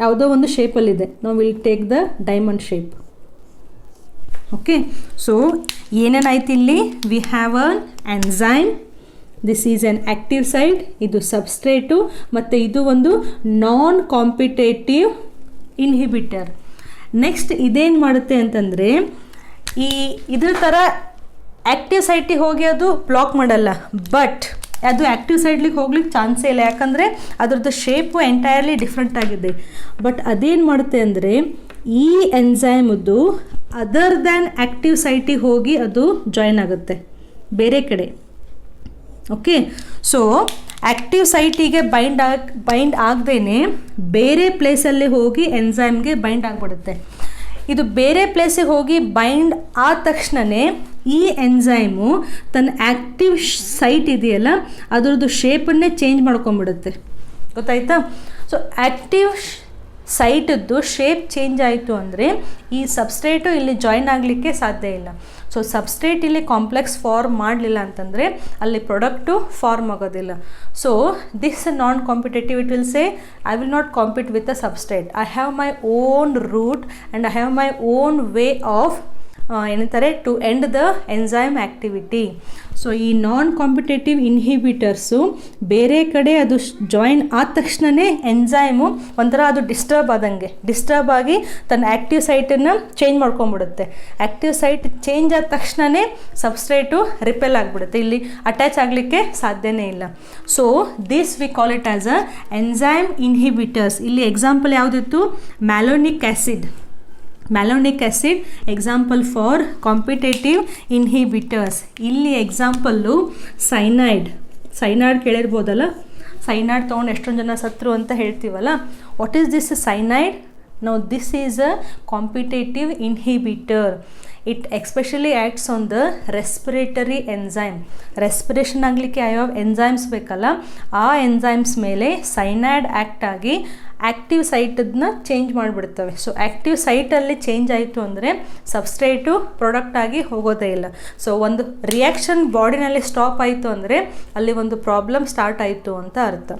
ಯಾವುದೋ ಒಂದು ಶೇಪಲ್ಲಿದೆ. ನಾವು will take the diamond shape. Okay, so ಏನೇನಾಯ್ತು ಇಲ್ಲಿ? We have an enzyme, this is an active site, ಇದು substrate, ಮತ್ತು ಇದು ಒಂದು ನಾನ್ ಕಾಂಪಿಟೇಟಿವ್ ಇನ್ಹಿಬಿಟರ್. ನೆಕ್ಸ್ಟ್ ಇದೇನು ಮಾಡುತ್ತೆ ಅಂತಂದರೆ, ಇದ್ರ ಥರ ಆ್ಯಕ್ಟಿವ್ ಸೈಟಿಗೆ ಹೋಗಿ ಅದು ಬ್ಲಾಕ್ ಮಾಡಲ್ಲ, ಬಟ್ ಅದು ಆ್ಯಕ್ಟಿವ್ ಸೈಡ್ಲಿಗೆ ಹೋಗ್ಲಿಕ್ಕೆ ಚಾನ್ಸೇ ಇಲ್ಲ. ಯಾಕಂದರೆ ಅದರದ್ದು ಶೇಪು ಎಂಟೈರ್ಲಿ ಡಿಫ್ರೆಂಟ್ ಆಗಿದೆ. ಬಟ್ ಅದೇನು ಮಾಡುತ್ತೆ ಅಂದರೆ, ಈ ಎಂಜೈಮದ್ದು ಅದರ್ ದ್ಯಾನ್ ಆ್ಯಕ್ಟಿವ್ ಸೈಟಿಗೆ ಹೋಗಿ ಅದು ಜಾಯಿನ್ ಆಗುತ್ತೆ ಬೇರೆ ಕಡೆ. ಓಕೆ, ಸೊ ಆ್ಯಕ್ಟಿವ್ ಸೈಟಿಗೆ ಬೈಂಡ್ ಆಗದೇ ಬೇರೆ ಪ್ಲೇಸಲ್ಲೇ ಹೋಗಿ ಎಂಜೈಮ್ಗೆ ಬೈಂಡ್ ಆಗಿಬಿಡುತ್ತೆ. ಇದು ಬೇರೆ ಪ್ಲೇಸಿಗೆ ಹೋಗಿ ಬೈಂಡ್ ಆದ ತಕ್ಷಣವೇ ಈ ಎಂಜೈಮು ತನ್ನ ಆ್ಯಕ್ಟಿವ್ ಸೈಟ್ ಇದೆಯಲ್ಲ ಅದರದ್ದು ಶೇಪನ್ನೇ ಚೇಂಜ್ ಮಾಡ್ಕೊಂಬಿಡುತ್ತೆ. ಗೊತ್ತಾಯ್ತಾ? ಸೊ ಆ್ಯಕ್ಟಿವ್ ಸೈಟದ್ದು ಶೇಪ್ ಚೇಂಜ್ ಆಯಿತು ಅಂದರೆ ಈ ಸಬ್ಸ್ಟ್ರೇಟು ಇಲ್ಲಿ ಜಾಯಿನ್ ಆಗಲಿಕ್ಕೆ ಸಾಧ್ಯ ಇಲ್ಲ. ಸೊ ಸಬ್ಸ್ಟ್ರೇಟ್ ಇಲ್ಲಿ ಕಾಂಪ್ಲೆಕ್ಸ್ ಫಾರ್ಮ್ ಮಾಡಲಿಲ್ಲ ಅಂತಂದರೆ ಅಲ್ಲಿ ಪ್ರಾಡಕ್ಟು ಫಾರ್ಮ್ ಆಗೋದಿಲ್ಲ. So this non competitive it will say I will not compete with a substrate, I have my own route and I have my own way of ಏನಂತಾರೆ to end the enzyme activity. So ಈ non competitive ಇನ್ಹಿಬಿಟರ್ಸು ಬೇರೆ ಕಡೆ ಅದು join ಆದ ತಕ್ಷಣವೇ ಎಂಜೈಮು ಒಂಥರ ಅದು disturb ಆಗಿ ತನ್ನ ಆ್ಯಕ್ಟಿವ್ ಸೈಟನ್ನು ಚೇಂಜ್ ಮಾಡ್ಕೊಂಬಿಡುತ್ತೆ. ಆ್ಯಕ್ಟಿವ್ ಸೈಟ್ ಚೇಂಜ್ ಆದ ತಕ್ಷಣವೇ ಸಬ್ಸ್ಟ್ರೇಟು ರಿಪೆಲ್ ಆಗಿಬಿಡುತ್ತೆ, ಇಲ್ಲಿ ಅಟ್ಯಾಚ್ ಆಗಲಿಕ್ಕೆ ಸಾಧ್ಯನೇ ಇಲ್ಲ. So this V call it as a enzyme inhibitors. ಇಲ್ಲಿ ಎಕ್ಸಾಂಪಲ್ ಯಾವುದಿತ್ತು? Malonic acid. Malonic acid example for competitive inhibitors. ಇಲ್ಲಿ ಎಕ್ಸಾಂಪಲ್ಲು ಸೈನೈಡ್ ಕೇಳಿರ್ಬೋದಲ್ಲ, ಸೈನೈಡ್ ತೊಗೊಂಡು ಎಷ್ಟೊಂದು ಜನ ಸತ್ರು ಅಂತ ಹೇಳ್ತೀವಲ್ಲ. What is this cyanide? Now this is a competitive inhibitor. It especially acts on the respiratory enzyme. Respiration ಆಗಲಿಕ್ಕೆ ಯಾವ ಎಂಜೈಮ್ಸ್ ಬೇಕಲ್ಲ, ಆ ಎಂಜೈಮ್ಸ್ ಮೇಲೆ ಸೈನೈಡ್ ಆ್ಯಕ್ಟ್ ಆಗಿ ಆ್ಯಕ್ಟಿವ್ ಸೈಟನ್ನ ಚೇಂಜ್ ಮಾಡಿಬಿಡ್ತವೆ. ಸೊ ಆ್ಯಕ್ಟಿವ್ ಸೈಟಲ್ಲಿ ಚೇಂಜ್ ಆಯಿತು ಅಂದರೆ ಸಬ್ಸ್ಟ್ರೇಟು ಪ್ರಾಡಕ್ಟ್ ಆಗಿ ಹೋಗೋದೇ ಇಲ್ಲ. ಸೊ ಒಂದು ರಿಯಾಕ್ಷನ್ ಬಾಡಿನಲ್ಲಿ ಸ್ಟಾಪ್ ಆಯಿತು ಅಂದರೆ ಅಲ್ಲಿ ಒಂದು ಪ್ರಾಬ್ಲಮ್ ಸ್ಟಾರ್ಟ್ ಆಯಿತು ಅಂತ ಅರ್ಥ.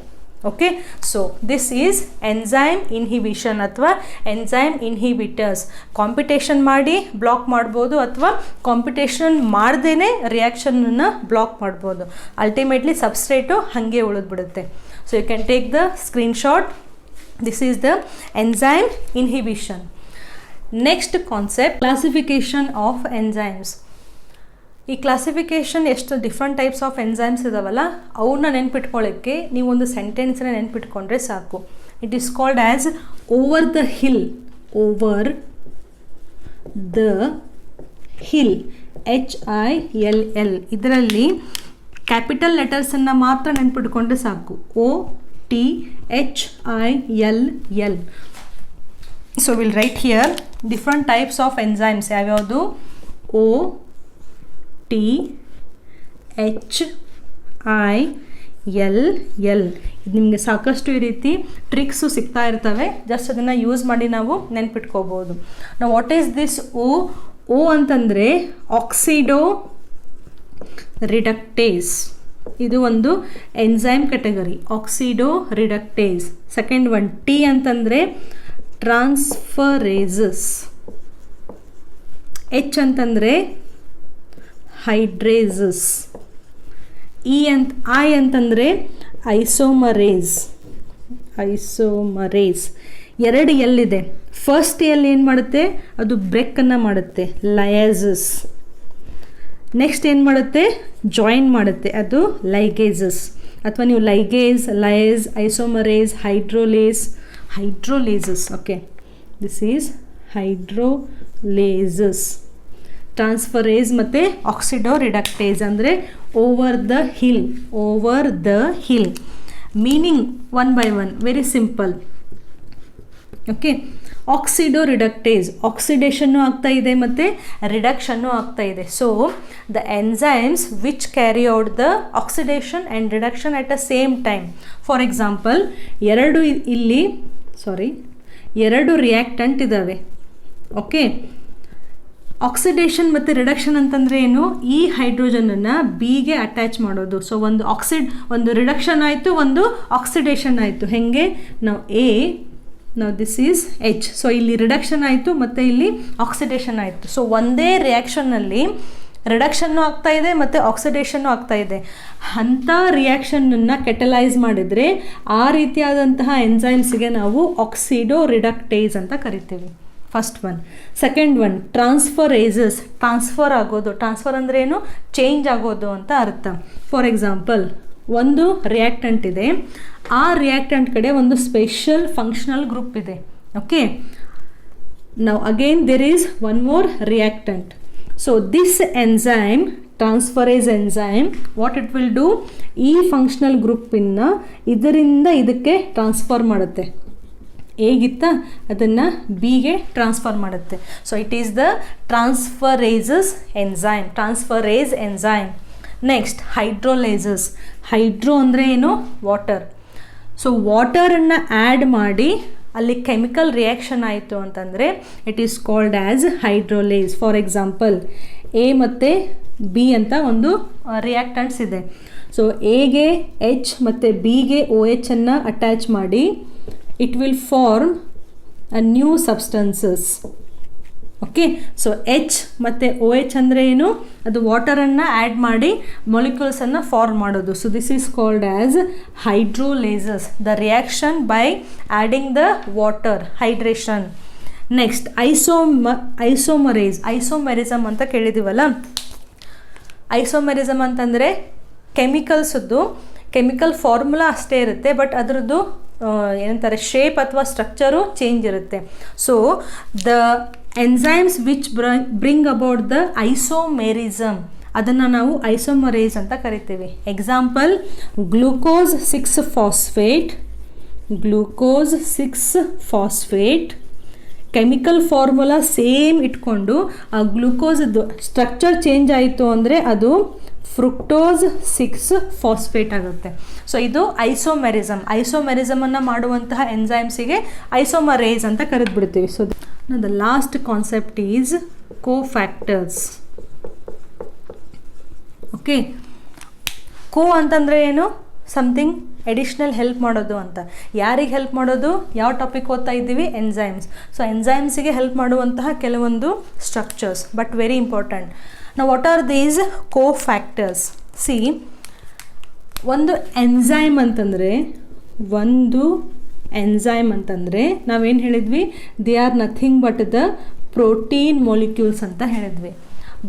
Okay, so this is enzyme inhibition ಅಥವಾ ಎಂಜೈಮ್ ಇನ್ಹಿಬಿಟರ್ಸ್. ಕಾಂಪಿಟೇಷನ್ ಮಾಡಿ ಬ್ಲಾಕ್ ಮಾಡ್ಬೋದು ಅಥವಾ ಕಾಂಪಿಟೇಷನ್ ಮಾಡ್ದೇ ರಿಯಾಕ್ಷನನ್ನು ಬ್ಲಾಕ್ ಮಾಡ್ಬೋದು. ಅಲ್ಟಿಮೇಟ್ಲಿ ಸಬ್ಸ್ಟ್ರೇಟು ಹಾಗೆ ಉಳಿದ್ಬಿಡುತ್ತೆ. So you can take the screenshot. This is the enzyme inhibition. Next concept classification of enzymes. ಈ ಕ್ಲಾಸಿಫಿಕೇಷನ್ ಎಷ್ಟು ಡಿಫ್ರೆಂಟ್ ಟೈಪ್ಸ್ ಆಫ್ ಎಂಜೈಮ್ಸ್ ಇದಾವಲ್ಲ, ಅವನ್ನ ನೆನ್ಪಿಟ್ಕೊಳ್ಳೋಕ್ಕೆ ನೀವು ಒಂದು ಸೆಂಟೆನ್ಸ್ನ ನೆನ್ಪಿಟ್ಕೊಂಡ್ರೆ ಸಾಕು. It is called as over the hill. Over the hill, HILL. ಇದರಲ್ಲಿ ಕ್ಯಾಪಿಟಲ್ ಲೆಟರ್ಸನ್ನು ಮಾತ್ರ ನೆನ್ಪಿಟ್ಕೊಂಡ್ರೆ ಸಾಕು. OTHILL. So will write here different types of enzymes ಯಾವ್ಯಾವುದು. OTHILL. ಇದು ನಿಮಗೆ ಸಾಕಷ್ಟು ಈ ರೀತಿ ಟ್ರಿಕ್ಸು ಸಿಗ್ತಾ ಇರ್ತವೆ. ಜಸ್ಟ್ ಅದನ್ನು ಯೂಸ್ ಮಾಡಿ ನಾವು ನೆನ್ಪಿಟ್ಕೋಬೋದು. ನಾವು ವಾಟ್ ಈಸ್ ದಿಸ್ ಓ ಅಂತಂದರೆ ಆಕ್ಸಿಡೋ ರಿಡಕ್ಟೇಸ್. ಇದು ಒಂದು enzyme category, oxidoreductase. Second one T ಅಂತಂದರೆ ಟ್ರಾನ್ಸ್ಫರೇಸಸ್. H ಅಂತಂದರೆ ಹೈಡ್ರೇಸಸ್. ಐ ಅಂತಂದರೆ ಐಸೋಮರೇಸ್. ಎರಡು ಎಲ್ಲಿದೆ. ಫಸ್ಟ್ ಎಲ್ ಏನು ಮಾಡುತ್ತೆ, ಅದು ಬ್ರೇಕನ್ನು ಮಾಡುತ್ತೆ, ಲಯಾಸಸ್. ನೆಕ್ಸ್ಟ್ ಏನು ಮಾಡುತ್ತೆ, ಜಾಯಿನ್ ಮಾಡುತ್ತೆ, ಅದು ಲೈಗೇಸಸ್. ಅಥವಾ ನೀವು ligase, lyase, isomerase, hydrolases. Okay, this is hydrolases. Transferase ಮತ್ತು ಆಕ್ಸಿಡೋ ರಿಡಕ್ಟೇಸ್ ಅಂದರೆ over the hill. Meaning one by one, very simple. Okay, oxidoreductase, oxidation ಆಗ್ತಾ ಇದೆ ಮತ್ತು ರಿಡಕ್ಷನ್ನು ಆಗ್ತಾ ಇದೆ. So the enzymes which carry out the oxidation and reduction at a same time. For example, ಎರಡು reactant ಇದ್ದಾವೆ. Okay, oxidation ಮತ್ತು reduction ಅಂತಂದರೆ ಏನು, ಈ ಹೈಡ್ರೋಜನನ್ನು ಬಿಗೆ ಅಟ್ಯಾಚ್ ಮಾಡೋದು. ಸೊ ಒಂದು ರಿಡಕ್ಷನ್ ಆಯಿತು, ಒಂದು ಆಕ್ಸಿಡೇಷನ್ ಆಯಿತು. ಹೇಗೆ, ನಾವು ದಿಸ್ ಈಸ್ H. ಸೊ ಇಲ್ಲಿ ರಿಡಕ್ಷನ್ ಆಯಿತು ಮತ್ತು ಇಲ್ಲಿ ಆಕ್ಸಿಡೇಷನ್ ಆಯಿತು. ಸೊ ಒಂದೇ ರಿಯಾಕ್ಷನ್ನಲ್ಲಿ ರಿಡಕ್ಷನ್ನು ಆಗ್ತಾ ಇದೆ ಮತ್ತು ಆಕ್ಸಿಡೇಷನ್ನು ಆಗ್ತಾ ಇದೆ. ಅಂಥ ರಿಯಾಕ್ಷನನ್ನು ಕೆಟಲೈಸ್ ಮಾಡಿದರೆ ಆ ರೀತಿಯಾದಂತಹ ಎಂಜೈಮ್ಸ್ಗೆ ನಾವು ಆಕ್ಸಿಡೋ ರಿಡಕ್ಟೇಸ್ ಅಂತ ಕರಿತೀವಿ. First one. Second one ಟ್ರಾನ್ಸ್ಫರೇಸಸ್. Transfer ಅಂದರೆ ಏನು, ಚೇಂಜ್ ಆಗೋದು ಅಂತ ಅರ್ಥ. ಫಾರ್ ಎಕ್ಸಾಂಪಲ್, ಒಂದು ರಿಯಾಕ್ಟೆಂಟ್ ಇದೆ, ಆ ರಿಯಾಕ್ಟೆಂಟ್ ಕಡೆ ಒಂದು ಸ್ಪೆಷಲ್ ಫಂಕ್ಷನಲ್ ಗ್ರೂಪ್ ಇದೆ. ಓಕೆ, ನಾವು again there is one more reactant. So this enzyme, transferase enzyme, what it will do, ಈ ಫಂಕ್ಷನಲ್ ಗ್ರೂಪಿನ ಇದರಿಂದ ಇದಕ್ಕೆ ಟ್ರಾನ್ಸ್ಫರ್ ಮಾಡುತ್ತೆ. ಹೇಗಿತ್ತ ಅದನ್ನು ಬಿಗೆ ಟ್ರಾನ್ಸ್ಫರ್ ಮಾಡುತ್ತೆ. So it is the transferase enzyme. Next hydrolases. Hydro ಅಂದರೆ ಏನು, ವಾಟರ್. ಸೊ ವಾಟರನ್ನು ಆ್ಯಡ್ ಮಾಡಿ ಅಲ್ಲಿ ಕೆಮಿಕಲ್ ರಿಯಾಕ್ಷನ್ ಆಯಿತು ಅಂತಂದರೆ it is called as hydrolase. For example, A ಮತ್ತು ಬಿ ಅಂತ ಒಂದು ರಿಯಾಕ್ಟೆಂಟ್ಸ್ ಇದೆ. ಸೊ ಎಗೆ H ಮತ್ತು ಬಿಗೆ OH ಅನ್ನು ಅಟ್ಯಾಚ್ ಮಾಡಿ it will form a new substances. Okay, so H ಮತ್ತು OH ಅಂದರೆ ಏನು, ಅದು ವಾಟರನ್ನು ಆ್ಯಡ್ ಮಾಡಿ ಮಾಲಿಕ್ಯೂಲ್ಸನ್ನು ಫಾರ್ಮ್ ಮಾಡೋದು. So this is called as hydrolases, the reaction by adding the water, hydration. Next isomerism ಅಂತ ಕೇಳಿದ್ದೀವಲ್ಲ. ಐಸೋಮರಿಸಮ್ ಅಂತಂದರೆ ಕೆಮಿಕಲ್ ಫಾರ್ಮುಲಾ ಅಷ್ಟೇ ಇರುತ್ತೆ, ಬಟ್ ಅದರದ್ದು ಏನಂತಾರೆ ಶೇಪ್ ಅಥವಾ ಸ್ಟ್ರಕ್ಚರು ಚೇಂಜ್ ಇರುತ್ತೆ. So the enzymes which bring about the isomerism, ಅದನ್ನು ನಾವು ಐಸೋಮರೇಸ್ ಅಂತ ಕರಿತೀವಿ. Example glucose six phosphate, glucose six phosphate. Chemical formula same ಇಟ್ಕೊಂಡು ಆ ಗ್ಲೂಕೋಸ್ದು ಸ್ಟ್ರಕ್ಚರ್ ಚೇಂಜ್ ಆಯಿತು ಅಂದರೆ ಅದು ಫ್ರುಕ್ಟೋಸ್ 6-ಫಾಸ್ಫೇಟ್ ಆಗುತ್ತೆ. ಸೊ ಇದು ಐಸೋಮೆರಿಸಮ್. ಐಸೋಮೆರಿಸಮನ್ನು ಮಾಡುವಂತಹ ಎಂಜೈಮ್ಸಿಗೆ ಐಸೋಮರೇಸ್ ಅಂತ ಕರೆದ್ಬಿಡ್ತೀವಿ. So the last concept is cofactors. Okay, co ಅಂತಂದರೆ ಏನು? ಸಮಥಿಂಗ್ ಎಡಿಷ್ನಲ್ ಹೆಲ್ಪ್ ಮಾಡೋದು ಅಂತ. ಯಾರಿಗೆ ಹೆಲ್ಪ್ ಮಾಡೋದು? ಯಾವ ಟಾಪಿಕ್ ಓದ್ತಾ ಇದ್ದೀವಿ? ಎಂಜೈಮ್ಸ್. ಸೊ ಎಂಜೈಮ್ಸಿಗೆ ಹೆಲ್ಪ್ ಮಾಡುವಂತಹ ಕೆಲವೊಂದು ಸ್ಟ್ರಕ್ಚರ್ಸ್, ಬಟ್ ವೆರಿ ಇಂಪಾರ್ಟೆಂಟ್. ನಾವು what are these cofactors? See, ಒಂದು ಎಂಜೈಮ್ ಅಂತಂದರೆ ನಾವೇನು ಹೇಳಿದ್ವಿ? They are nothing but the protein molecules ಅಂತ ಹೇಳಿದ್ವಿ.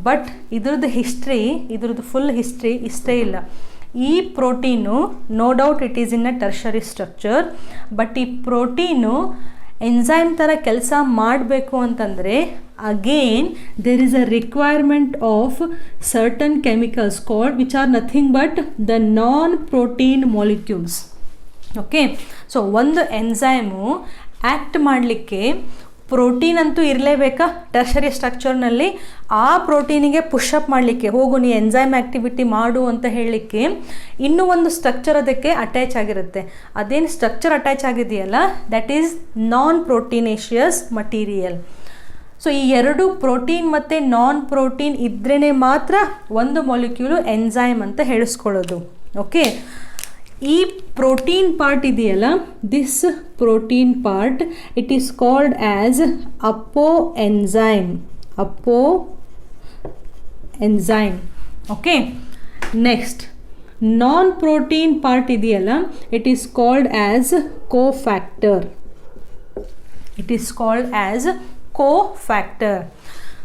ಬಟ್ ಇದ್ರದ್ದು ಫುಲ್ ಹಿಸ್ಟ್ರಿ ಇಷ್ಟೇ ಇಲ್ಲ. ಈ protein no doubt it is in a tertiary structure, but ಈ ಪ್ರೋಟೀನು ಎಂಜೈಮ್ ಥರ ಕೆಲಸ ಮಾಡಬೇಕು ಅಂತಂದರೆ again there is a requirement of certain chemicals called which are nothing but the non protein molecules. Okay, so ಒಂದು ಎಂಜೈಮು act ಮಾಡಲಿಕ್ಕೆ protein ಅಂತೂ ಇರಲೇಬೇಕಾ tertiary ಸ್ಟ್ರಕ್ಚರ್ನಲ್ಲಿ? ಆ ಪ್ರೋಟೀನಿಗೆ ಪುಷಪ್ ಮಾಡಲಿಕ್ಕೆ, ಹೋಗು ನೀ ಎಂಜೈಮ್ ಆ್ಯಕ್ಟಿವಿಟಿ ಮಾಡು ಅಂತ ಹೇಳಲಿಕ್ಕೆ ಇನ್ನೂ ಒಂದು ಸ್ಟ್ರಕ್ಚರ್ ಅದಕ್ಕೆ ಅಟ್ಯಾಚ್ ಆಗಿರುತ್ತೆ. ಅದೇನು ಸ್ಟ್ರಕ್ಚರ್ ಅಟ್ಯಾಚ್ ಆಗಿದೆಯಲ್ಲ, that is non proteinaceous material. So ಈ ಎರಡು ಪ್ರೋಟೀನ್ ಮತ್ತು ನಾನ್ ಪ್ರೋಟೀನ್ ಇದ್ರೇ ಮಾತ್ರ ಒಂದು ಮಾಲಿಕ್ಯೂಲು ಎಂಜೈಮ್ ಅಂತ ಹೇಳಿಸ್ಕೊಳ್ಳೋದು. ಓಕೆ, ಈ ಪ್ರೋಟೀನ್ ಪಾರ್ಟ್ ಇದೆಯಲ್ಲ, this protein part it is called as apoenzyme. Okay, next non protein part ಇದೆಯಲ್ಲ, it is called as cofactor.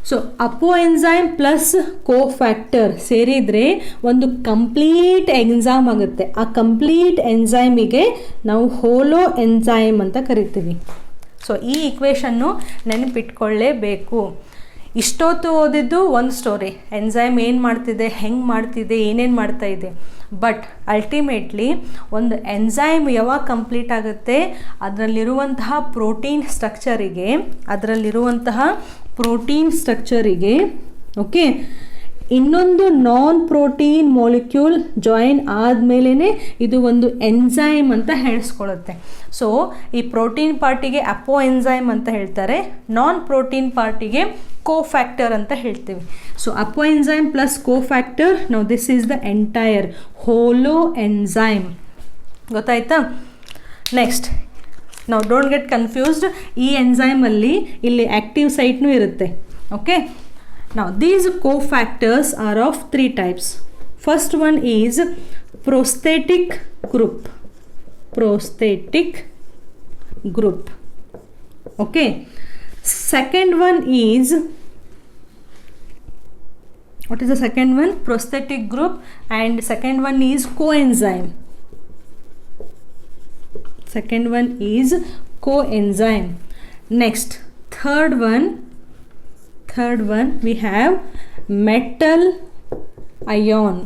So apoenzyme plus cofactor ಸೇರಿದರೆ ಒಂದು ಕಂಪ್ಲೀಟ್ ಎಂಜೈಮ್ ಆಗುತ್ತೆ. ಆ complete ಎಂಜೈಮಿಗೆ ನಾವು ಹೋಲೋ ಎಂಜೈಮ್ ಅಂತ ಕರಿತೀವಿ. ಸೊ ಈ ಈಕ್ವೇಷನ್ನು ನೆನಪಿಟ್ಕೊಳ್ಳೇಬೇಕು. ಇಷ್ಟೊತ್ತು ಓದಿದ್ದು ಒಂದು ಸ್ಟೋರಿ, ಎಂಜೈಮ್ ಏನು ಮಾಡ್ತಿದೆ, ಹೆಂಗೆ ಮಾಡ್ತಿದೆ, ಏನೇನು ಮಾಡ್ತಾ ಇದೆ. ಬಟ್ ಅಲ್ಟಿಮೇಟ್ಲಿ ಒಂದು ಎಂಜೈಮ್ ಯಾವಾಗ ಕಂಪ್ಲೀಟ್ ಆಗುತ್ತೆ, ಅದರಲ್ಲಿರುವಂತಹ ಪ್ರೋಟೀನ್ ಸ್ಟ್ರಕ್ಚರಿಗೆ ಓಕೆ, ಇನ್ನೊಂದು ನಾನ್ ಪ್ರೋಟೀನ್ ಮಾಲಿಕ್ಯೂಲ್ ಜಾಯಿನ್ ಆದಮೇಲೆ ಇದು ಒಂದು ಎಂಜೈಮ್ ಅಂತ ಹೇಳಿಸ್ಕೊಳ್ಳುತ್ತೆ. ಸೊ ಈ ಪ್ರೋಟೀನ್ ಪಾರ್ಟಿಗೆ ಅಪೋ ಎಂಜೈಮ್ ಅಂತ ಹೇಳ್ತಾರೆ, ನಾನ್ ಪ್ರೋಟೀನ್ ಪಾರ್ಟಿಗೆ ಕೋಫ್ಯಾಕ್ಟರ್ ಅಂತ ಹೇಳ್ತೀವಿ. So apoenzyme plus cofactor, now this is the entire holoenzyme. ಗೊತ್ತಾಯ್ತಾ? ನೆಕ್ಸ್ಟ್, ನಾವು ಡೋಂಟ್ ಗೆಟ್ ಕನ್ಫ್ಯೂಸ್ಡ್. ಈ ಎಂಜೈಮಲ್ಲಿ ಇಲ್ಲಿ ಆ್ಯಕ್ಟಿವ್ ಸೈಟ್ನೂ ಇರುತ್ತೆ. Okay, now these cofactors are of three types. First one is prosthetic group. Okay, second one is, what is the second one? Prosthetic group, and second one is coenzyme. Next, third one we have metal ion.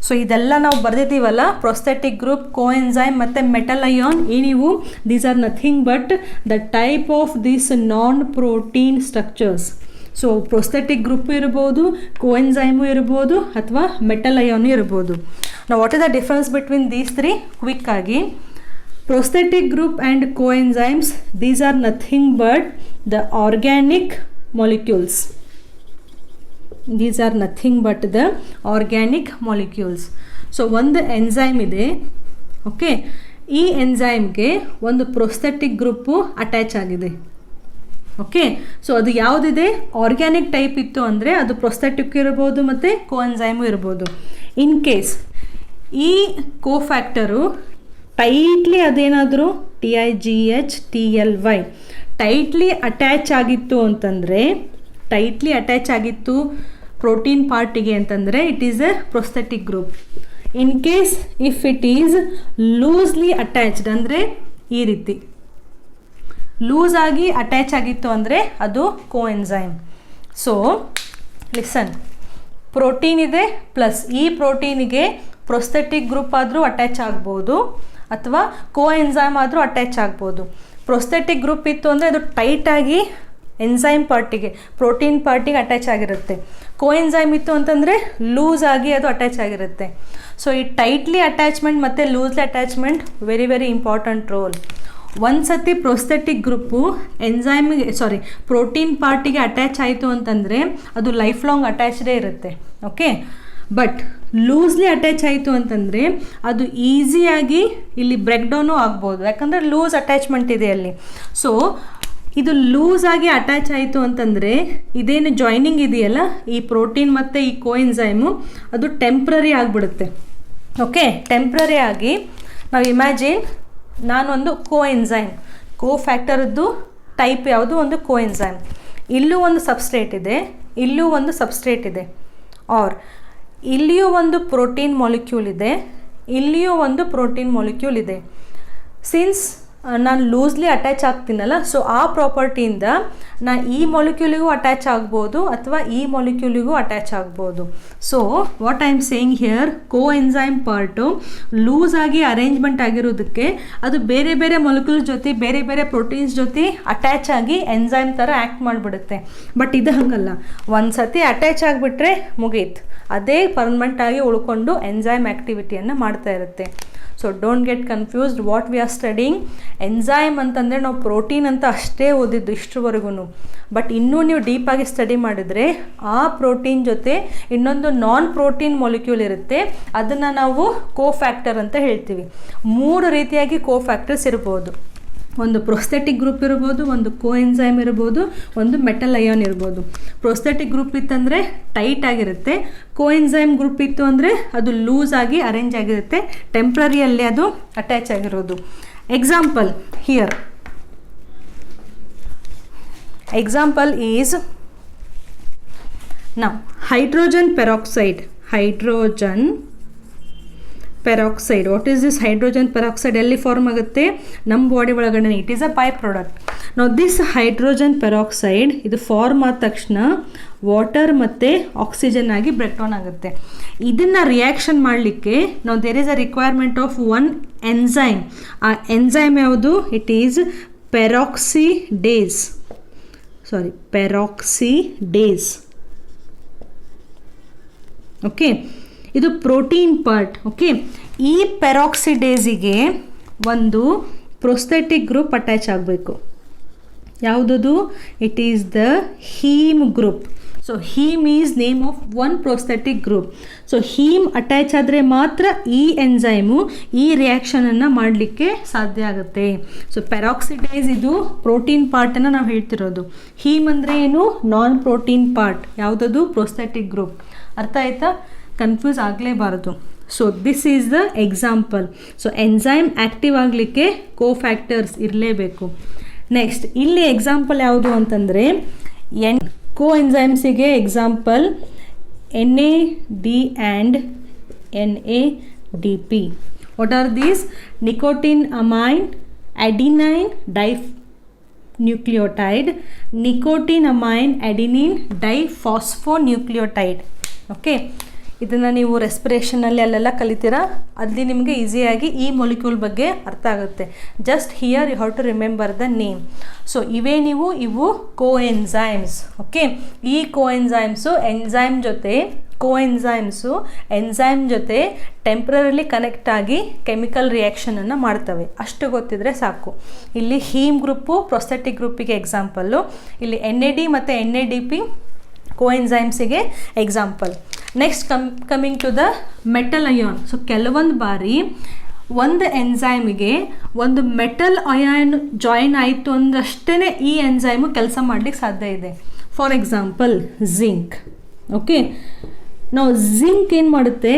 ಸೊ ಇದೆಲ್ಲ ನಾವು ಬರೆದಿದ್ದೀವಲ್ಲ, prosthetic group, coenzyme ಮತ್ತು metal ion. ಏನಿವು? These are nothing but the type of this non protein structures. So prosthetic group ಇರ್ಬೋದು, coenzyme ಇರ್ಬೋದು, ಅಥವಾ metal ion ಇರ್ಬೋದು. ನಾವು what is the difference between these three? Quick ಆಗಿ, prosthetic group and coenzymes, these are nothing but the organic molecules. So ಒಂದು enzyme ಇದೆ. Okay, ಈ ಎಂಜೈಮ್ಗೆ ಒಂದು ಪ್ರೊಸ್ಥೆಟಿಕ್ ಗ್ರೂಪು ಅಟ್ಯಾಚ್ ಆಗಿದೆ. ಓಕೆ, ಸೊ ಅದು ಯಾವುದಿದೆ? ಆರ್ಗ್ಯಾನಿಕ್ ಟೈಪ್ ಇತ್ತು ಅಂದರೆ ಅದು ಪ್ರೊಸ್ಥೆಟಿಕ್ ಇರ್ಬೋದು ಮತ್ತು ಕೋಎನ್ಜೈಮು ಇರ್ಬೋದು. ಇನ್ ಕೇಸ್ ಈ ಕೋಫ್ಯಾಕ್ಟರು ಟೈಟ್ಲಿ ಅದೇನಾದರೂ TIGHTLY ಟೈಟ್ಲಿ ಅಟ್ಯಾಚ್ ಆಗಿತ್ತು ಪ್ರೋಟೀನ್ ಪಾರ್ಟಿಗೆ ಅಂತಂದರೆ it is a prosthetic group. In case if it is loosely attached ಅಂದರೆ ಈ ರೀತಿ ಲೂಸ್ ಆಗಿ ಅಟ್ಯಾಚ್ ಆಗಿತ್ತು ಅಂದರೆ ಅದು ಕೋಎನ್ಸೈಮ್. ಸೊ ಲಿಸನ್, ಪ್ರೋಟೀನ್ ಇದೆ ಪ್ಲಸ್ ಈ ಪ್ರೋಟೀನಿಗೆ ಪ್ರೊಸ್ಥೆಟಿಕ್ ಗ್ರೂಪ್ ಆದರೂ ಅಟ್ಯಾಚ್ ಆಗ್ಬೋದು ಅಥವಾ ಕೋಎನ್ಸೈಮ್ ಆದರೂ ಅಟ್ಯಾಚ್ ಆಗ್ಬೋದು. ಪ್ರೊಸ್ಥೆಟಿಕ್ ಗ್ರೂಪ್ ಇತ್ತು ಅಂದರೆ ಅದು ಟೈಟಾಗಿ ಎನ್ಸೈಮ್ ಪಾರ್ಟಿಗೆ, ಪ್ರೋಟೀನ್ ಪಾರ್ಟಿಗೆ ಅಟ್ಯಾಚ್ ಆಗಿರುತ್ತೆ. ಕೋಎನ್ಸೈಮ್ ಇತ್ತು ಅಂತಂದರೆ ಲೂಸ್ ಆಗಿ ಅದು ಅಟ್ಯಾಚ್ ಆಗಿರುತ್ತೆ. ಸೊ ಈ ಟೈಟ್ಲಿ ಅಟ್ಯಾಚ್ಮೆಂಟ್ ಮತ್ತು loosely attachment very very important role. ಒಂದು ಸತಿ ಪ್ರೊಸ್ಥೆಟಿಕ್ ಗ್ರೂಪು ಪ್ರೋಟೀನ್ ಪಾರ್ಟಿಗೆ ಅಟ್ಯಾಚ್ ಆಯಿತು ಅಂತಂದರೆ ಅದು ಲೈಫ್ ಲಾಂಗ್ ಅಟ್ಯಾಚ್ಡೇ ಇರುತ್ತೆ. ಓಕೆ, ಬಟ್ ಲೂಸ್ಲಿ ಅಟ್ಯಾಚ್ ಆಯಿತು ಅಂತಂದರೆ ಅದು ಈಸಿಯಾಗಿ ಇಲ್ಲಿ ಬ್ರೇಕ್ ಡೌನು ಆಗ್ಬೋದು, ಯಾಕಂದರೆ ಲೂಸ್ ಅಟ್ಯಾಚ್ಮೆಂಟ್ ಇದೆ ಅಲ್ಲಿ. ಸೊ ಇದು ಲೂಸ್ ಆಗಿ ಅಟ್ಯಾಚ್ ಆಯಿತು ಅಂತಂದರೆ ಇದೇನು ಜಾಯ್ನಿಂಗ್ ಇದೆಯಲ್ಲ ಈ ಪ್ರೋಟೀನ್ ಮತ್ತು ಈ ಕೋಎನ್ಸೈಮು ಅದು ಟೆಂಪ್ರರಿ ಆಗಿಬಿಡುತ್ತೆ. ಓಕೆ, ಟೆಂಪ್ರರಿ ಆಗಿ ನಾವು ಇಮ್ಯಾಜಿನ್ ನಾನೊಂದು ಕೋಎನ್ಸೈಮ್, ಫ್ಯಾಕ್ಟರ್ದು ಟೈಪ್ ಯಾವುದು ಒಂದು ಕೋಎನ್ಸೈಮ್, ಇಲ್ಲೂ ಒಂದು ಸಬ್ಸ್ಟ್ರೇಟ್ ಇದೆ, ಇಲ್ಲೂ ಒಂದು ಸಬ್ಸ್ಟ್ರೇಟ್ ಇದೆ, ಆರ್ ಇಲ್ಲಿಯೂ ಒಂದು ಪ್ರೋಟೀನ್ ಮಾಲಿಕ್ಯೂಲ್ ಇದೆ, ಇಲ್ಲಿಯೂ ಒಂದು ಪ್ರೋಟೀನ್ ಮಾಲಿಕ್ಯೂಲ್ ಇದೆ. ಸಿನ್ಸ್ ನಾನು ಲೂಸ್ಲಿ ಅಟ್ಯಾಚ್ ಆಗ್ತೀನಲ್ಲ, ಸೊ ಆ ಪ್ರಾಪರ್ಟಿಯಿಂದ ನಾ ಈ ಮಾಲಿಕ್ಯೂಲಿಗೂ ಅಟ್ಯಾಚ್ ಆಗ್ಬೋದು ಅಥವಾ ಈ ಮಾಲಿಕ್ಯೂಲಿಗೂ ಅಟ್ಯಾಚ್ ಆಗ್ಬೋದು. So what I am saying here, coenzyme part loose ಆಗಿ ಅರೇಂಜ್ಮೆಂಟ್ ಆಗಿರೋದಕ್ಕೆ ಅದು ಬೇರೆ ಬೇರೆ ಮಾಲಿಕ್ಯೂಲ್ ಜೊತೆ ಬೇರೆ ಬೇರೆ ಪ್ರೋಟೀನ್ಸ್ ಜೊತೆ ಅಟ್ಯಾಚ್ ಆಗಿ ಎನ್ಸೈಮ್ ಥರ ಆ್ಯಕ್ಟ್ ಮಾಡಿಬಿಡುತ್ತೆ. ಬಟ್ ಇದು ಹಾಗಲ್ಲ, ಒಂದು ಸತಿ ಅಟ್ಯಾಚ್ ಆಗಿಬಿಟ್ರೆ ಮುಗೀತು, ಅದೇ ಪರ್ಮನೆಂಟಾಗಿ ಉಳ್ಕೊಂಡು ಎನ್ಸೈಮ್ ಆ್ಯಕ್ಟಿವಿಟಿಯನ್ನು ಮಾಡ್ತಾ ಇರುತ್ತೆ. So don't get confused what we are studying. Enzyme ಅಂತಂದರೆ ನಾವು ಪ್ರೋಟೀನ್ ಅಂತ ಅಷ್ಟೇ ಓದಿದ್ದು ಇಷ್ಟರವರೆಗೂ. ಬಟ್ ಇನ್ನೂ ನೀವು ಡೀಪಾಗಿ ಸ್ಟಡಿ ಮಾಡಿದರೆ ಆ ಪ್ರೋಟೀನ್ ಜೊತೆ ಇನ್ನೊಂದು ನಾನ್ ಪ್ರೋಟೀನ್ ಮಾಲಿಕ್ಯೂಲ್ ಇರುತ್ತೆ, ಅದನ್ನು ನಾವು ಕೋಫ್ಯಾಕ್ಟರ್ ಅಂತ ಹೇಳ್ತೀವಿ. 3 ರೀತಿಯಾಗಿ ಕೋಫ್ಯಾಕ್ಟರ್ಸ್ ಇರ್ಬೋದು. ಒಂದು ಪ್ರೊಸ್ಥೆಟಿಕ್ ಗ್ರೂಪ್ ಇರ್ಬೋದು, ಒಂದು ಕೋಎನ್ಸೈಮ್ ಇರ್ಬೋದು, ಒಂದು ಮೆಟಲ್ ಅಯಾನ್ ಇರ್ಬೋದು. ಪ್ರೊಸ್ಥೆಟಿಕ್ ಗ್ರೂಪ್ ಇತ್ತಂದರೆ ಟೈಟ್ ಆಗಿರುತ್ತೆ, ಕೋಎನ್ಸೈಮ್ ಗ್ರೂಪ್ ಇತ್ತು ಅಂದರೆ ಅದು ಲೂಸ್ ಆಗಿ ಅರೇಂಜ್ ಆಗಿರುತ್ತೆ, ಟೆಂಪ್ರರಿಯಲ್ಲಿ ಅದು ಅಟ್ಯಾಚ್ ಆಗಿರೋದು. ಎಕ್ಸಾಂಪಲ್ ಹಿಯರ್, ಎಕ್ಸಾಂಪಲ್ ಈಸ್ ನಾವು hydrogen peroxide. What is this hydrogen peroxide? ಎಲ್ಲಿ ಫಾರ್ಮ್ ಆಗುತ್ತೆ? ನಮ್ಮ ಬಾಡಿ ಒಳಗಡೆ. It is a by product. ನಾವು ದಿಸ್ ಹೈಡ್ರೋಜನ್ ಪೆರಾಕ್ಸೈಡ್ ಇದು ಫಾರ್ಮ್ ಆದ ತಕ್ಷಣ ವಾಟರ್ ಮತ್ತು ಆಕ್ಸಿಜನ್ ಆಗಿ ಬ್ರೇಕ್ ಡೌನ್ ಆಗುತ್ತೆ. ಇದನ್ನು ರಿಯಾಕ್ಷನ್ ಮಾಡಲಿಕ್ಕೆ ನಾವು there is a requirement of one enzyme. ಆ ಎನ್ಸೈಮ್ ಯಾವುದು? It is peroxidase. ಓಕೆ, ಇದು ಪ್ರೋಟೀನ್ ಪಾರ್ಟ್. ಓಕೆ, ಈ ಪೆರಾಕ್ಸಿಡೇಸಿಗೆ ಒಂದು ಪ್ರೊಸ್ಥೆಟಿಕ್ ಗ್ರೂಪ್ ಅಟ್ಯಾಚ್ ಆಗಬೇಕು. ಯಾವುದದು? It is the heme group. So heme is name of one prosthetic group. So heme attach ಆದರೆ ಮಾತ್ರ ಈ ಎನ್ಸೈಮು ಈ ರಿಯಾಕ್ಷನನ್ನು ಮಾಡಲಿಕ್ಕೆ ಸಾಧ್ಯ ಆಗುತ್ತೆ. ಸೊ ಪೆರಾಕ್ಸಿಡೇಸ್ ಇದು ಪ್ರೋಟೀನ್ ಪಾರ್ಟನ್ನು ನಾವು ಹೇಳ್ತಿರೋದು. ಹೀಮ್ ಅಂದರೆ ಏನು? Non protein part. ಯಾವುದದು? ಪ್ರೊಸ್ಥೆಟಿಕ್ ಗ್ರೂಪ್. ಅರ್ಥ ಆಯ್ತಾ? ಕನ್ಫ್ಯೂಸ್ ಆಗಲೇಬಾರದು. So this is the example. So enzyme active ಆಗಲಿಕ್ಕೆ ಕೋಫ್ಯಾಕ್ಟರ್ಸ್ ಇರಲೇಬೇಕು. ನೆಕ್ಸ್ಟ್ ಇಲ್ಲಿ ಎಕ್ಸಾಂಪಲ್ ಯಾವುದು ಅಂತಂದರೆ ಕೋಎನ್ಸೈಮ್ಸಿಗೆ example NAD and NADP. What are these? Nicotine amine adenine dinucleotide, nicotine amine adenine diphosphonucleotide. Okay, ಇದನ್ನು ನೀವು ರೆಸ್ಪಿರೇಷನಲ್ಲಿ ಅಲ್ಲೆಲ್ಲ ಕಲಿತೀರಾ, ಅಲ್ಲಿ ನಿಮಗೆ ಈಸಿಯಾಗಿ ಈ ಮೊಲಿಕ್ಯೂಲ್ ಬಗ್ಗೆ ಅರ್ಥ ಆಗುತ್ತೆ. Just here you have to remember the name. So ಇವು ಕೋಎನ್ಸೈಮ್ಸ್. ಓಕೆ, ಈ ಕೋಎನ್ಸೈಮ್ಸು ಎನ್ಸೈಮ್ ಜೊತೆ ಟೆಂಪ್ರರಿಲಿ ಕನೆಕ್ಟ್ ಆಗಿ ಕೆಮಿಕಲ್ ರಿಯಾಕ್ಷನನ್ನು ಮಾಡ್ತವೆ. ಅಷ್ಟು ಗೊತ್ತಿದ್ರೆ ಸಾಕು. ಇಲ್ಲಿ ಹೀಮ್ ಗ್ರೂಪು ಪ್ರೊಸ್ಥೆಟಿಕ್ ಗ್ರೂಪಿಗೆ ಎಕ್ಸಾಂಪಲ್ಲು, ಇಲ್ಲಿ NAD ಮತ್ತು NADP ಕೋಎನ್ಸೈಮ್ಸಿಗೆ example. Next coming to the metal ion. So ಕೆಲವೊಂದು ಬಾರಿ ಒಂದು ಎನ್ಸೈಮಿಗೆ ಒಂದು ಮೆಟಲ್ ಅಯಾನ್ ಜಾಯಿನ್ ಆಯಿತು ಅಂದಷ್ಟೇ ಈ ಎನ್ಸೈಮು ಕೆಲಸ ಮಾಡಲಿಕ್ಕೆ ಸಾಧ್ಯ ಇದೆ. For example zinc. ಓಕೆ, ನಾವು ಜಿಂಕ್ ಏನು ಮಾಡುತ್ತೆ?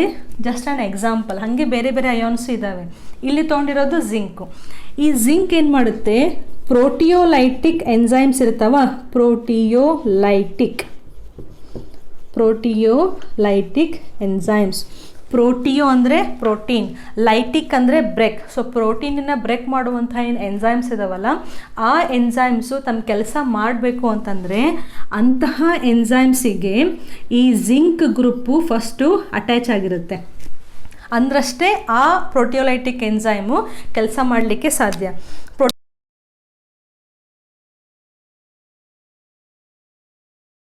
ಜಸ್ಟ್ ಆನ್ ಎಕ್ಸಾಂಪಲ್, ಹಾಗೆ ಬೇರೆ ಬೇರೆ ಅಯಾನ್ಸು ಇದ್ದಾವೆ. ಇಲ್ಲಿ ತೊಗೊಂಡಿರೋದು ಜಿಂಕು. ಈ ಜಿಂಕ್ ಏನು ಮಾಡುತ್ತೆ? ಪ್ರೋಟಿಯೋಲೈಟಿಕ್ ಎನ್ಸೈಮ್ಸ್ ಇರ್ತಾವ, ಪ್ರೋಟಿಯೋಲೈಟಿಕ್ ಎನ್ಸೈಮ್ಸ್. ಪ್ರೋಟಿಯೋ ಅಂದರೆ ಪ್ರೋಟೀನ್, ಲೈಟಿಕ್ ಅಂದರೆ ಬ್ರೇಕ್. ಸೊ ಪ್ರೋಟೀನನ್ನು ಬ್ರೇಕ್ ಮಾಡುವಂಥ ಏನು ಎನ್ಸೈಮ್ಸ್ ಇದಾವಲ್ಲ, ಆ ಎನ್ಸೈಮ್ಸು ತಮ್ಮ ಕೆಲಸ ಮಾಡಬೇಕು ಅಂತಂದರೆ ಅಂತಹ ಎನ್ಸೈಮ್ಸಿಗೆ ಈ ಜಿಂಕ್ ಗ್ರೂಪು ಫಸ್ಟು ಅಟ್ಯಾಚ್ ಆಗಿರುತ್ತೆ. ಅಂದ್ರಷ್ಟೇ ಆ ಪ್ರೋಟಿಯೋಲೈಟಿಕ್ ಎನ್ಸೈಮು ಕೆಲಸ ಮಾಡಲಿಕ್ಕೆ ಸಾಧ್ಯ.